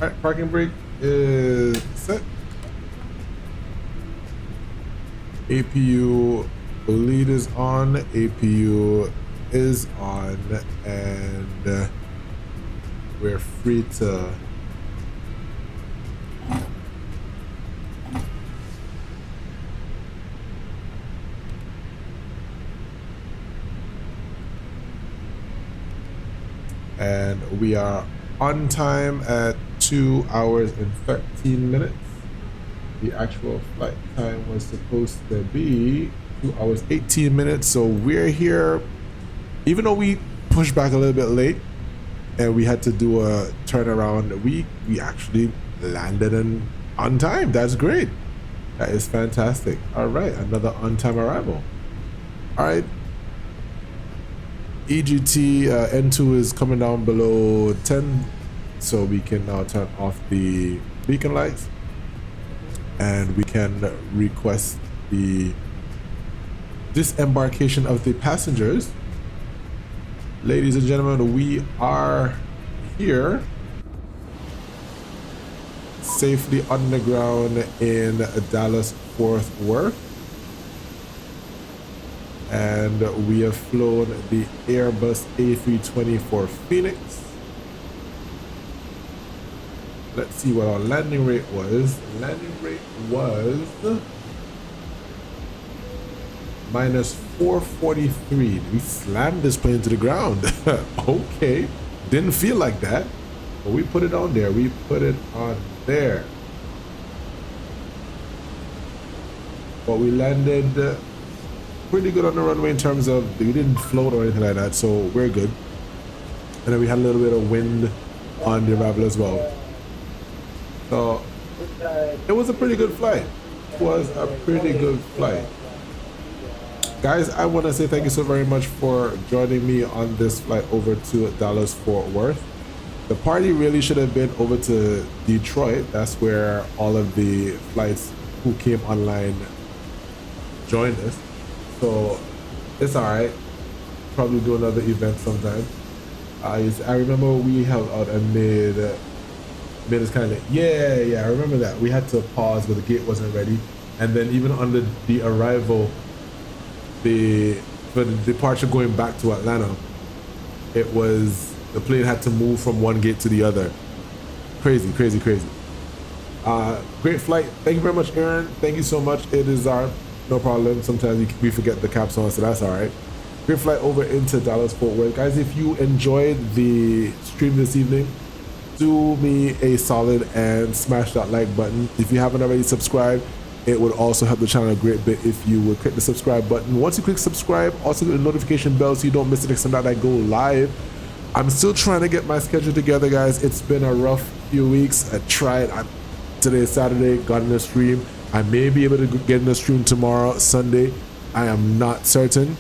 Alright, parking brake is set. APU lead is on, APU is on, and we're free to and we are on time at 2 hours and 13 minutes. The actual flight time was supposed to be 2 hours 18 minutes, so we're here even though we pushed back a little bit late and we had to do a turnaround. We actually landed on time. That's great. That is fantastic. All right, another on-time arrival. All right, EGT N2 is coming down below 10, so we can now turn off the beacon lights and we can request the disembarkation of the passengers. Ladies and gentlemen, we are here safely on the ground in Dallas Fort Worth, and we have flown the Airbus A320 for Phoenix. Let's see what our landing rate was. Landing rate was minus 443. We slammed this plane to the ground. Okay, didn't feel like that, but we put it on there. We put it on there. But we landed pretty good on the runway in terms of we didn't float or anything like that, so we're good. And then we had a little bit of wind on the arrival as well. So it was a pretty good flight. It was a pretty good flight. Guys, I want to say thank you so very much for joining me on this flight over to Dallas Fort Worth. The party really should have been over to Detroit. That's where all of the flights who came online joined us. So it's all right. Probably do another event sometime. I remember we held out and made us kind of yeah, I remember that. We had to pause because the gate wasn't ready, and then even on the arrival, for the departure going back to Atlanta, it was the plane had to move from one gate to the other. Crazy. Great flight. Thank you very much, Aaron. Thank you so much. It is our no problem. Sometimes we forget the caps on, so that's all right. Great flight over into Dallas Fort Worth. Guys, if you enjoyed the stream this evening, do me a solid and smash that like button. If you haven't already subscribed, it would also help the channel a great bit if you would click the subscribe button. Once you click subscribe, also click the notification bell so you don't miss the next time that I go live. I'm still trying to get my schedule together, guys. It's been a rough few weeks. I tried. Today is Saturday, got in the stream. I may be able to get in the stream tomorrow, Sunday. I am not certain.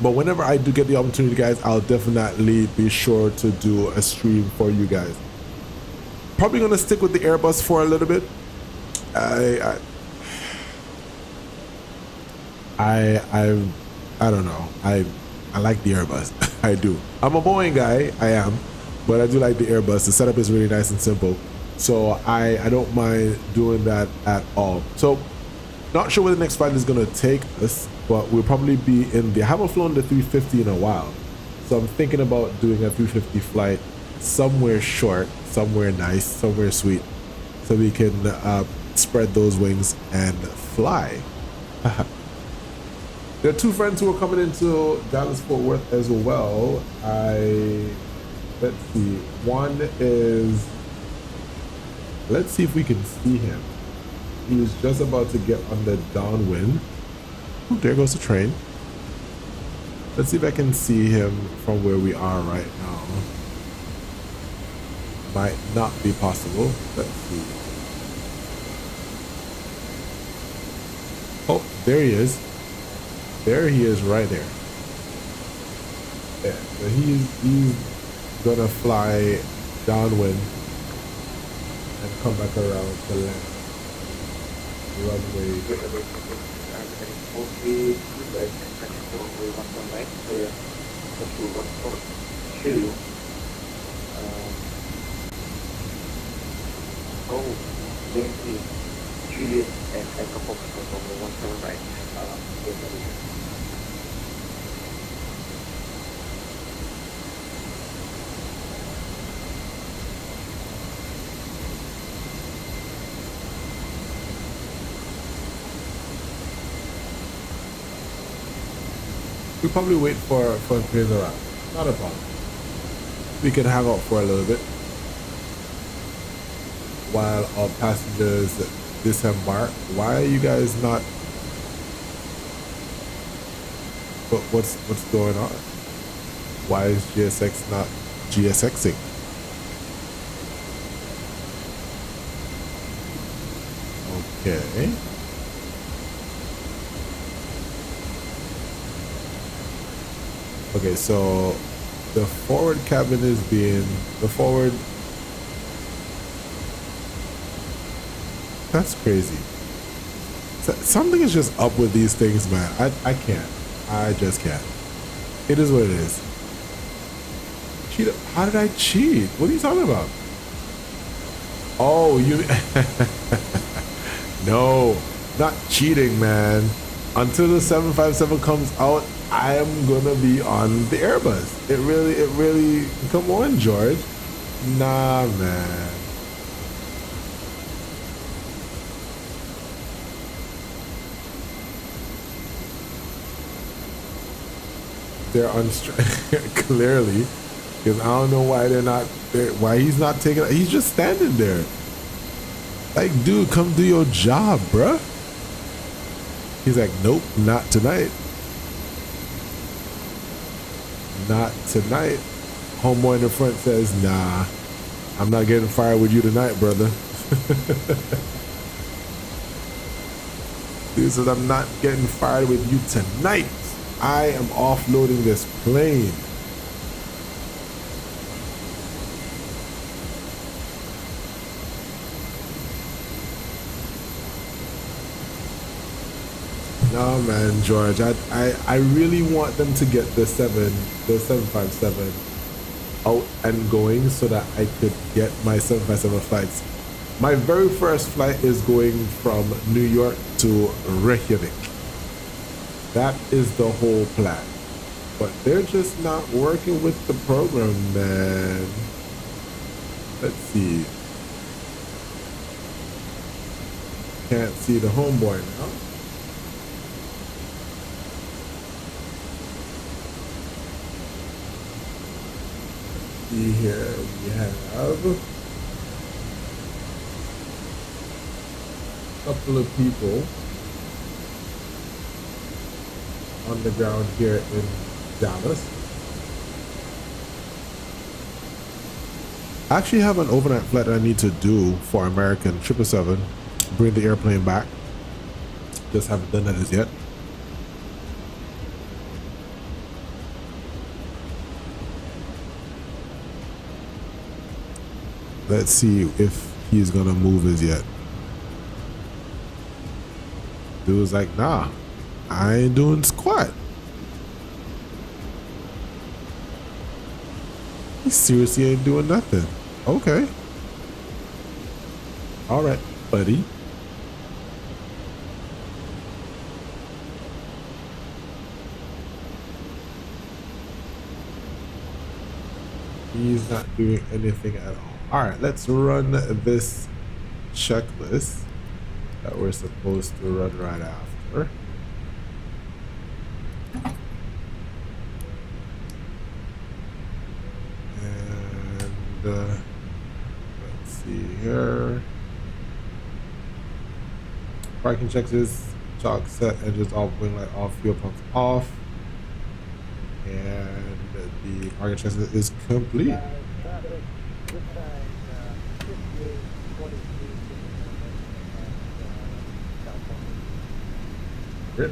But whenever I do get the opportunity, guys, I'll definitely be sure to do a stream for you guys. Probably gonna stick with the Airbus for a little bit. I don't know. I like the Airbus. I do. I'm a Boeing guy. I am, but I do like the Airbus. The setup is really nice and simple, so I don't mind doing that at all. So not sure where the next flight is gonna take us, but we'll probably be in the. I haven't flown the 350 in a while, so I'm thinking about doing a 350 flight somewhere short, somewhere nice, somewhere sweet, so we can spread those wings and fly. There are two friends who are coming into Dallas Fort Worth as well. Let's see. One is, let's see if we can see him. He was just about to get on the downwind. Oh, there goes the train. Let's see if I can see him from where we are right now. Might not be possible. Let's see. Oh, there he is. There he is right there. Yeah, so he's gonna fly downwind and come back around to land. Runway. Oh, there's the Juliet and Echo Fox on the 17 right. We'll probably wait for him to clear around. Not a problem. We can hang out for a little bit while our passengers disembark. Why are you guys not? What's going on? Why is GSX not GSXing? Okay. Okay, so the forward cabin is being That's crazy. Something is just up with these things, man. I can't. I just can't. It is what it is. Cheat? How did I cheat? What are you talking about? Oh, you... No, not cheating, man. Until the 757 comes out, I am gonna be on the Airbus. It really, come on, George. Nah, man. They're clearly, because I don't know why they're not there, why he's not taking, he's just standing there. Like, dude, come do your job, bruh. He's like, nope, not tonight. Not tonight. Homeboy in the front says, nah, I'm not getting fired with you tonight, brother. Dude says, I'm not getting fired with you tonight. I am offloading this plane. No, man, George, I really want them to get the 757 out and going so that I could get my 757 flights. My very first flight is going from New York to Reykjavik. That is the whole plan. But they're just not working with the program, man. Let's see. Can't see the homeboy now. See here, we have a couple of people on the ground here in Dallas. I actually have an overnight flight that I need to do for American 777, bring the airplane back. Just haven't done that as yet. Let's see if he's gonna move as yet. Dude's like, nah, I ain't doing squat. He seriously ain't doing nothing. Okay. All right, buddy. He's not doing anything at all. All right, let's run this checklist that we're supposed to run right after. And let's see here. Parking checklist, chalk set, engines off, wing light off, fuel pumps off. And the parking checklist is complete. Rip.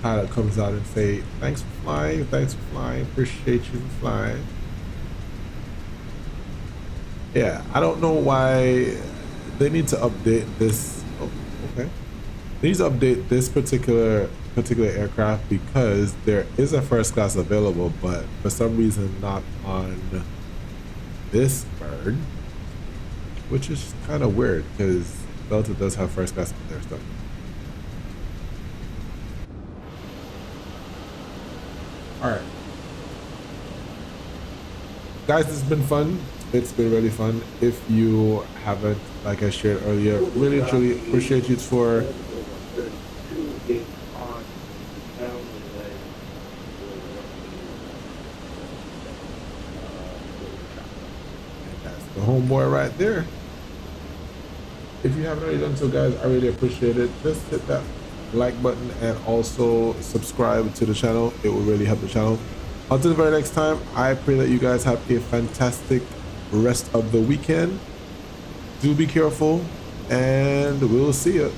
Pilot comes out and say, thanks for flying, appreciate you for flying. Yeah, I don't know why they need to update this. Oh, okay. They need to update this particular aircraft because there is a first class available, but for some reason not on this bird, which is kind of weird because Delta does have first class on their stuff. All right, guys, this has been fun. It's been really fun. If you haven't, like I shared earlier, really truly appreciate you for the homeboy right there. If you haven't already done so, guys, I really appreciate it. Just hit that like button and also subscribe to the channel. It will really help the channel. Until the very next time, I pray that you guys have a fantastic rest of the weekend. Do be careful, and we'll see you.